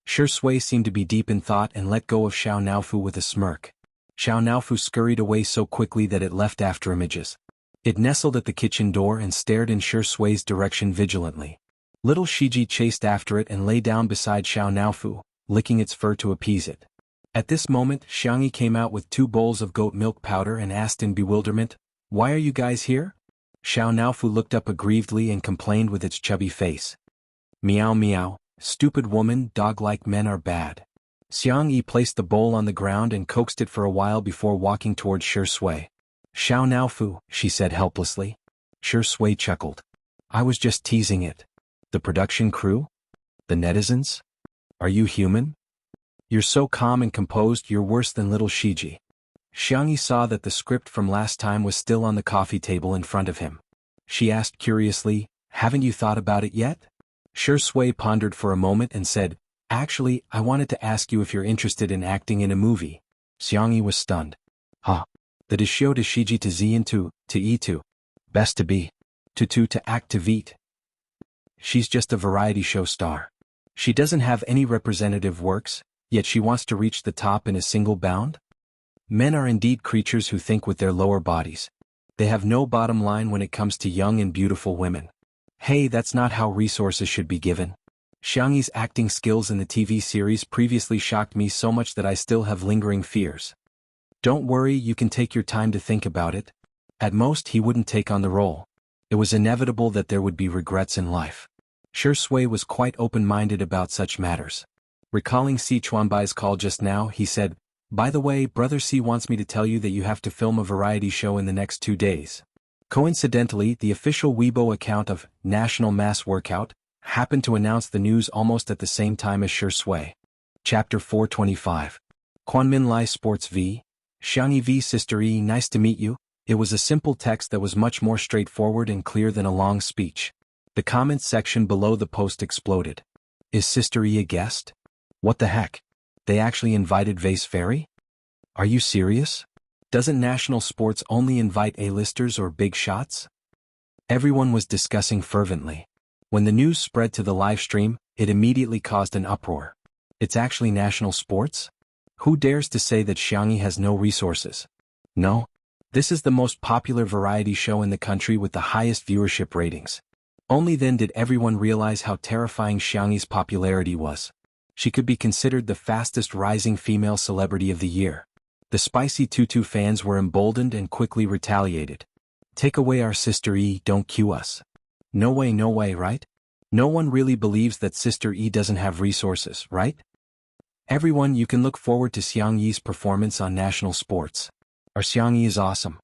Shi Sui seemed to be deep in thought and let go of Xiao Naofu with a smirk. Xiao Naofu scurried away so quickly that it left after images. It nestled at the kitchen door and stared in Shi Sui's direction vigilantly. Little Shiji chased after it and lay down beside Xiao Naofu, licking its fur to appease it. At this moment, Xiangyi came out with 2 bowls of goat milk powder and asked in bewilderment, "Why are you guys here?" Xiao Naofu looked up aggrievedly and complained with its chubby face. Meow meow, stupid woman, dog-like men are bad. Xiangyi placed the bowl on the ground and coaxed it for a while before walking towards Shi Sui. "Xiao Naofu," she said helplessly. Shi Sui chuckled. "I was just teasing it. The production crew? The netizens? Are you human? You're so calm and composed, you're worse than little Shiji." Xiangyi saw that the script from last time was still on the coffee table in front of him. She asked curiously, "Haven't you thought about it yet?" Shi Sui pondered for a moment and said, "Actually, I wanted to ask you if you're interested in acting in a movie." Xiangyi was stunned. "Huh. The Deshio de Shiji to Zian to E to. Best to be. To activate. She's just a variety show star. She doesn't have any representative works, yet she wants to reach the top in a single bound? Men are indeed creatures who think with their lower bodies. They have no bottom line when it comes to young and beautiful women. Hey, that's not how resources should be given. Xiangyi's acting skills in the TV series previously shocked me so much that I still have lingering fears. Don't worry, you can take your time to think about it. At most, he wouldn't take on the role. It was inevitable that there would be regrets in life. Shui was quite open-minded about such matters. Recalling Si Chuanbai's call just now, he said, "By the way, Brother Si wants me to tell you that you have to film a variety show in the next 2 days." Coincidentally, the official Weibo account of National Mass Workout happened to announce the news almost at the same time as Shui. Chapter 425. Quanmin Lai Sports v. Xiangyi v. Sister E, nice to meet you. It was a simple text that was much more straightforward and clear than a long speech. The comments section below the post exploded. Is Sister E a guest? What the heck? They actually invited Vase Fairy? Are you serious? Doesn't National Sports only invite A-listers or big shots? Everyone was discussing fervently. When the news spread to the live stream, it immediately caused an uproar. It's actually National Sports? Who dares to say that Xiangyi has no resources? No. This is the most popular variety show in the country with the highest viewership ratings. Only then did everyone realize how terrifying Xiangyi's popularity was. She could be considered the fastest rising female celebrity of the year. The spicy tutu fans were emboldened and quickly retaliated. Take away our Sister E, don't cue us. No way, right? No one really believes that Sister E doesn't have resources, right? Everyone, you can look forward to Xiangyi's performance on National Sports. Our Xiangyi is awesome.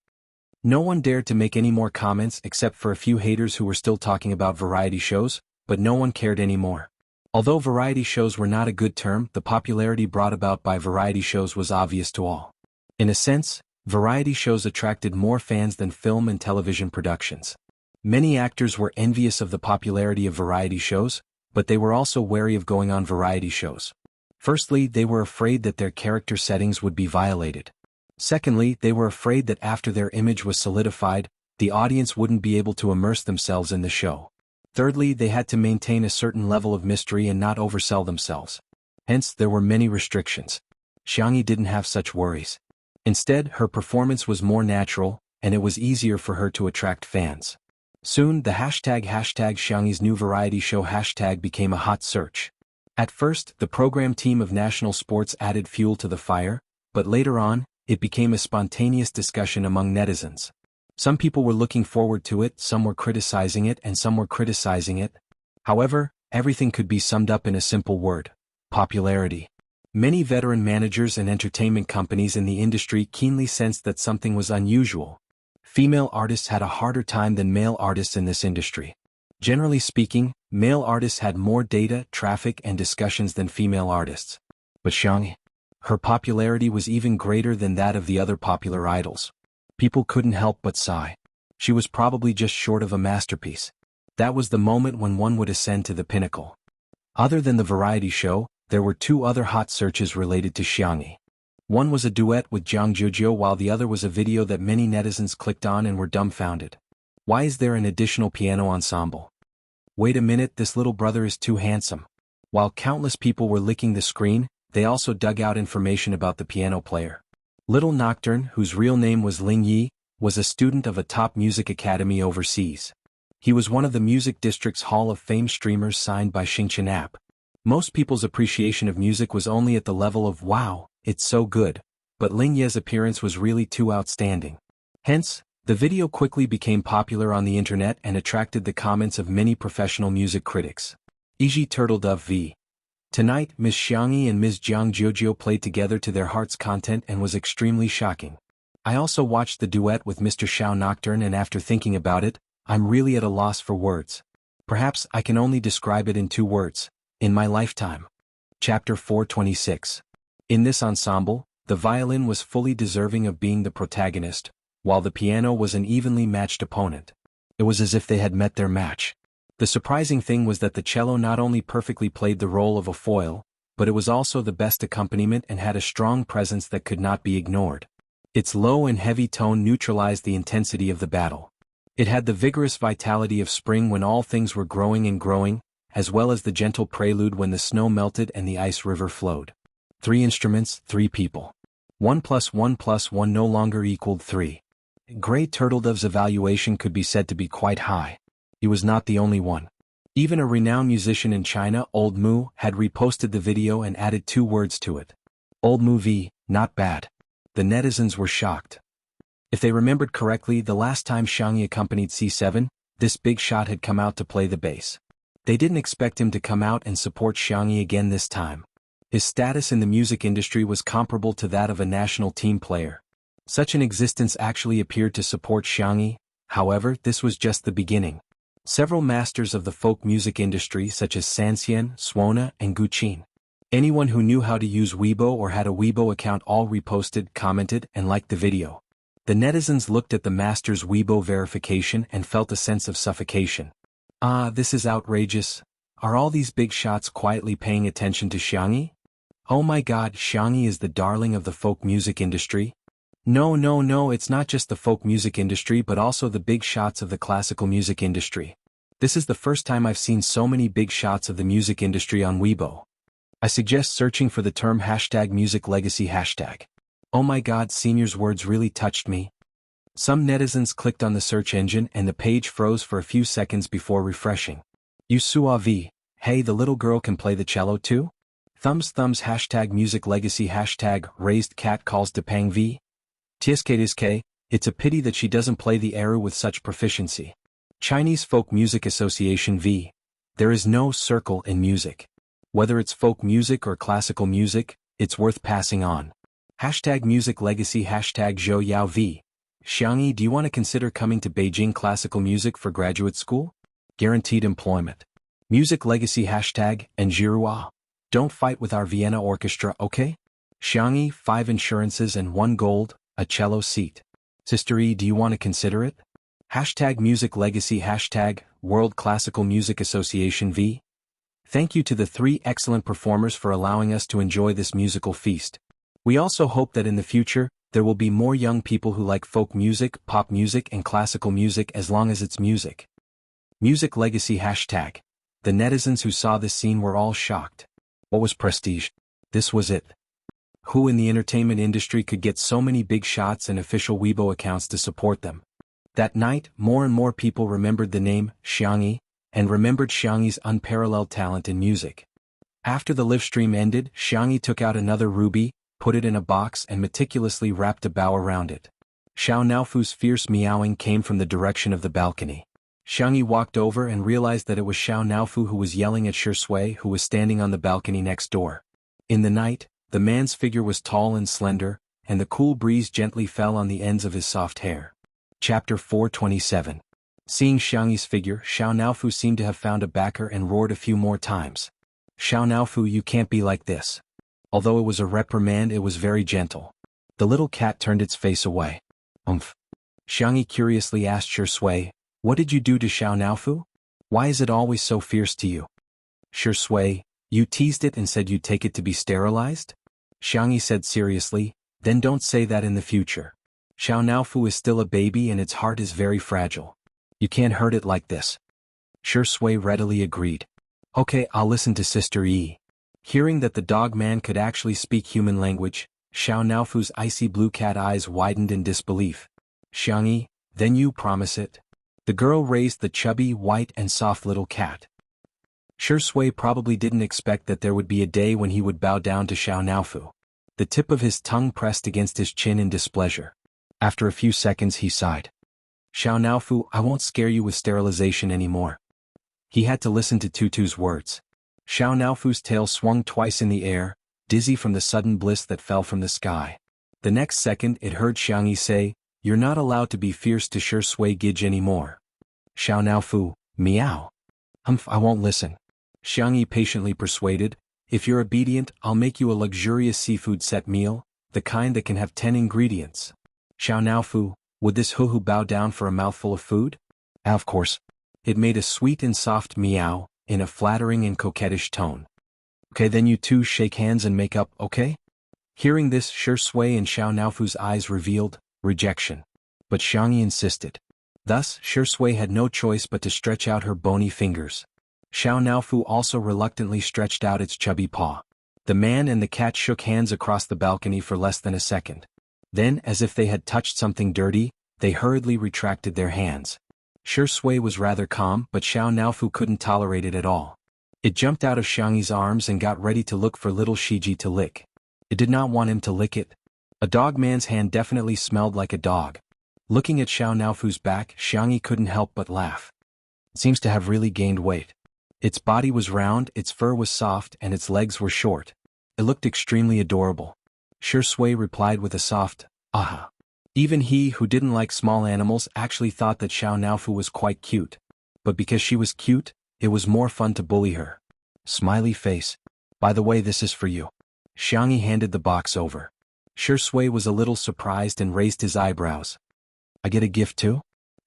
No one dared to make any more comments except for a few haters who were still talking about variety shows, but no one cared anymore. Although variety shows were not a good term, the popularity brought about by variety shows was obvious to all. In a sense, variety shows attracted more fans than film and television productions. Many actors were envious of the popularity of variety shows, but they were also wary of going on variety shows. Firstly, they were afraid that their character settings would be violated. Secondly, they were afraid that after their image was solidified, the audience wouldn't be able to immerse themselves in the show. Thirdly, they had to maintain a certain level of mystery and not oversell themselves. Hence, there were many restrictions. Xiangyi didn't have such worries. Instead, her performance was more natural, and it was easier for her to attract fans. Soon, the hashtag Xiangyi's new variety show hashtag became a hot search. At first, the program team of National Sports added fuel to the fire, but later on, it became a spontaneous discussion among netizens. Some people were looking forward to it, some were criticizing it, and some were criticizing it. However, everything could be summed up in a simple word: popularity. Many veteran managers and entertainment companies in the industry keenly sensed that something was unusual. Female artists had a harder time than male artists in this industry. Generally speaking, male artists had more data, traffic, and discussions than female artists. But Xiangyi, her popularity was even greater than that of the other popular idols. People couldn't help but sigh. She was probably just short of a masterpiece. That was the moment when one would ascend to the pinnacle. Other than the variety show, there were 2 other hot searches related to Xiangyi. One was a duet with Jianghu, while the other was a video that many netizens clicked on and were dumbfounded. Why is there an additional piano ensemble? Wait a minute, this little brother is too handsome. While countless people were licking the screen, they also dug out information about the piano player. Little Nocturne, whose real name was Ling Yi, was a student of a top music academy overseas. He was one of the Music District's Hall of Fame streamers signed by Xingqian app. Most people's appreciation of music was only at the level of "wow, it's so good," but Ling Yi's appearance was really too outstanding. Hence, the video quickly became popular on the internet and attracted the comments of many professional music critics. E.g. Turtledove v. Tonight, Ms. Xiangyi and Ms. Jianghu played together to their heart's content and was extremely shocking. I also watched the duet with Mr. Xiao Nocturne, and after thinking about it, I'm really at a loss for words. Perhaps I can only describe it in 2 words: in my lifetime. Chapter 426. In this ensemble, the violin was fully deserving of being the protagonist, while the piano was an evenly matched opponent. It was as if they had met their match. The surprising thing was that the cello not only perfectly played the role of a foil, but it was also the best accompaniment and had a strong presence that could not be ignored. Its low and heavy tone neutralized the intensity of the battle. It had the vigorous vitality of spring when all things were growing and growing, as well as the gentle prelude when the snow melted and the ice river flowed. 3 instruments, 3 people. 1 plus 1 plus 1 no longer equaled 3. Grey Turtledove's evaluation could be said to be quite high. He was not the only one. Even a renowned musician in China, Old Mu, had reposted the video and added 2 words to it. Old Mu V, not bad. The netizens were shocked. If they remembered correctly, the last time Xiangyi accompanied C7, this big shot had come out to play the bass. They didn't expect him to come out and support Xiangyi again this time. His status in the music industry was comparable to that of a national team player. Such an existence actually appeared to support Xiangyi. However, this was just the beginning. Several masters of the folk music industry such as Sanxian, Suona, and Guqin. Anyone who knew how to use Weibo or had a Weibo account all reposted, commented, and liked the video. The netizens looked at the master's Weibo verification and felt a sense of suffocation. Ah, this is outrageous. Are all these big shots quietly paying attention to Xiangyi? Oh my god, Xiangyi is the darling of the folk music industry? No, it's not just the folk music industry but also the big shots of the classical music industry. This is the first time I've seen so many big shots of the music industry on Weibo. I suggest searching for the term #MusicLegacy#. Oh my god, senior's words really touched me. Some netizens clicked on the search engine and the page froze for a few seconds before refreshing. You suavi, hey, the little girl can play the cello too? Thumbs #MusicLegacy# raised cat calls Depang V. Tiske, it's a pity that she doesn't play the eru with such proficiency. Chinese Folk Music Association V. There is no circle in music. Whether it's folk music or classical music, it's worth passing on. #MusicLegacy #Zhou Yao V. Xiangyi, do you want to consider coming to Beijing Classical Music for graduate school? Guaranteed employment. Music Legacy and Jirua. Don't fight with our Vienna Orchestra, okay? Xiangyi, 5 insurances and 1 gold, a cello seat. Sister E, do you want to consider it? Music Legacy World Classical Music Association V. Thank you to the 3 excellent performers for allowing us to enjoy this musical feast. We also hope that in the future, there will be more young people who like folk music, pop music and classical music as long as it's music. Music Legacy #. The netizens who saw this scene were all shocked. What was prestige? This was it. Who in the entertainment industry could get so many big shots and official Weibo accounts to support them? That night, more and more people remembered the name, Xiangyi, and remembered Xiangyi's unparalleled talent in music. After the livestream ended, Xiangyi took out another ruby, put it in a box and meticulously wrapped a bow around it. Xiao Naofu's fierce meowing came from the direction of the balcony. Xiangyi walked over and realized that it was Xiao Naofu who was yelling at Shi Sui, who was standing on the balcony next door. In the night, the man's figure was tall and slender, and the cool breeze gently fell on the ends of his soft hair. Chapter 427. Seeing Xiangyi's figure, Xiao Naofu seemed to have found a backer and roared a few more times. Xiao Naofu, you can't be like this. Although it was a reprimand, it was very gentle. The little cat turned its face away. Xiangyi curiously asked Shi Sui, what did you do to Xiao Naofu? Why is it always so fierce to you? Shi Sui, you teased it and said you'd take it to be sterilized? Xiangyi said seriously, then don't say that in the future. Xiao Naofu is still a baby and its heart is very fragile. You can't hurt it like this. Shi Sui readily agreed. Okay, I'll listen to Sister E. Hearing that the dog man could actually speak human language, Xiao Naofu's icy blue cat eyes widened in disbelief. Xiangyi, then you promise it? The girl raised the chubby, white and soft little cat. Shi Sui probably didn't expect that there would be a day when he would bow down to Xiao Naofu. The tip of his tongue pressed against his chin in displeasure. After a few seconds he sighed. Xiao Naofu, I won't scare you with sterilization anymore. He had to listen to Tutu's words. Xiao Naofu's tail swung twice in the air, dizzy from the sudden bliss that fell from the sky. The next second it heard Xiangyi say, you're not allowed to be fierce to Shi Sui Gij anymore. Xiao Naofu, meow. I won't listen. Xiangyi patiently persuaded, if you're obedient, I'll make you a luxurious seafood set meal, the kind that can have 10 ingredients. Xiao Naofu, would this hoo-hoo bow down for a mouthful of food? Of course. It made a sweet and soft meow, in a flattering and coquettish tone. Okay, then you two shake hands and make up, okay? Hearing this, Shi Sui and Xiao Naofu's eyes revealed rejection. But Xiangyi insisted. Thus, Shui had no choice but to stretch out her bony fingers. Xiao Naofu also reluctantly stretched out its chubby paw. The man and the cat shook hands across the balcony for less than a second. Then, as if they had touched something dirty, they hurriedly retracted their hands. Shui was rather calm, but Xiao Naofu couldn't tolerate it at all. It jumped out of Xiangyi's arms and got ready to look for little Shiji to lick. It did not want him to lick it. A dog man's hand definitely smelled like a dog. Looking at Xiao Naofu's back, Xiangyi couldn't help but laugh. It seems to have really gained weight. Its body was round, its fur was soft, and its legs were short. It looked extremely adorable. Shui replied with a soft, aha. Even he who didn't like small animals actually thought that Xiao Naofu was quite cute. But because she was cute, it was more fun to bully her. Smiley face. By the way, this is for you. Xiangyi handed the box over. Shui was a little surprised and raised his eyebrows. I get a gift too?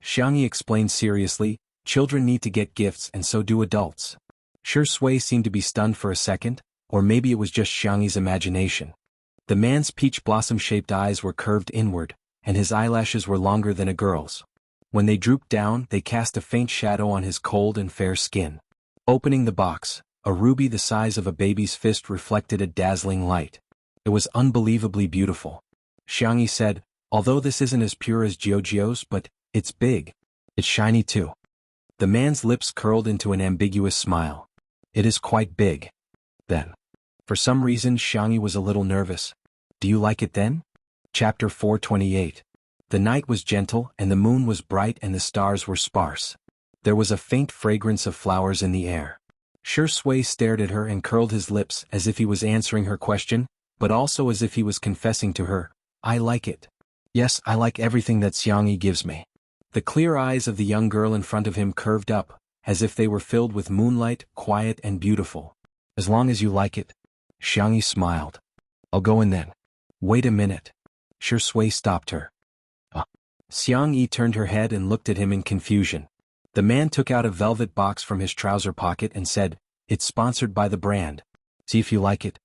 Xiangyi explained seriously, children need to get gifts and so do adults. Shui seemed to be stunned for a second, or maybe it was just Xiangyi's imagination. The man's peach blossom-shaped eyes were curved inward, and his eyelashes were longer than a girl's. When they drooped down, they cast a faint shadow on his cold and fair skin. Opening the box, a ruby the size of a baby's fist reflected a dazzling light. It was unbelievably beautiful. Xiangyi said, although this isn't as pure as Jiujiu's, but it's big. It's shiny too. The man's lips curled into an ambiguous smile. It is quite big. Then. For some reason Xiangyi was a little nervous. Do you like it then? Chapter 428. The night was gentle and the moon was bright and the stars were sparse. There was a faint fragrance of flowers in the air. Shui stared at her and curled his lips as if he was answering her question, but also as if he was confessing to her, I like it. Yes, I like everything that Xiangyi gives me. The clear eyes of the young girl in front of him curved up, as if they were filled with moonlight, quiet and beautiful. As long as you like it. Xiangyi smiled. I'll go in then. Wait a minute. Shui stopped her. Xiangyi turned her head and looked at him in confusion. The man took out a velvet box from his trouser pocket and said, it's sponsored by the brand. See if you like it.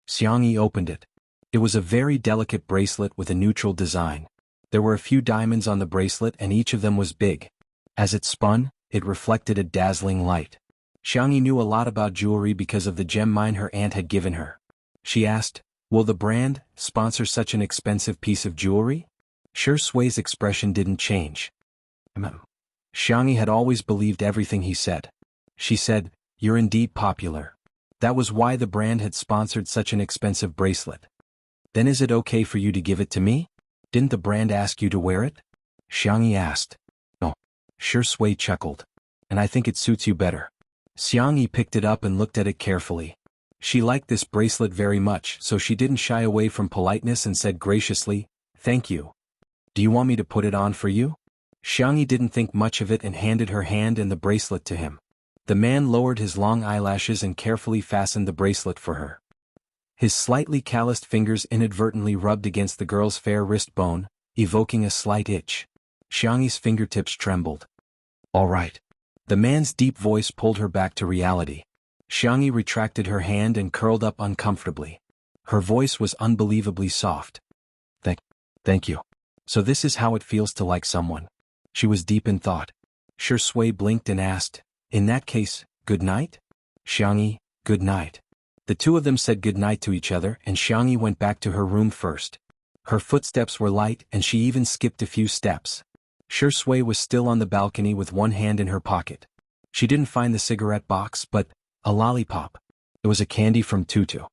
Xiangyi opened it. It was a very delicate bracelet with a neutral design. There were a few diamonds on the bracelet and each of them was big. As it spun, it reflected a dazzling light. Xiangyi knew a lot about jewelry because of the gem mine her aunt had given her. She asked, will the brand sponsor such an expensive piece of jewelry? Shui's expression didn't change. Xiangyi had always believed everything he said. She said, you're indeed popular. That was why the brand had sponsored such an expensive bracelet. Then is it okay for you to give it to me? Didn't the brand ask you to wear it? Xiangyi asked. No. Shui chuckled. And I think it suits you better. Xiangyi picked it up and looked at it carefully. She liked this bracelet very much, so she didn't shy away from politeness and said graciously, thank you. Do you want me to put it on for you? Xiangyi didn't think much of it and handed her hand and the bracelet to him. The man lowered his long eyelashes and carefully fastened the bracelet for her. His slightly calloused fingers inadvertently rubbed against the girl's fair wrist bone, evoking a slight itch. Xiangyi's fingertips trembled. All right. The man's deep voice pulled her back to reality. Xiangyi retracted her hand and curled up uncomfortably. Her voice was unbelievably soft. Thank you. So this is how it feels to like someone. She was deep in thought. Shui blinked and asked, in that case, good night? Xiangyi, good night. The two of them said good night to each other and Xiangyi went back to her room first. Her footsteps were light and she even skipped a few steps. Shui was still on the balcony with one hand in her pocket. She didn't find the cigarette box, but a lollipop. It was a candy from Tutu.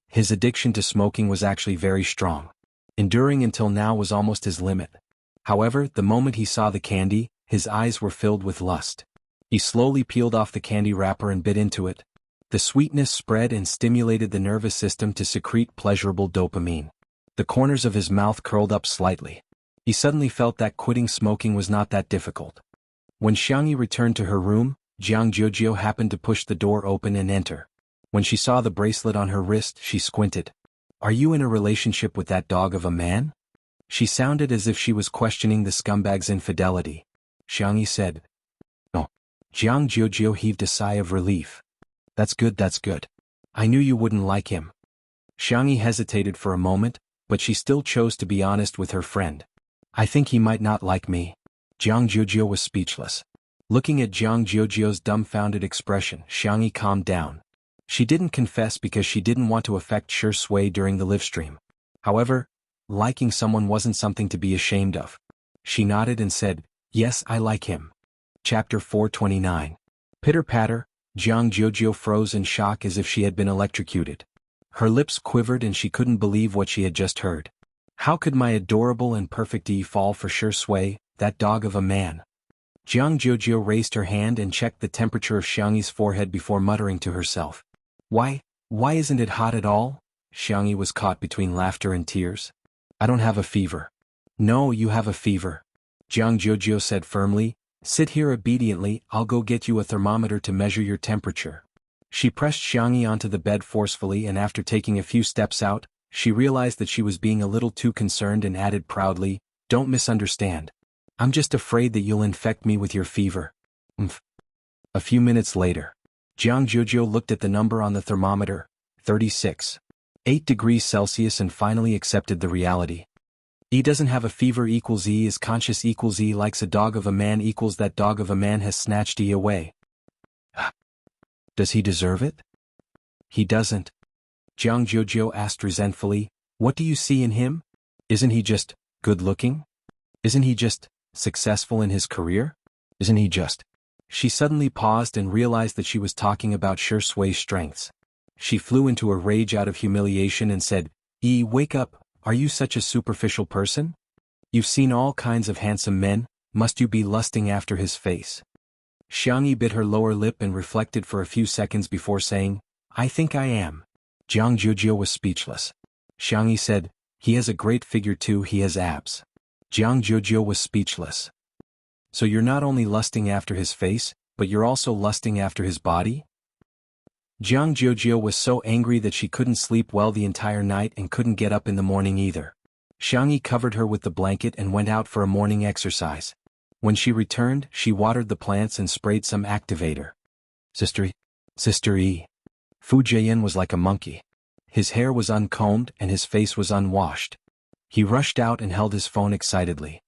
His addiction to smoking was actually very strong. Enduring until now was almost his limit. However, the moment he saw the candy, his eyes were filled with lust. He slowly peeled off the candy wrapper and bit into it. The sweetness spread and stimulated the nervous system to secrete pleasurable dopamine. The corners of his mouth curled up slightly. He suddenly felt that quitting smoking was not that difficult. When Xiangyi returned to her room, Jianghu happened to push the door open and enter. When she saw the bracelet on her wrist, she squinted. Are you in a relationship with that dog of a man? She sounded as if she was questioning the scumbag's infidelity. Xiangyi said, no. Jianghu heaved a sigh of relief. That's good, that's good. I knew you wouldn't like him. Xiangyi hesitated for a moment, but she still chose to be honest with her friend. I think he might not like me. Jiang Jiujio was speechless. Looking at Jiang Jiujio's dumbfounded expression, Xiangyi calmed down. She didn't confess because she didn't want to affect Shi Sui during the livestream. However, liking someone wasn't something to be ashamed of. She nodded and said, "Yes, I like him." Chapter 429. Pitter-patter, Jiang Jiujio froze in shock as if she had been electrocuted. Her lips quivered and she couldn't believe what she had just heard. How could my adorable and perfect E fall for Shi Sui, that dog of a man? Jiang Jiujio raised her hand and checked the temperature of Xiangyi's forehead before muttering to herself. Why isn't it hot at all?" Xiangyi was caught between laughter and tears. "I don't have a fever." "No, you have a fever," Jiang Jiujio said firmly. "Sit here obediently, I'll go get you a thermometer to measure your temperature." She pressed Xiangyi onto the bed forcefully and after taking a few steps out, she realized that she was being a little too concerned and added proudly, "Don't misunderstand. I'm just afraid that you'll infect me with your fever." A few minutes later, Jiang Jiujio looked at the number on the thermometer, 36.8 degrees Celsius, and finally accepted the reality. E doesn't have a fever equals E is conscious equals E likes a dog of a man equals that dog of a man has snatched E away. Does he deserve it? He doesn't. Jiang Jiujio asked resentfully, "What do you see in him? Isn't he just good-looking? Isn't he just successful in his career? Isn't he just—" She suddenly paused and realized that she was talking about Shi Sui's strengths. She flew into a rage out of humiliation and said, Wake up, are you such a superficial person? You've seen all kinds of handsome men, must you be lusting after his face?" Xiangyi bit her lower lip and reflected for a few seconds before saying, "I think I am." Jiang Jiujio was speechless. Xiangyi said, "He has a great figure too, he has abs." Jiang Jiujio was speechless. "So you're not only lusting after his face, but you're also lusting after his body?" Jiang Jiujio was so angry that she couldn't sleep well the entire night and couldn't get up in the morning either. Xiangyi covered her with the blanket and went out for a morning exercise. When she returned, she watered the plants and sprayed some activator. Sister E. Fu Jian was like a monkey. His hair was uncombed and his face was unwashed. He rushed out and held his phone excitedly.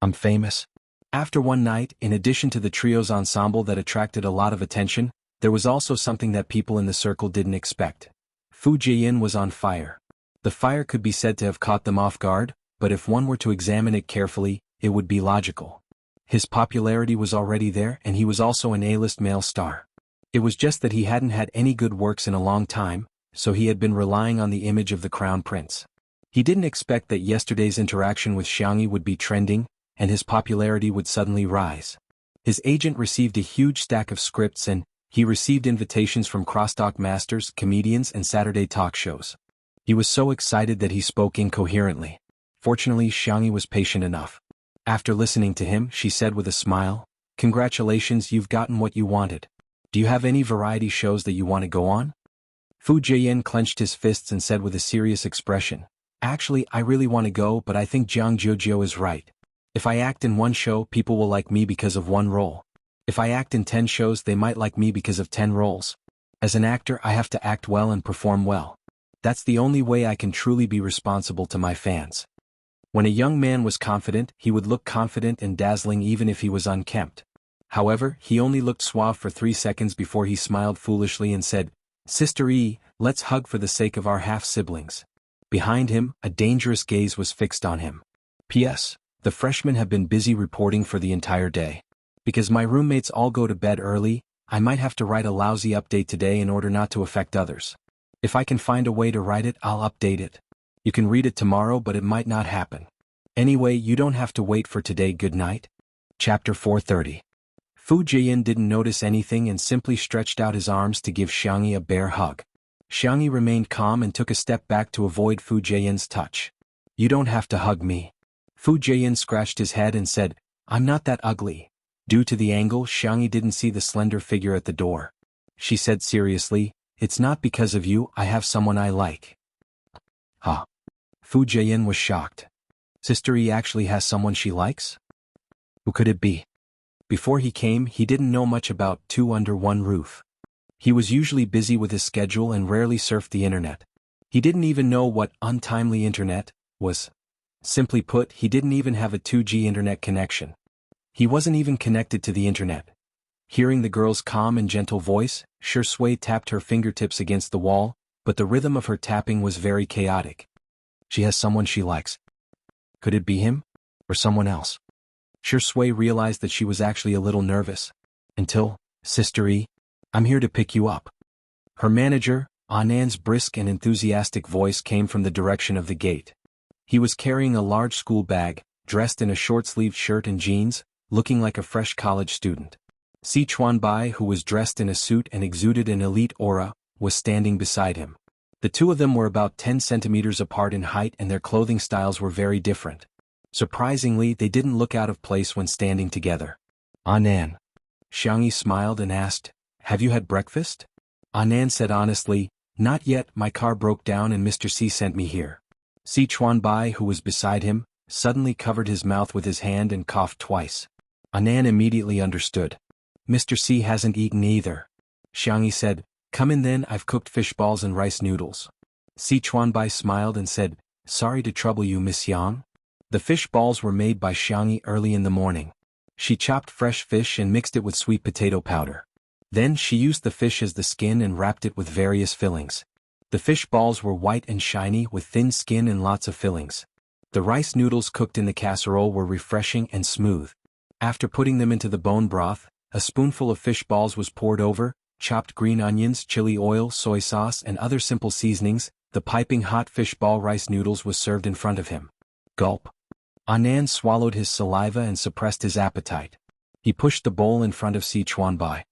"I'm famous." After one night, in addition to the trio's ensemble that attracted a lot of attention, there was also something that people in the circle didn't expect. Fu Jian was on fire. The fire could be said to have caught them off guard, but if one were to examine it carefully, it would be logical. His popularity was already there and he was also an A-list male star. It was just that he hadn't had any good works in a long time, so he had been relying on the image of the crown prince. He didn't expect that yesterday's interaction with Xiangyi would be trending, and his popularity would suddenly rise. His agent received a huge stack of scripts and he received invitations from crosstalk masters, comedians and Saturday talk shows. He was so excited that he spoke incoherently. Fortunately, Xiangyi was patient enough. After listening to him, she said with a smile, "Congratulations, you've gotten what you wanted. Do you have any variety shows that you want to go on?" Fu Jian clenched his fists and said with a serious expression, "Actually, I really want to go, but I think Jiang Jiujio is right. If I act in one show, people will like me because of one role. If I act in 10 shows, they might like me because of 10 roles. As an actor, I have to act well and perform well. That's the only way I can truly be responsible to my fans." When a young man was confident, he would look confident and dazzling even if he was unkempt. However, he only looked suave for 3 seconds before he smiled foolishly and said, "Sister E, let's hug for the sake of our half-siblings." Behind him, a dangerous gaze was fixed on him. P.S. The freshmen have been busy reporting for the entire day. Because my roommates all go to bed early, I might have to write a lousy update today in order not to affect others. If I can find a way to write it, I'll update it. You can read it tomorrow, but it might not happen. Anyway, you don't have to wait for today. Good night. Chapter 430. Fu Jian didn't notice anything and simply stretched out his arms to give Xiangyi a bear hug. Xiangyi remained calm and took a step back to avoid Fu Jian's touch. "You don't have to hug me." Fu Jian scratched his head and said, "I'm not that ugly." Due to the angle, Xiangyi didn't see the slender figure at the door. She said seriously, "It's not because of you, I have someone I like." Huh. Fu Jian was shocked. Sister E actually has someone she likes? Who could it be? Before he came, he didn't know much about Two Under One Roof. He was usually busy with his schedule and rarely surfed the internet. He didn't even know what untimely internet was. Simply put, he didn't even have a 2G internet connection. He wasn't even connected to the internet. Hearing the girl's calm and gentle voice, Shui tapped her fingertips against the wall, but the rhythm of her tapping was very chaotic. She has someone she likes. Could it be him? Or someone else? Shui realized that she was actually a little nervous. Until, Sister E, I'm here to pick you up. Her manager, Anan's brisk and enthusiastic voice came from the direction of the gate. He was carrying a large school bag, dressed in a short-sleeved shirt and jeans, looking like a fresh college student. Si Chuanbai, who was dressed in a suit and exuded an elite aura, was standing beside him. The two of them were about 10 centimeters apart in height and their clothing styles were very different. Surprisingly, they didn't look out of place when standing together. Anan. Xiangyi smiled and asked, "Have you had breakfast?" Anan said honestly, "Not yet, my car broke down and Mr. C sent me here." Si Chuanbai, who was beside him, suddenly covered his mouth with his hand and coughed twice. Anan immediately understood. Mr. C hasn't eaten either. Xiangyi said, "Come in then, I've cooked fish balls and rice noodles." Si Chuanbai smiled and said, "Sorry to trouble you, Miss Yang." The fish balls were made by Xiangyi early in the morning. She chopped fresh fish and mixed it with sweet potato powder. Then she used the fish as the skin and wrapped it with various fillings. The fish balls were white and shiny with thin skin and lots of fillings. The rice noodles cooked in the casserole were refreshing and smooth. After putting them into the bone broth, a spoonful of fish balls was poured over, chopped green onions, chili oil, soy sauce and other simple seasonings. The piping hot fish ball rice noodles was served in front of him. Gulp. Anan swallowed his saliva and suppressed his appetite. He pushed the bowl in front of Si Chuanbai.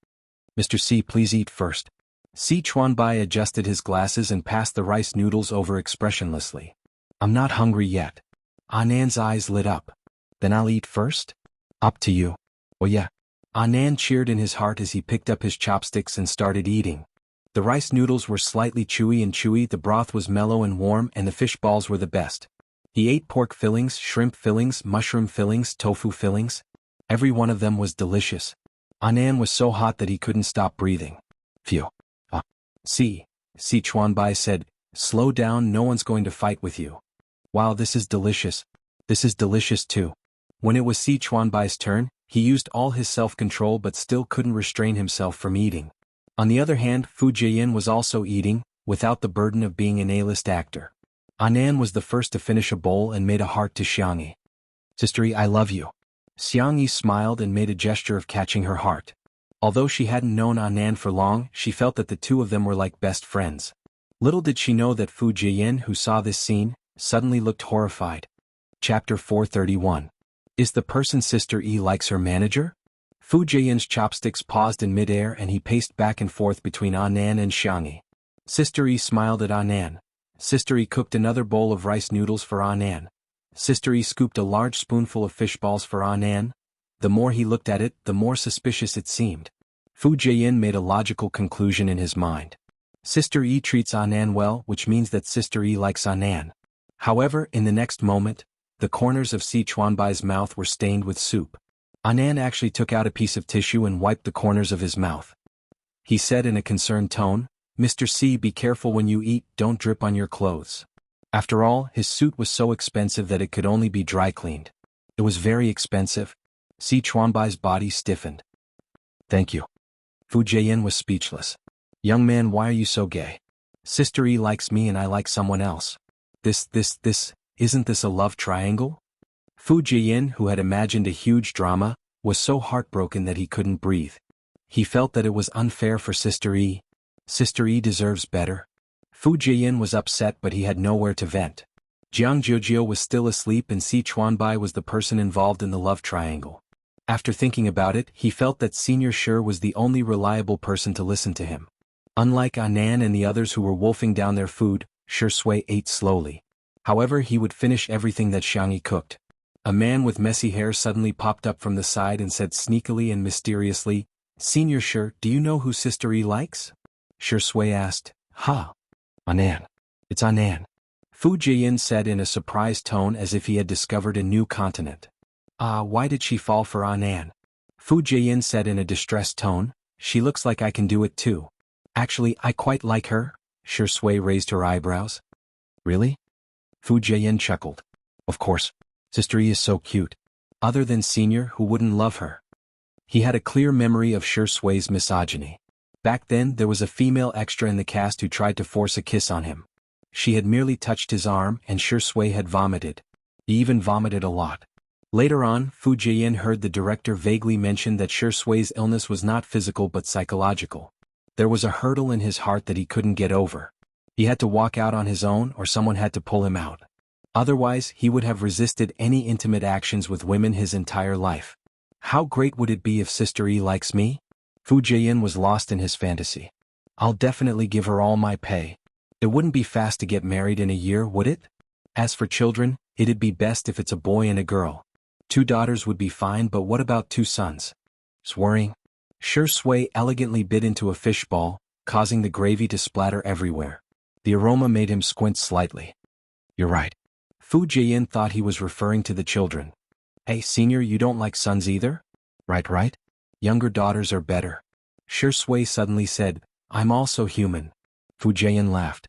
"Mr. C, please eat first." Si Chuanbai adjusted his glasses and passed the rice noodles over expressionlessly. "I'm not hungry yet." Anan's eyes lit up. "Then I'll eat first?" "Up to you." "Oh yeah." Anan cheered in his heart as he picked up his chopsticks and started eating. The rice noodles were slightly chewy, the broth was mellow and warm, and the fish balls were the best. He ate pork fillings, shrimp fillings, mushroom fillings, tofu fillings. Every one of them was delicious. Anan was so hot that he couldn't stop breathing. "Phew. Si Chuanbai said, "Slow down, no one's going to fight with you." "Wow, this is delicious. This is delicious too." When it was Si Chuanbai's turn, he used all his self-control but still couldn't restrain himself from eating. On the other hand, Fu Jiayin was also eating, without the burden of being an A-list actor. Anan was the first to finish a bowl and made a heart to Xiangyi. "Sister E, I love you." Xiangyi smiled and made a gesture of catching her heart. Although she hadn't known Anan for long, she felt that the two of them were like best friends. Little did she know that Fu Jiayin, who saw this scene, suddenly looked horrified. Chapter 431. Is the person Sister E likes her manager? Fu Jiayin's chopsticks paused in midair and he paced back and forth between Anan and Xiangyi. Sister E smiled at Anan. Sister E cooked another bowl of rice noodles for Anan. Sister E scooped a large spoonful of fish balls for Anan. The more he looked at it, the more suspicious it seemed. Fu Jiayin made a logical conclusion in his mind. Sister E treats Anan well, which means that Sister E likes Anan. However, in the next moment, the corners of Si Chuanbai's mouth were stained with soup. Anan actually took out a piece of tissue and wiped the corners of his mouth. He said in a concerned tone, "Mr. C, be careful when you eat, don't drip on your clothes." After all, his suit was so expensive that it could only be dry cleaned. It was very expensive. Si Chuanbai's body stiffened. "Thank you." Fu Jiayin was speechless. "Young man, why are you so gay?" "Sister E likes me and I like someone else." Isn't this a love triangle?" Fu Jiayin, who had imagined a huge drama, was so heartbroken that he couldn't breathe. He felt that it was unfair for Sister E. Sister E deserves better. Fu Jiayin was upset but he had nowhere to vent. Jianghu was still asleep and Si Chuanbai was the person involved in the love triangle. After thinking about it, he felt that Senior Shi was the only reliable person to listen to him. Unlike Anan and the others who were wolfing down their food, Shui ate slowly. However, he would finish everything that Xiangyi cooked. A man with messy hair suddenly popped up from the side and said sneakily and mysteriously, "Senior Shi, do you know who Sister E likes?" Shui asked, "Ha. Anan. It's Anan." Fu Jiayin said in a surprised tone as if he had discovered a new continent. Why did she fall for Anan?" Fu Jiayin said in a distressed tone, "She looks like I can do it too." "Actually, I quite like her." Shui raised her eyebrows. "Really?" Fu Jiayin chuckled. "Of course. Sister E is so cute." Other than Senior, who wouldn't love her? He had a clear memory of Sui's misogyny. Back then there was a female extra in the cast who tried to force a kiss on him. She had merely touched his arm and Sui had vomited. He even vomited a lot. Later on, Fu Jian heard the director vaguely mention that Sui's illness was not physical but psychological. There was a hurdle in his heart that he couldn't get over. He had to walk out on his own or someone had to pull him out. Otherwise, he would have resisted any intimate actions with women his entire life. How great would it be if Sister E likes me? Fu Jian was lost in his fantasy. I'll definitely give her all my pay. It wouldn't be fast to get married in a year, would it? As for children, it'd be best if it's a boy and a girl. 2 daughters would be fine, but what about 2 sons? Swearing. Sui elegantly bit into a fishball, causing the gravy to splatter everywhere. The aroma made him squint slightly. You're right. Fu Jian thought he was referring to the children. Hey, Senior, you don't like sons either? Right. Younger daughters are better. Sui suddenly said, I'm also human. Fu Jian laughed.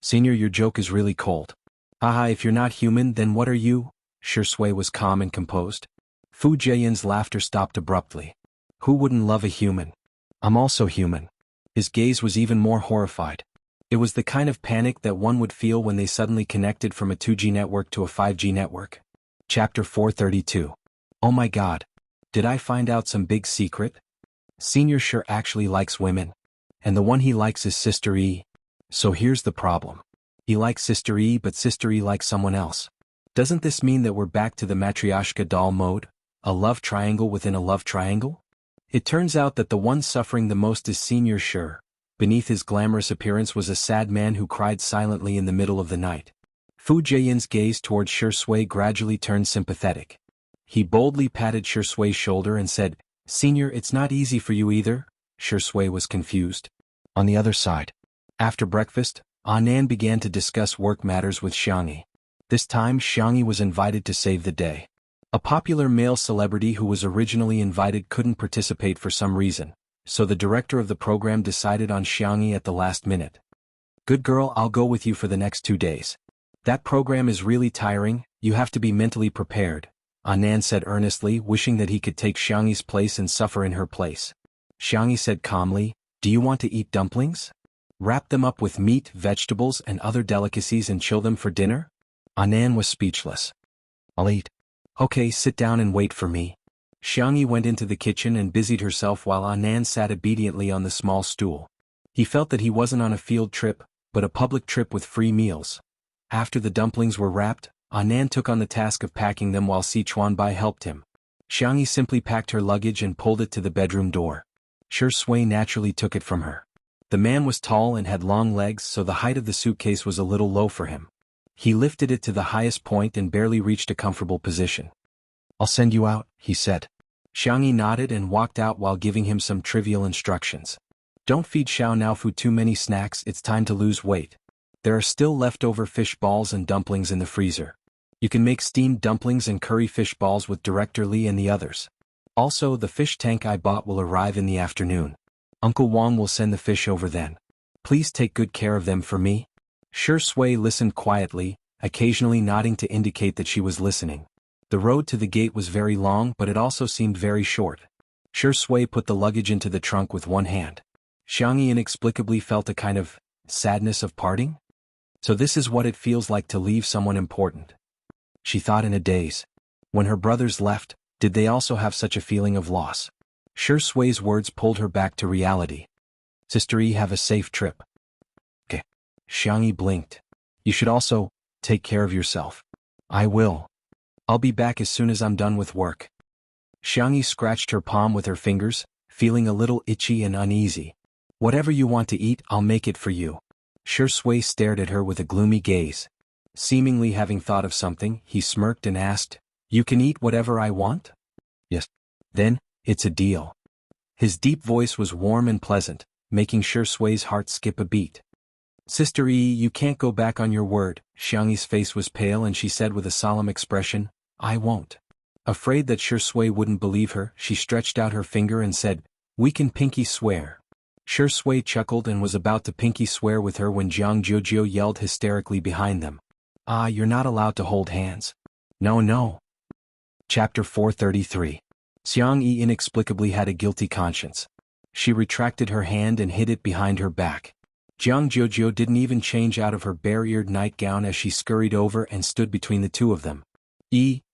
Senior, your joke is really cold. Haha, if you're not human, then what are you? Sui was calm and composed. Fu Jian's laughter stopped abruptly. Who wouldn't love a human? I'm also human. His gaze was even more horrified. It was the kind of panic that one would feel when they suddenly connected from a 2G network to a 5G network. Chapter 432. Oh my god. Did I find out some big secret? Senior sure actually likes women. And the one he likes is Sister E. So here's the problem. He likes Sister E, but Sister E likes someone else. Doesn't this mean that we're back to the Matryoshka doll mode? A love triangle within a love triangle? It turns out that the one suffering the most is Senior Sure. Beneath his glamorous appearance was a sad man who cried silently in the middle of the night. Fu Jian's gaze towards Sui gradually turned sympathetic. He boldly patted Sui's shoulder and said, Senior, it's not easy for you either. Sui was confused. On the other side. After breakfast, Anan began to discuss work matters with Xiangyi. This time Xiangyi was invited to save the day. A popular male celebrity who was originally invited couldn't participate for some reason, so the director of the program decided on Xiangyi at the last minute. Good girl, I'll go with you for the next 2 days. That program is really tiring, you have to be mentally prepared, Anan said earnestly, wishing that he could take Xiangyi's place and suffer in her place. Xiangyi said calmly, do you want to eat dumplings? Wrap them up with meat, vegetables, and other delicacies and chill them for dinner? Anan was speechless. I'll eat. Okay, sit down and wait for me. Xiangyi went into the kitchen and busied herself while Anan sat obediently on the small stool. He felt that he wasn't on a field trip, but a public trip with free meals. After the dumplings were wrapped, Anan took on the task of packing them while Si Chuanbai helped him. Xiangyi simply packed her luggage and pulled it to the bedroom door. Sui naturally took it from her. The man was tall and had long legs, so the height of the suitcase was a little low for him. He lifted it to the highest point and barely reached a comfortable position. I'll send you out, he said. Xiangyi nodded and walked out while giving him some trivial instructions. Don't feed Xiao Naofu too many snacks, it's time to lose weight. There are still leftover fish balls and dumplings in the freezer. You can make steamed dumplings and curry fish balls with Director Li and the others. Also, the fish tank I bought will arrive in the afternoon. Uncle Wang will send the fish over then. Please take good care of them for me. Sui listened quietly, occasionally nodding to indicate that she was listening. The road to the gate was very long, but it also seemed very short. Sui put the luggage into the trunk with one hand. Xiangyi inexplicably felt a kind of sadness of parting. So this is what it feels like to leave someone important. She thought in a daze. When her brothers left, did they also have such a feeling of loss? Sui's words pulled her back to reality. Sister E, have a safe trip. Okay. Xiangyi blinked. You should also take care of yourself. I will. I'll be back as soon as I'm done with work. Xiangyi scratched her palm with her fingers, feeling a little itchy and uneasy. Whatever you want to eat, I'll make it for you. Sui stared at her with a gloomy gaze. Seemingly having thought of something, he smirked and asked, You can eat whatever I want? Yes. Then, it's a deal. His deep voice was warm and pleasant, making Sui's heart skip a beat. Sister E, you can't go back on your word. Xiangyi's face was pale and she said with a solemn expression, I won't. Afraid that Sui wouldn't believe her, she stretched out her finger and said, We can pinky swear. Sui chuckled and was about to pinky swear with her when Jiang Jiujio yelled hysterically behind them. Ah, you're not allowed to hold hands. No. Chapter 433. Xiang Yi inexplicably had a guilty conscience. She retracted her hand and hid it behind her back. Jiang Jojo didn't even change out of her bare-eared nightgown as she scurried over and stood between the two of them.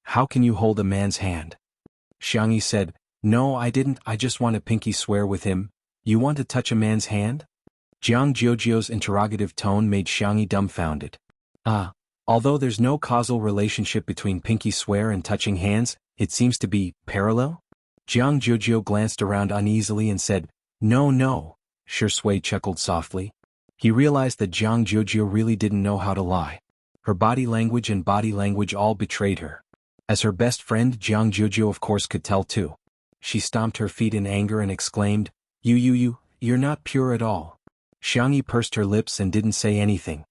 How can you hold a man's hand? Xiang Yi said, No, I didn't, I just want to pinky swear with him. You want to touch a man's hand? Jiang Jojo's interrogative tone made Xiang Yi dumbfounded. Although there's no causal relationship between pinky swear and touching hands, it seems to be parallel? Jiang Jojo glanced around uneasily and said, No. Shui chuckled softly. He realized that Jiang Jojo really didn't know how to lie. Her body language and body language all betrayed her. As her best friend, Jiang Jojo of course could tell too. She stomped her feet in anger and exclaimed, You're not pure at all. Xiang Yi pursed her lips and didn't say anything.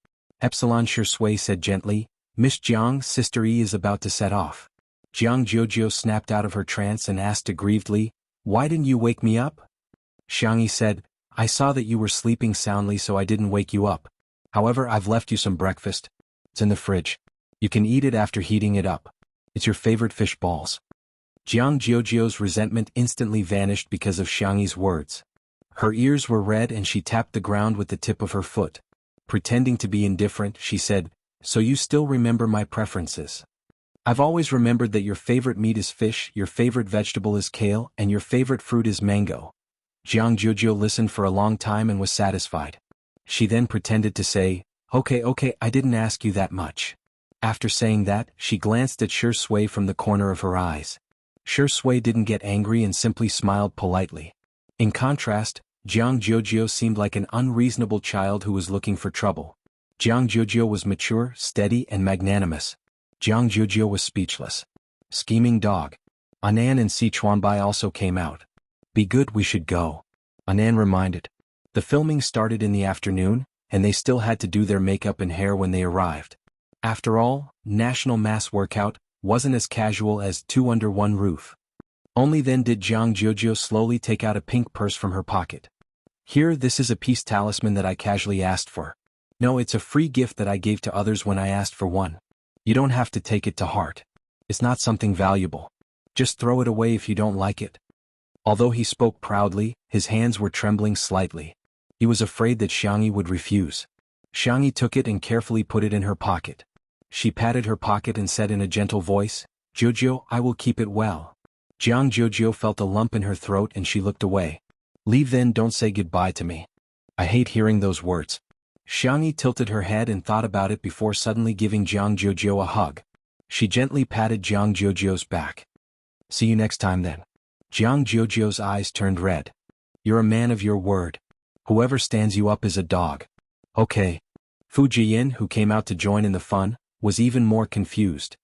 Shui said gently, Miss Jiang, Sister Yi is about to set off. Jiang Jojo snapped out of her trance and asked aggrievedly, Why didn't you wake me up? Xiang Yi said, I saw that you were sleeping soundly so I didn't wake you up. However, I've left you some breakfast. It's in the fridge. You can eat it after heating it up. It's your favorite fish balls. Jiang Jojo's resentment instantly vanished because of Xiang Yi's words. Her ears were red and she tapped the ground with the tip of her foot. Pretending to be indifferent, she said, So you still remember my preferences? I've always remembered that your favorite meat is fish, your favorite vegetable is kale, and your favorite fruit is mango. Jiang Jojo listened for a long time and was satisfied. She then pretended to say, Okay, I didn't ask you that much. After saying that, she glanced at Shui from the corner of her eyes. Shui didn't get angry and simply smiled politely. In contrast, Jiang Jojo seemed like an unreasonable child who was looking for trouble. Jiang Jojo was mature, steady, and magnanimous. Jiang Jojo was speechless. Scheming dog. Anan and Sichuanbai also came out. Be good, we should go. Anan reminded. The filming started in the afternoon, and they still had to do their makeup and hair when they arrived. After all, National Mass Workout wasn't as casual as 2 under 1 roof. Only then did Jiang Jojo slowly take out a pink purse from her pocket. Here, this is a peace talisman that I casually asked for. No, it's a free gift that I gave to others when I asked for one. You don't have to take it to heart. It's not something valuable. Just throw it away if you don't like it. Although he spoke proudly, his hands were trembling slightly. He was afraid that Xiang Yi would refuse. Xiang Yi took it and carefully put it in her pocket. She patted her pocket and said in a gentle voice, Jojo, I will keep it well. Jiang Jojo felt a lump in her throat and she looked away. Leave then, don't say goodbye to me. I hate hearing those words. Xiang Yi tilted her head and thought about it before suddenly giving Jiang Jojo a hug. She gently patted Jiang Jojo's back. See you next time then. Jiang Jojo's eyes turned red. You're a man of your word. Whoever stands you up is a dog. Okay. Fu Jiyin, who came out to join in the fun, was even more confused.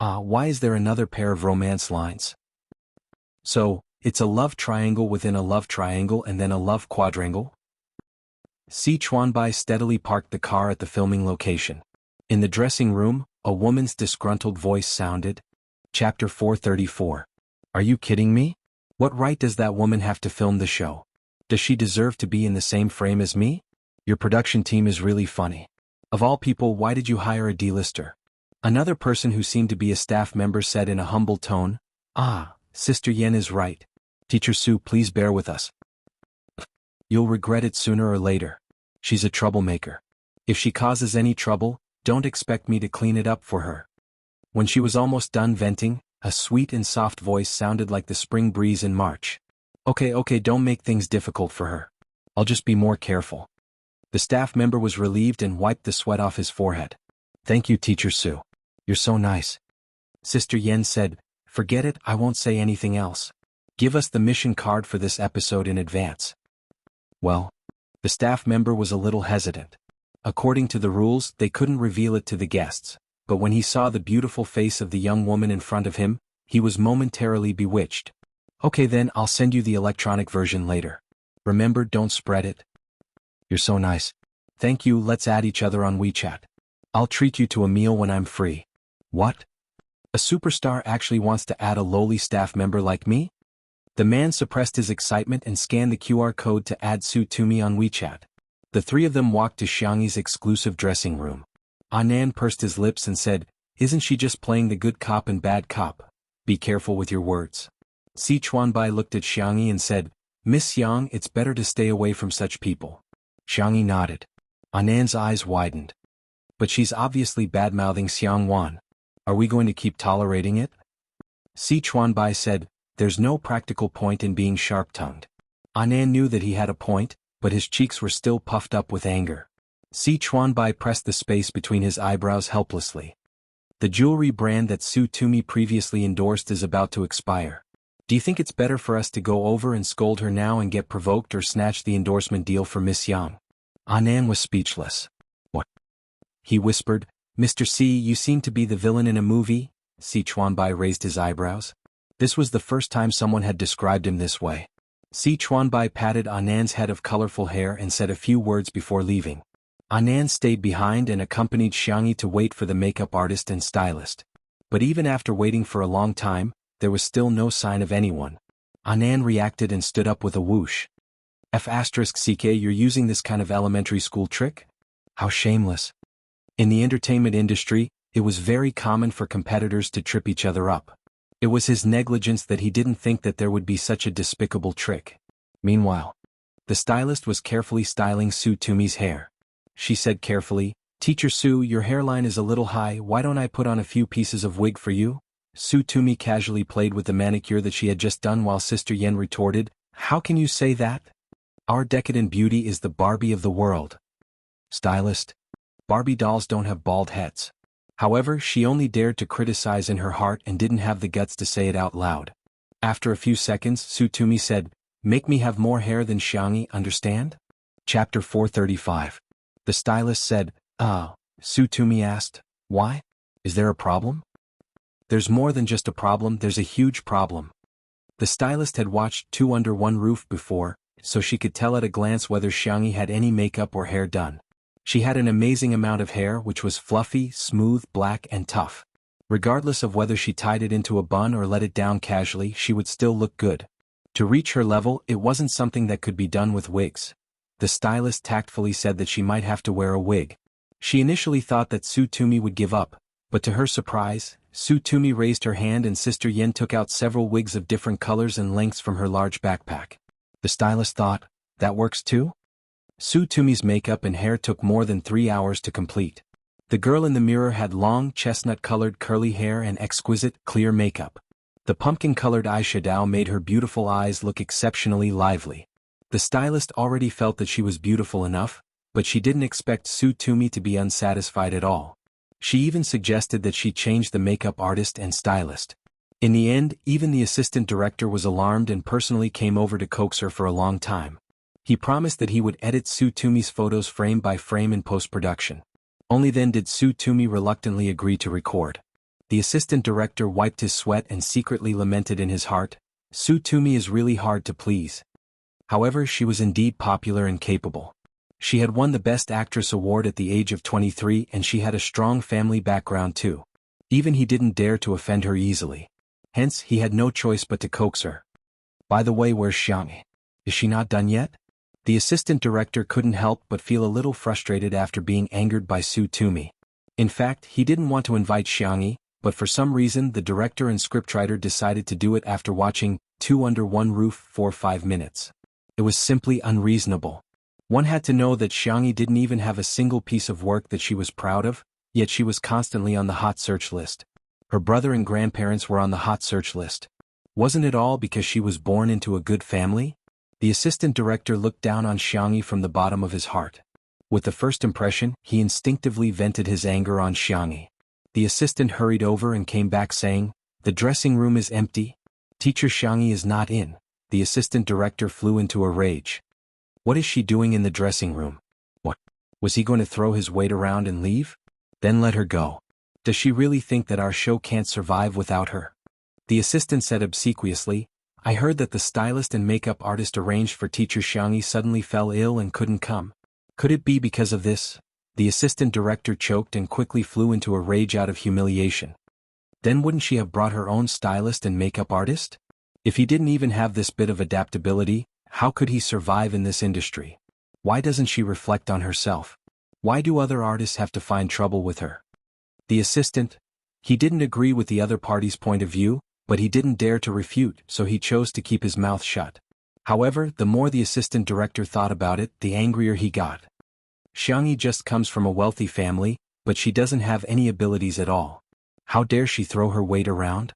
Why is there another pair of romance lines? So, it's a love triangle within a love triangle and then a love quadrangle? Sichuanbai steadily parked the car at the filming location. In the dressing room, a woman's disgruntled voice sounded. Chapter 434. Are you kidding me? What right does that woman have to film the show? Does she deserve to be in the same frame as me? Your production team is really funny. Of all people, why did you hire a D-lister? Another person who seemed to be a staff member said in a humble tone, Sister Yen is right. Teacher Su, please bear with us. You'll regret it sooner or later. She's a troublemaker. If she causes any trouble, don't expect me to clean it up for her. When she was almost done venting, a sweet and soft voice sounded like the spring breeze in March. Okay, don't make things difficult for her. I'll just be more careful. The staff member was relieved and wiped the sweat off his forehead. Thank you, Teacher Su. You're so nice. Sister Yen said, Forget it, I won't say anything else. Give us the mission card for this episode in advance. Well, the staff member was a little hesitant. According to the rules, they couldn't reveal it to the guests, but when he saw the beautiful face of the young woman in front of him, he was momentarily bewitched. Okay then, I'll send you the electronic version later. Remember, don't spread it. You're so nice. Thank you, let's add each other on WeChat. I'll treat you to a meal when I'm free. What? A superstar actually wants to add a lowly staff member like me? The man suppressed his excitement and scanned the QR code to add Su to me on WeChat. The three of them walked to Xiang Yi's exclusive dressing room. Anan pursed his lips and said, Isn't she just playing the good cop and bad cop? Be careful with your words. Si Chuanbai looked at Xiangyi and said, Miss Yang, it's better to stay away from such people. Xiangyi nodded. Anan's eyes widened. But she's obviously bad-mouthing Xiang Wan. Are we going to keep tolerating it? Si Chuanbai said, there's no practical point in being sharp-tongued. Anan knew that he had a point, but his cheeks were still puffed up with anger. Si Chuanbai pressed the space between his eyebrows helplessly. The jewelry brand that Su Tumi previously endorsed is about to expire. Do you think it's better for us to go over and scold her now and get provoked, or snatch the endorsement deal for Miss Yang? Anan was speechless. What? He whispered, Mr. Si, you seem to be the villain in a movie? Si Chuanbai raised his eyebrows. This was the first time someone had described him this way. Si Chuanbai patted Anan's head of colorful hair and said a few words before leaving. Anan stayed behind and accompanied Xiangyi to wait for the makeup artist and stylist. But even after waiting for a long time, there was still no sign of anyone. Anan reacted and stood up with a whoosh. F***ck, you're using this kind of elementary school trick? How shameless. In the entertainment industry, it was very common for competitors to trip each other up. It was his negligence that he didn't think that there would be such a despicable trick. Meanwhile, the stylist was carefully styling Su Tumi's hair. She said carefully, Teacher Su, your hairline is a little high, why don't I put on a few pieces of wig for you? Su Tumi casually played with the manicure that she had just done while Sister Yen retorted, How can you say that? Our decadent beauty is the Barbie of the world. Stylist. Barbie dolls don't have bald heads. However, she only dared to criticize in her heart and didn't have the guts to say it out loud. After a few seconds, Su Tumi said, Make me have more hair than Xiangyi, understand? Chapter 435. The stylist said, Oh. Su Tumi asked, Why? Is there a problem? There's more than just a problem, there's a huge problem. The stylist had watched Two Under One Roof before, so she could tell at a glance whether Xiangyi had any makeup or hair done. She had an amazing amount of hair which was fluffy, smooth, black and tough. Regardless of whether she tied it into a bun or let it down casually, she would still look good. To reach her level, it wasn't something that could be done with wigs. The stylist tactfully said that she might have to wear a wig. She initially thought that Su Tumi would give up, but to her surprise, Su Tumi raised her hand and Sister Yen took out several wigs of different colors and lengths from her large backpack. The stylist thought, that works too? Su Tumi's makeup and hair took more than 3 hours to complete. The girl in the mirror had long, chestnut-colored curly hair and exquisite, clear makeup. The pumpkin-colored eyeshadow made her beautiful eyes look exceptionally lively. The stylist already felt that she was beautiful enough, but she didn't expect Su Tumi to be unsatisfied at all. She even suggested that she change the makeup artist and stylist. In the end, even the assistant director was alarmed and personally came over to coax her for a long time. He promised that he would edit Su Tumi's photos frame by frame in post-production. Only then did Su Tumi reluctantly agree to record. The assistant director wiped his sweat and secretly lamented in his heart, Su Tumi is really hard to please. However, she was indeed popular and capable. She had won the Best Actress award at the age of 23 and she had a strong family background too. Even he didn't dare to offend her easily. Hence, he had no choice but to coax her. By the way, where's Xiangyi? Is she not done yet? The assistant director couldn't help but feel a little frustrated after being angered by Su Tumi. In fact, he didn't want to invite Xiangyi, but for some reason the director and scriptwriter decided to do it after watching Two Under One Roof for 5 minutes. It was simply unreasonable. One had to know that Xiangyi didn't even have a single piece of work that she was proud of, yet she was constantly on the hot search list. Her brother and grandparents were on the hot search list. Wasn't it all because she was born into a good family? The assistant director looked down on Xiangyi from the bottom of his heart. With the first impression, he instinctively vented his anger on Xiangyi. The assistant hurried over and came back saying, The dressing room is empty. Teacher Xiangyi is not in. The assistant director flew into a rage. What is she doing in the dressing room? What? Was he going to throw his weight around and leave? Then let her go. Does she really think that our show can't survive without her? The assistant said obsequiously, I heard that the stylist and makeup artist arranged for Teacher Xiangyi suddenly fell ill and couldn't come. Could it be because of this? The assistant director choked and quickly flew into a rage out of humiliation. Then wouldn't she have brought her own stylist and makeup artist? If he didn't even have this bit of adaptability, how could he survive in this industry? Why doesn't she reflect on herself? Why do other artists have to find trouble with her? The assistant, he didn't agree with the other party's point of view, But he didn't dare to refute, so he chose to keep his mouth shut. However, the more the assistant director thought about it, the angrier he got. Xiangyi just comes from a wealthy family, but she doesn't have any abilities at all. How dare she throw her weight around?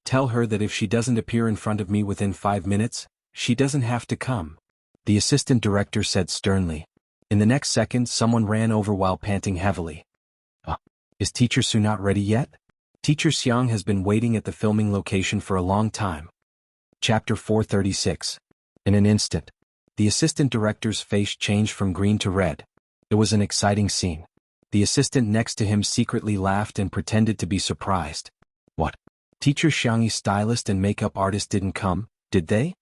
Tell her that if she doesn't appear in front of me within 5 minutes, she doesn't have to come, the assistant director said sternly. In the next second, someone ran over while panting heavily. Is Teacher Su not ready yet? Teacher Xiang has been waiting at the filming location for a long time. Chapter 436. In an instant, the assistant director's face changed from green to red. It was an exciting scene. The assistant next to him secretly laughed and pretended to be surprised. What? Teacher Xiangyi's stylist and makeup artist didn't come, did they?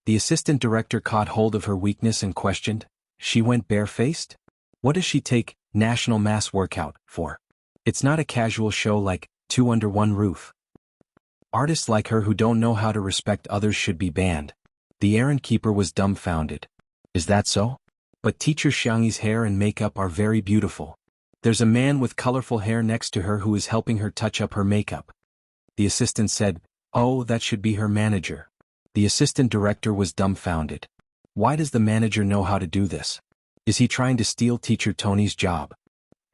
The assistant director caught hold of her weakness and questioned, she went barefaced? What does she take National Mass Workout for? It's not a casual show like Two Under One Roof. Artists like her who don't know how to respect others should be banned. The errand keeper was dumbfounded. Is that so? But Teacher Xiangyi's hair and makeup are very beautiful. There's a man with colorful hair next to her who is helping her touch up her makeup. The assistant said, oh, that should be her manager. The assistant director was dumbfounded. Why does the manager know how to do this? Is he trying to steal Teacher Tony's job?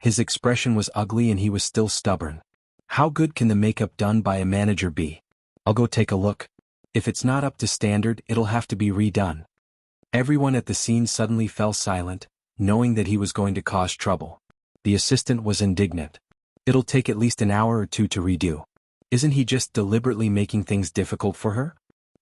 His expression was ugly and he was still stubborn. How good can the makeup done by a manager be? I'll go take a look. If it's not up to standard, it'll have to be redone. Everyone at the scene suddenly fell silent, knowing that he was going to cause trouble. The assistant was indignant. It'll take at least an hour or two to redo. Isn't he just deliberately making things difficult for her?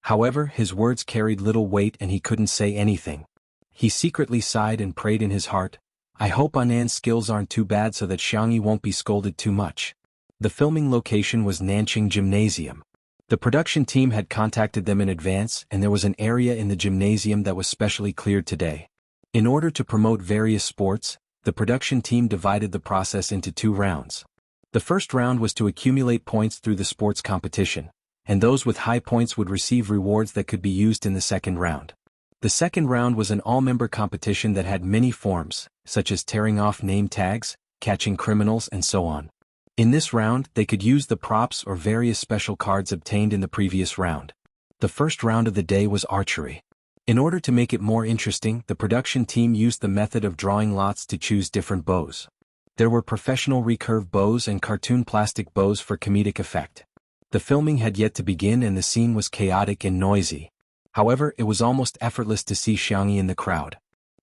However, his words carried little weight and he couldn't say anything. He secretly sighed and prayed in his heart, I hope Anan's skills aren't too bad so that Xiangyi won't be scolded too much. The filming location was Nanqing Gymnasium. The production team had contacted them in advance and there was an area in the gymnasium that was specially cleared today. In order to promote various sports, the production team divided the process into 2 rounds. The first round was to accumulate points through the sports competition, and those with high points would receive rewards that could be used in the second round. The second round was an all-member competition that had many forms, such as tearing off name tags, catching criminals and so on. In this round, they could use the props or various special cards obtained in the previous round. The first round of the day was archery. In order to make it more interesting, the production team used the method of drawing lots to choose different bows. There were professional recurve bows and cartoon plastic bows for comedic effect. The filming had yet to begin and the scene was chaotic and noisy. However, it was almost effortless to see Xiangyi in the crowd.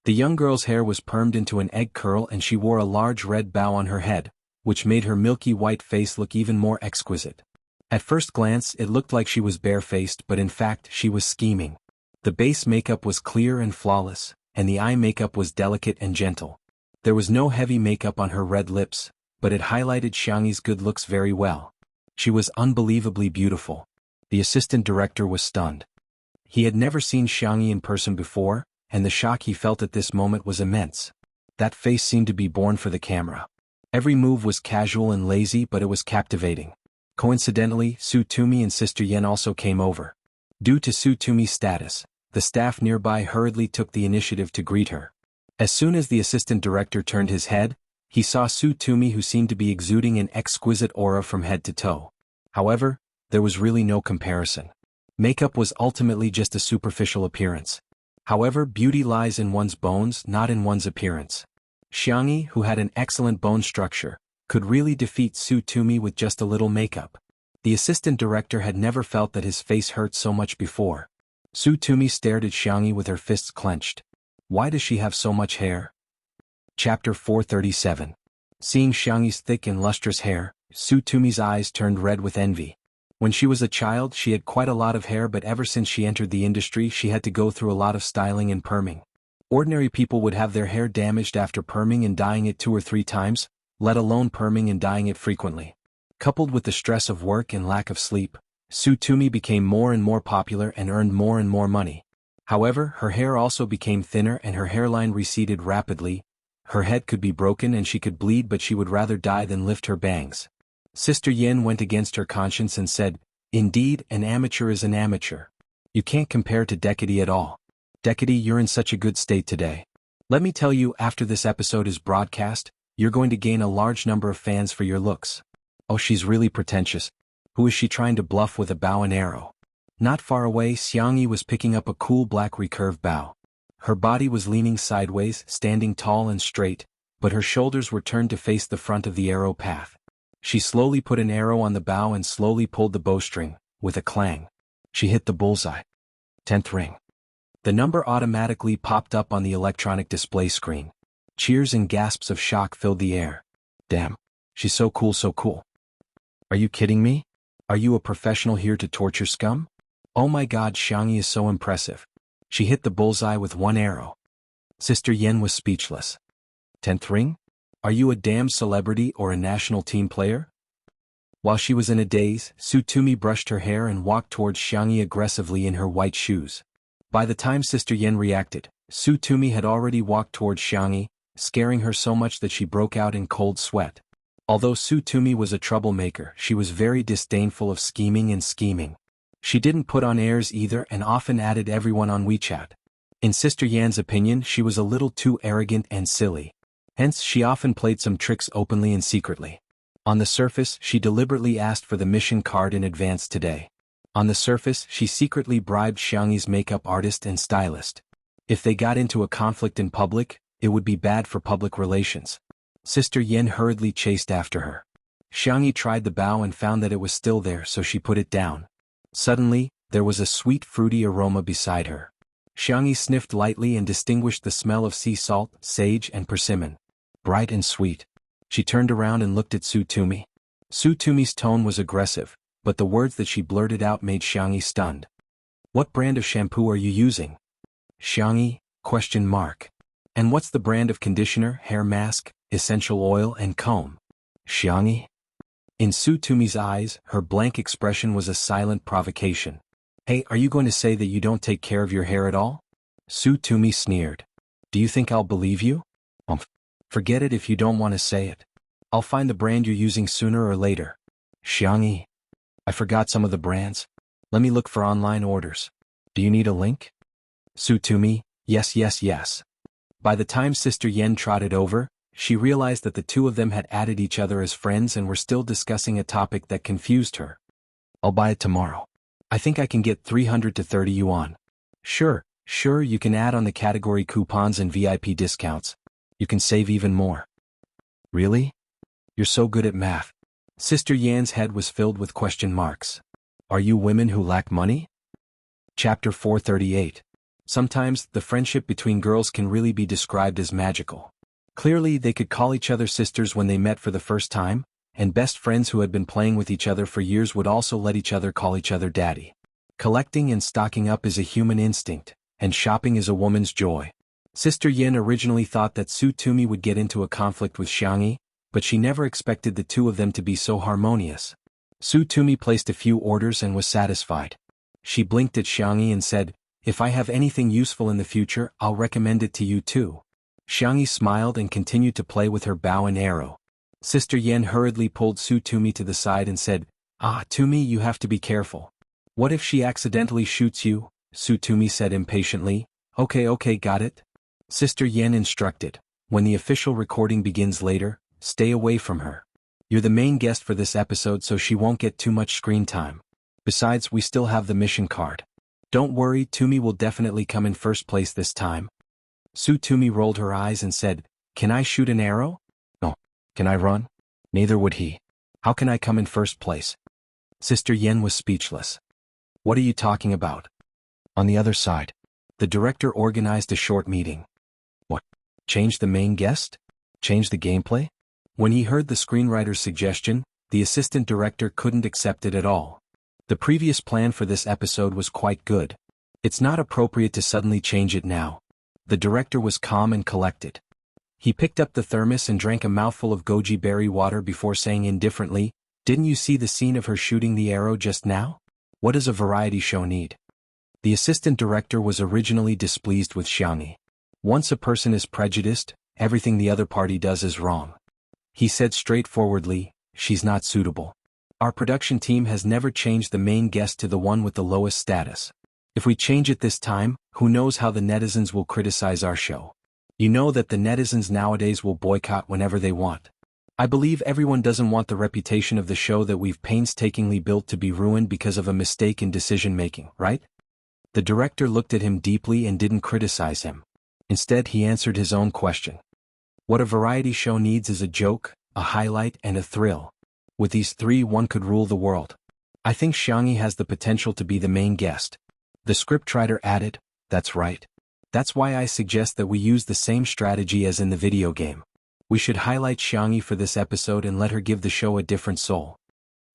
The young girl's hair was permed into an egg curl and she wore a large red bow on her head, which made her milky white face look even more exquisite. At first glance, it looked like she was barefaced, but in fact, she was scheming. The base makeup was clear and flawless, and the eye makeup was delicate and gentle. There was no heavy makeup on her red lips, but it highlighted Xiangyi's good looks very well. She was unbelievably beautiful. The assistant director was stunned. He had never seen Xiangyi in person before, and the shock he felt at this moment was immense. That face seemed to be born for the camera. Every move was casual and lazy, but it was captivating. Coincidentally, Su Tumi and Sister Yen also came over. Due to Su Tumi's status, the staff nearby hurriedly took the initiative to greet her. As soon as the assistant director turned his head, he saw Su Tumi, who seemed to be exuding an exquisite aura from head to toe. However, there was really no comparison. Makeup was ultimately just a superficial appearance. However, beauty lies in one's bones, not in one's appearance. Xiangyi, who had an excellent bone structure, could really defeat Su Tumi with just a little makeup. The assistant director had never felt that his face hurt so much before. Su Tumi stared at Xiangyi with her fists clenched. Why does she have so much hair? Chapter 437. Seeing Xiangyi's thick and lustrous hair, Su Tumi's eyes turned red with envy. When she was a child, she had quite a lot of hair, but ever since she entered the industry, she had to go through a lot of styling and perming. Ordinary people would have their hair damaged after perming and dyeing it 2 or 3 times, let alone perming and dyeing it frequently. Coupled with the stress of work and lack of sleep, Su Tumi became more and more popular and earned more and more money. However, her hair also became thinner and her hairline receded rapidly. Her head could be broken and she could bleed, but she would rather die than lift her bangs. Sister Yin went against her conscience and said, "Indeed, an amateur is an amateur. You can't compare to Decady at all. Decady, you're in such a good state today. Let me tell you, after this episode is broadcast, you're going to gain a large number of fans for your looks." Oh, she's really pretentious. Who is she trying to bluff with a bow and arrow? Not far away, Xiangyi was picking up a cool black recurve bow. Her body was leaning sideways, standing tall and straight, but her shoulders were turned to face the front of the arrow path. She slowly put an arrow on the bow and slowly pulled the bowstring, with a clang. She hit the bullseye. 10th ring. The number automatically popped up on the electronic display screen. Cheers and gasps of shock filled the air. Damn. She's so cool, so cool. Are you kidding me? Are you a professional here to torture scum? Oh my god, Xiangyi is so impressive. She hit the bullseye with one arrow. Sister Yen was speechless. 10th ring? Are you a damn celebrity or a national team player? While she was in a daze, Tsutomi brushed her hair and walked towards Xiangyi aggressively in her white shoes. By the time Sister Yen reacted, Tsutomi had already walked towards Xiangyi, scaring her so much that she broke out in cold sweat. Although Tsutomi was a troublemaker, she was very disdainful of scheming. She didn't put on airs either and often added everyone on WeChat. In Sister Yan's opinion, she was a little too arrogant and silly. Hence, she often played some tricks openly and secretly. On the surface, she deliberately asked for the mission card in advance today. On the surface, she secretly bribed Xiangyi's makeup artist and stylist. If they got into a conflict in public, it would be bad for public relations. Sister Yen hurriedly chased after her. Xiangyi tried the bow and found that it was still there, so she put it down. Suddenly, there was a sweet fruity aroma beside her. Xiangyi sniffed lightly and distinguished the smell of sea salt, sage and persimmon. Bright and sweet. She turned around and looked at Tsutomi. Tsutomi's tone was aggressive, but the words that she blurted out made Xiangyi stunned. What brand of shampoo are you using? Xiangyi? ? And what's the brand of conditioner, hair mask, essential oil and comb? Xiangyi? In Tsutomi's eyes, her blank expression was a silent provocation. Hey, are you going to say that you don't take care of your hair at all? Tsutomi sneered. Do you think I'll believe you? Forget it if you don't want to say it. I'll find the brand you're using sooner or later. Xiangyi. I forgot some of the brands. Let me look for online orders. Do you need a link? Tsutomi, yes. By the time Sister Yen trotted over, she realized that the two of them had added each other as friends and were still discussing a topic that confused her. I'll buy it tomorrow. I think I can get 300 to 30 yuan. Sure, you can add on the category coupons and VIP discounts. You can save even more. Really? You're so good at math. Sister Yan's head was filled with question marks. Are you women who lack money? Chapter 438. Sometimes, the friendship between girls can really be described as magical. Clearly, they could call each other sisters when they met for the first time, and best friends who had been playing with each other for years would also let each other call each other daddy. Collecting and stocking up is a human instinct, and shopping is a woman's joy. Sister Yen originally thought that Tsutomi would get into a conflict with Xiangyi, but she never expected the two of them to be so harmonious. Tsutomi placed a few orders and was satisfied. She blinked at Xiangyi and said, If I have anything useful in the future, I'll recommend it to you too. Xiangyi smiled and continued to play with her bow and arrow. Sister Yen hurriedly pulled Tsutomi to the side and said, Tumi, you have to be careful. What if she accidentally shoots you? Tsutomi said impatiently. Okay, got it. Sister Yen instructed, when the official recording begins later, stay away from her. You're the main guest for this episode, so she won't get too much screen time. Besides, we still have the mission card. Don't worry, Tumi will definitely come in first place this time. Tsutomi rolled her eyes and said, Can I shoot an arrow? No. Can I run? Neither would he. How can I come in first place? Sister Yen was speechless. What are you talking about? On the other side. The director organized a short meeting. What? Change the main guest? Change the gameplay? When he heard the screenwriter's suggestion, the assistant director couldn't accept it at all. The previous plan for this episode was quite good. It's not appropriate to suddenly change it now. The director was calm and collected. He picked up the thermos and drank a mouthful of goji berry water before saying indifferently, Didn't you see the scene of her shooting the arrow just now? What does a variety show need? The assistant director was originally displeased with Xiangyi. Once a person is prejudiced, everything the other party does is wrong. He said straightforwardly, She's not suitable. Our production team has never changed the main guest to the one with the lowest status. If we change it this time, who knows how the netizens will criticize our show. You know that the netizens nowadays will boycott whenever they want. I believe everyone doesn't want the reputation of the show that we've painstakingly built to be ruined because of a mistake in decision-making, right? The director looked at him deeply and didn't criticize him. Instead, he answered his own question. What a variety show needs is a joke, a highlight, and a thrill. With these three, one could rule the world. I think Xiangyi has the potential to be the main guest. The scriptwriter added, that's right. That's why I suggest that we use the same strategy as in the video game. We should highlight Xiangyi for this episode and let her give the show a different soul.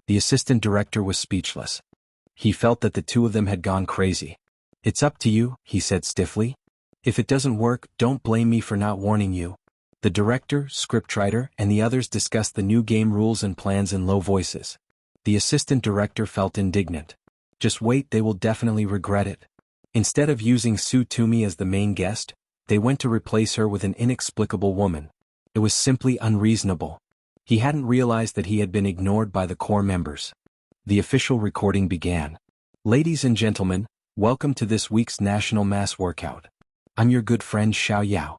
The assistant director was speechless. He felt that the two of them had gone crazy. It's up to you, he said stiffly. If it doesn't work, don't blame me for not warning you. The director, scriptwriter, and the others discussed the new game rules and plans in low voices. The assistant director felt indignant. Just wait, they will definitely regret it. Instead of using Su Toomey as the main guest, they went to replace her with an inexplicable woman. It was simply unreasonable. He hadn't realized that he had been ignored by the core members. The official recording began. Ladies and gentlemen, welcome to this week's National Mass Workout. I'm your good friend Xiao Yao.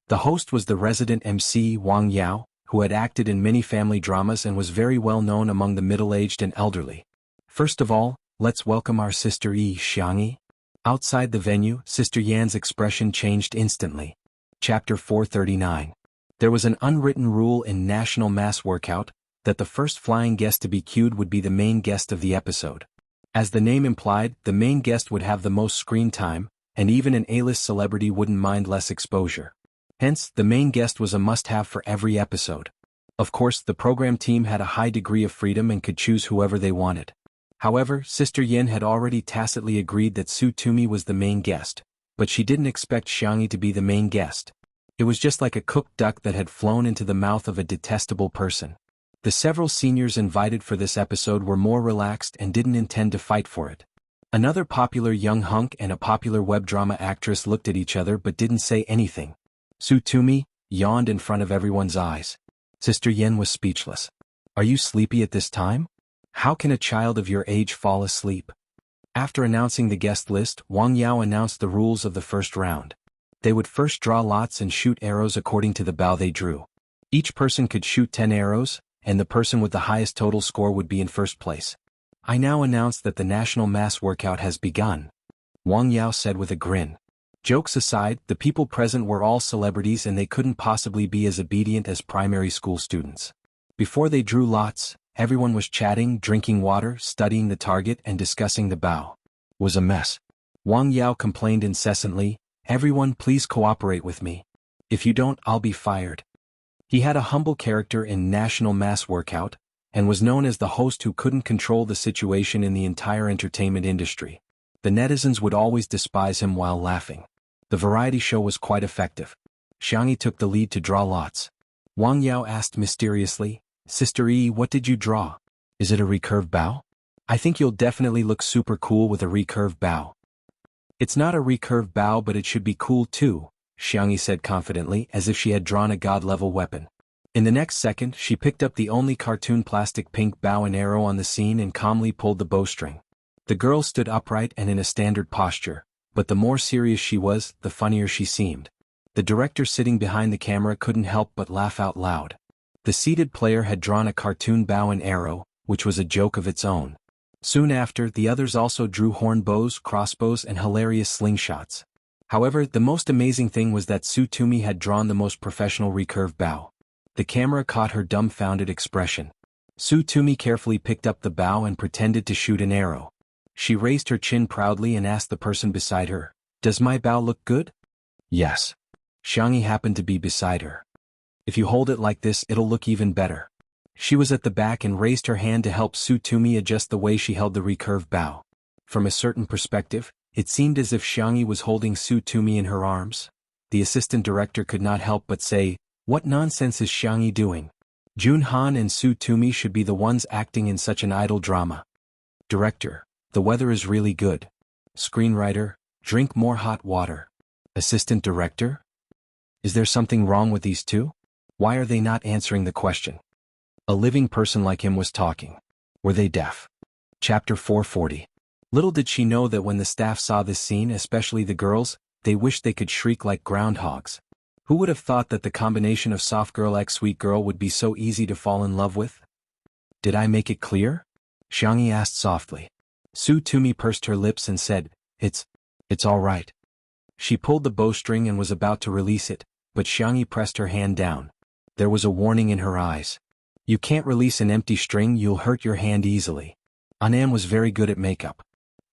The host was the resident MC Wang Yao, who had acted in many family dramas and was very well known among the middle-aged and elderly. First of all, let's welcome our sister Yi Xiangyi. Outside the venue, Sister Yan's expression changed instantly. Chapter 439. There was an unwritten rule in National Mass Workout, that the first flying guest to be queued would be the main guest of the episode. As the name implied, the main guest would have the most screen time, and even an A-list celebrity wouldn't mind less exposure. Hence, the main guest was a must-have for every episode. Of course, the program team had a high degree of freedom and could choose whoever they wanted. However, Sister Yin had already tacitly agreed that Su Toomey was the main guest, but she didn't expect Xiangyi to be the main guest. It was just like a cooked duck that had flown into the mouth of a detestable person. The several seniors invited for this episode were more relaxed and didn't intend to fight for it. Another popular young hunk and a popular web drama actress looked at each other but didn't say anything. Su Toomey yawned in front of everyone's eyes. Sister Yin was speechless. Are you sleepy at this time? How can a child of your age fall asleep? After announcing the guest list, Wang Yao announced the rules of the first round. They would first draw lots and shoot arrows according to the bow they drew. Each person could shoot 10 arrows, and the person with the highest total score would be in first place. I now announce that the National Mass Workout has begun, Wang Yao said with a grin. Jokes aside, the people present were all celebrities and they couldn't possibly be as obedient as primary school students. Before they drew lots, everyone was chatting, drinking water, studying the target and discussing the bow. It was a mess. Wang Yao complained incessantly, everyone please cooperate with me. If you don't, I'll be fired. He had a humble character in National Mass Workout, and was known as the host who couldn't control the situation in the entire entertainment industry. The netizens would always despise him while laughing. The variety show was quite effective. Xiangyi took the lead to draw lots. Wang Yao asked mysteriously, Sister Yi, what did you draw? Is it a recurve bow? I think you'll definitely look super cool with a recurve bow. It's not a recurve bow, but it should be cool too, Xiangyi said confidently, as if she had drawn a god-level weapon. In the next second, she picked up the only cartoon plastic pink bow and arrow on the scene and calmly pulled the bowstring. The girl stood upright and in a standard posture, but the more serious she was, the funnier she seemed. The director sitting behind the camera couldn't help but laugh out loud. The seated player had drawn a cartoon bow and arrow, which was a joke of its own. Soon after, the others also drew horn bows, crossbows, and hilarious slingshots. However, the most amazing thing was that Su Toomey had drawn the most professional recurve bow. The camera caught her dumbfounded expression. Su Toomey carefully picked up the bow and pretended to shoot an arrow. She raised her chin proudly and asked the person beside her, "Does my bow look good?" "Yes." Xiangyi happened to be beside her. "If you hold it like this, it'll look even better." She was at the back and raised her hand to help Su Toomey adjust the way she held the recurve bow. From a certain perspective, it seemed as if Xiangyi was holding Su Toomey in her arms. The assistant director could not help but say, "What nonsense is Xiangyi doing? Jun Han and Su Toomey should be the ones acting in such an idle drama." Director, "The weather is really good." Screenwriter, "Drink more hot water." Assistant director, "Is there something wrong with these two? Why are they not answering the question?" A living person like him was talking. Were they deaf? Chapter 440. Little did she know that when the staff saw this scene, especially the girls, they wished they could shriek like groundhogs. Who would have thought that the combination of soft girl x sweet girl would be so easy to fall in love with? Did I make it clear? Xiangyi asked softly. Su Tumi pursed her lips and said, It's all right. She pulled the bowstring and was about to release it, but Xiangyi pressed her hand down. There was a warning in her eyes. You can't release an empty string, you'll hurt your hand easily. Anam was very good at makeup.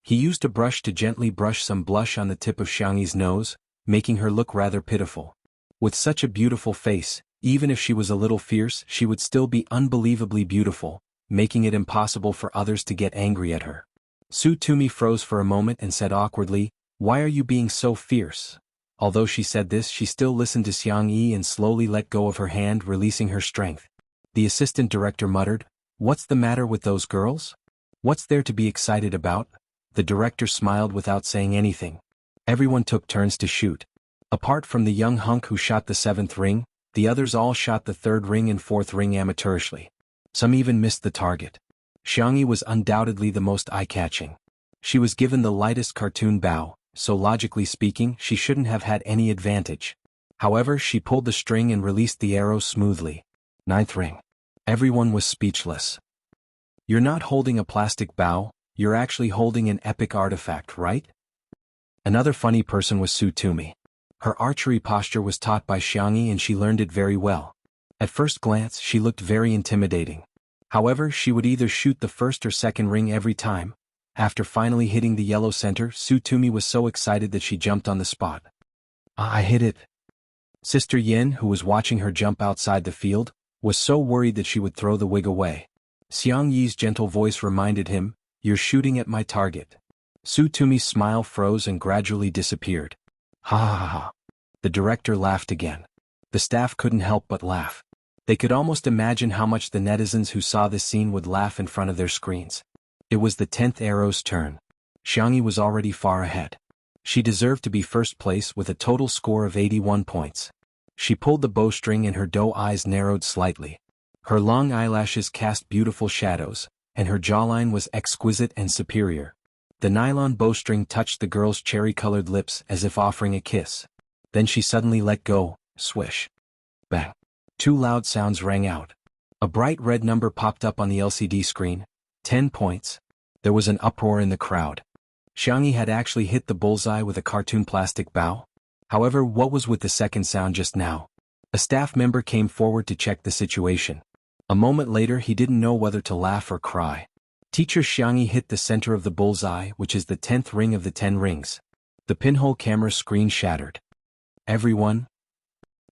He used a brush to gently brush some blush on the tip of Xiangyi's nose, making her look rather pitiful. With such a beautiful face, even if she was a little fierce, she would still be unbelievably beautiful, making it impossible for others to get angry at her. Su Tumi froze for a moment and said awkwardly, Why are you being so fierce? Although she said this, she still listened to Xiangyi and slowly let go of her hand, releasing her strength. The assistant director muttered, What's the matter with those girls? What's there to be excited about? The director smiled without saying anything. Everyone took turns to shoot. Apart from the young hunk who shot the 7th ring, the others all shot the 3rd ring and 4th ring amateurishly. Some even missed the target. Xiangyi was undoubtedly the most eye-catching. She was given the lightest cartoon bow, so logically speaking, she shouldn't have had any advantage. However, she pulled the string and released the arrow smoothly. 9th ring. Everyone was speechless. You're not holding a plastic bow, you're actually holding an epic artifact, right? Another funny person was Su Tumi. Her archery posture was taught by Xiangyi and she learned it very well. At first glance, she looked very intimidating. However, she would either shoot the 1st or 2nd ring every time. After finally hitting the yellow center, Su Tumi was so excited that she jumped on the spot. I hit it. Sister Yin, who was watching her jump outside the field, was so worried that she would throw the wig away. Xiang Yi's gentle voice reminded him, You're shooting at my target. Su Tumi's smile froze and gradually disappeared. Ha ha ha. The director laughed again. The staff couldn't help but laugh. They could almost imagine how much the netizens who saw this scene would laugh in front of their screens. It was the 10th arrow's turn. Xiangyi was already far ahead. She deserved to be first place with a total score of 81 points. She pulled the bowstring and her doe eyes narrowed slightly. Her long eyelashes cast beautiful shadows, and her jawline was exquisite and superior. The nylon bowstring touched the girl's cherry-colored lips as if offering a kiss. Then she suddenly let go, swish. Bang. 2 loud sounds rang out. A bright red number popped up on the LCD screen. 10 points. There was an uproar in the crowd. Xiangyi had actually hit the bullseye with a cartoon plastic bow. However, what was with the second sound just now? A staff member came forward to check the situation. A moment later, he didn't know whether to laugh or cry. Teacher Xiangyi hit the center of the bullseye, which is the 10th ring of the 10 rings. The pinhole camera screen shattered. Everyone?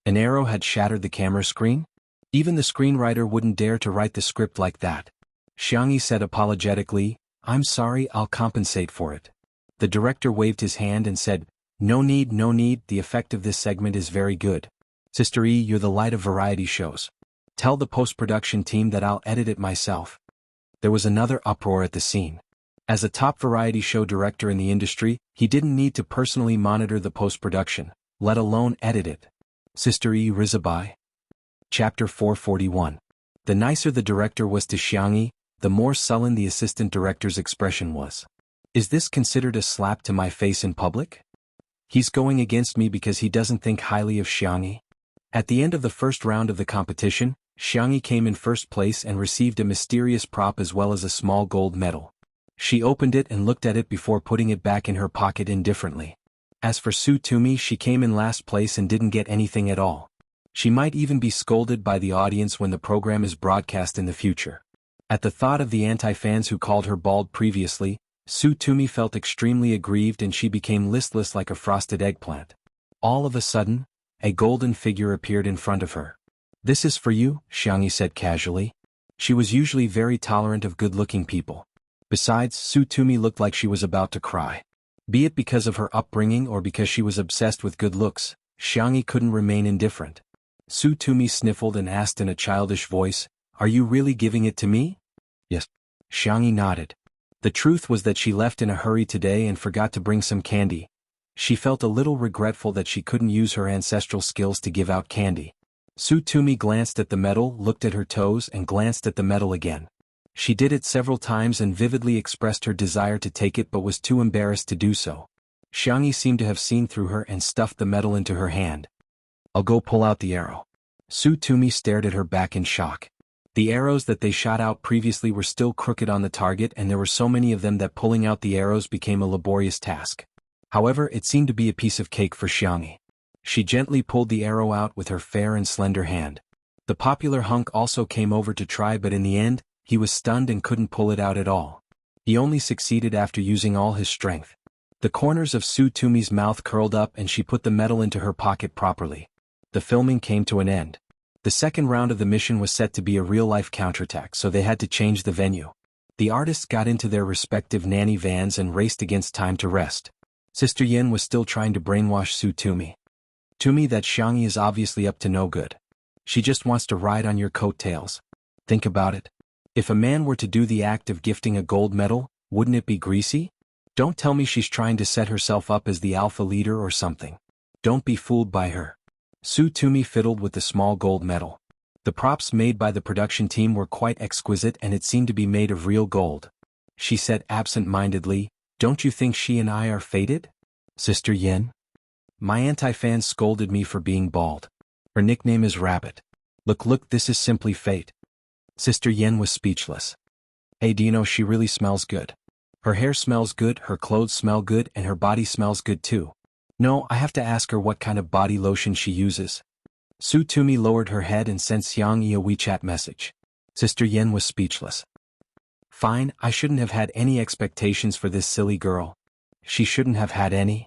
An arrow had shattered the camera screen? Even the screenwriter wouldn't dare to write the script like that. Xiangyi said apologetically, I'm sorry, I'll compensate for it. The director waved his hand and said, No need, the effect of this segment is very good. Sister E, you're the light of variety shows. Tell the post-production team that I'll edit it myself. There was another uproar at the scene. As a top variety show director in the industry, he didn't need to personally monitor the post-production, let alone edit it. Sister E Rizabai. Chapter 441. The nicer the director was to Xiangyi, the more sullen the assistant director's expression was. Is this considered a slap to my face in public? He's going against me because he doesn't think highly of Xiangyi. At the end of the first round of the competition, Xiangyi came in first place and received a mysterious prop as well as a small gold medal. She opened it and looked at it before putting it back in her pocket indifferently. As for Su Tumi, she came in last place and didn't get anything at all. She might even be scolded by the audience when the program is broadcast in the future. At the thought of the anti-fans who called her bald previously, Su Tumi felt extremely aggrieved and she became listless like a frosted eggplant. All of a sudden, a golden figure appeared in front of her. This is for you, Xiangyi said casually. She was usually very tolerant of good-looking people. Besides, Su Tumi looked like she was about to cry. Be it because of her upbringing or because she was obsessed with good looks, Xiangyi couldn't remain indifferent. Su Tumi sniffled and asked in a childish voice, Are you really giving it to me? Yes. Xiangyi nodded. The truth was that she left in a hurry today and forgot to bring some candy. She felt a little regretful that she couldn't use her ancestral skills to give out candy. Su Tumi glanced at the medal, looked at her toes and glanced at the medal again. She did it several times and vividly expressed her desire to take it but was too embarrassed to do so. Xiangyi seemed to have seen through her and stuffed the medal into her hand. I'll go pull out the arrow. Su Tumi stared at her back in shock. The arrows that they shot out previously were still crooked on the target, and there were so many of them that pulling out the arrows became a laborious task. However, it seemed to be a piece of cake for Jianghu. She gently pulled the arrow out with her fair and slender hand. The popular hunk also came over to try, but in the end, he was stunned and couldn't pull it out at all. He only succeeded after using all his strength. The corners of Su Tumi's mouth curled up and she put the metal into her pocket properly. The filming came to an end. The second round of the mission was set to be a real-life counterattack, so they had to change the venue. The artists got into their respective nanny vans and raced against time to rest. Sister Yin was still trying to brainwash Su Tumi. Tumi, that Xiangyi is obviously up to no good. She just wants to ride on your coattails. Think about it. If a man were to do the act of gifting a gold medal, wouldn't it be greasy? Don't tell me she's trying to set herself up as the alpha leader or something. Don't be fooled by her. Su Tumi fiddled with the small gold medal. The props made by the production team were quite exquisite and it seemed to be made of real gold. She said absent-mindedly, "Don't you think she and I are fated? Sister Yin?" My anti-fans scolded me for being bald. Her nickname is Rabbit. Look, this is simply fate. Sister Yin was speechless. Hey, do you know she really smells good? Her hair smells good, her clothes smell good, and her body smells good too. No, I have to ask her what kind of body lotion she uses. Su Tumi lowered her head and sent Xiangyi a WeChat message. Sister Yin was speechless. Fine, I shouldn't have had any expectations for this silly girl. She shouldn't have had any.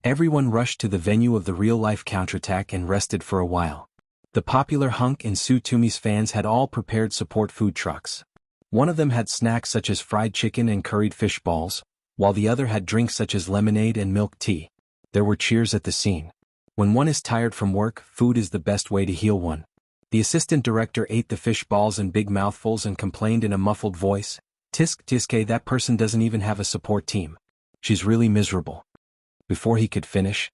Everyone rushed to the venue of the real-life counterattack and rested for a while. The popular hunk and Su Tumi's fans had all prepared support food trucks. One of them had snacks such as fried chicken and curried fish balls, while the other had drinks such as lemonade and milk tea. There were cheers at the scene. When one is tired from work, food is the best way to heal one. The assistant director ate the fish balls in big mouthfuls and complained in a muffled voice, Tiske, that person doesn't even have a support team. She's really miserable." Before he could finish,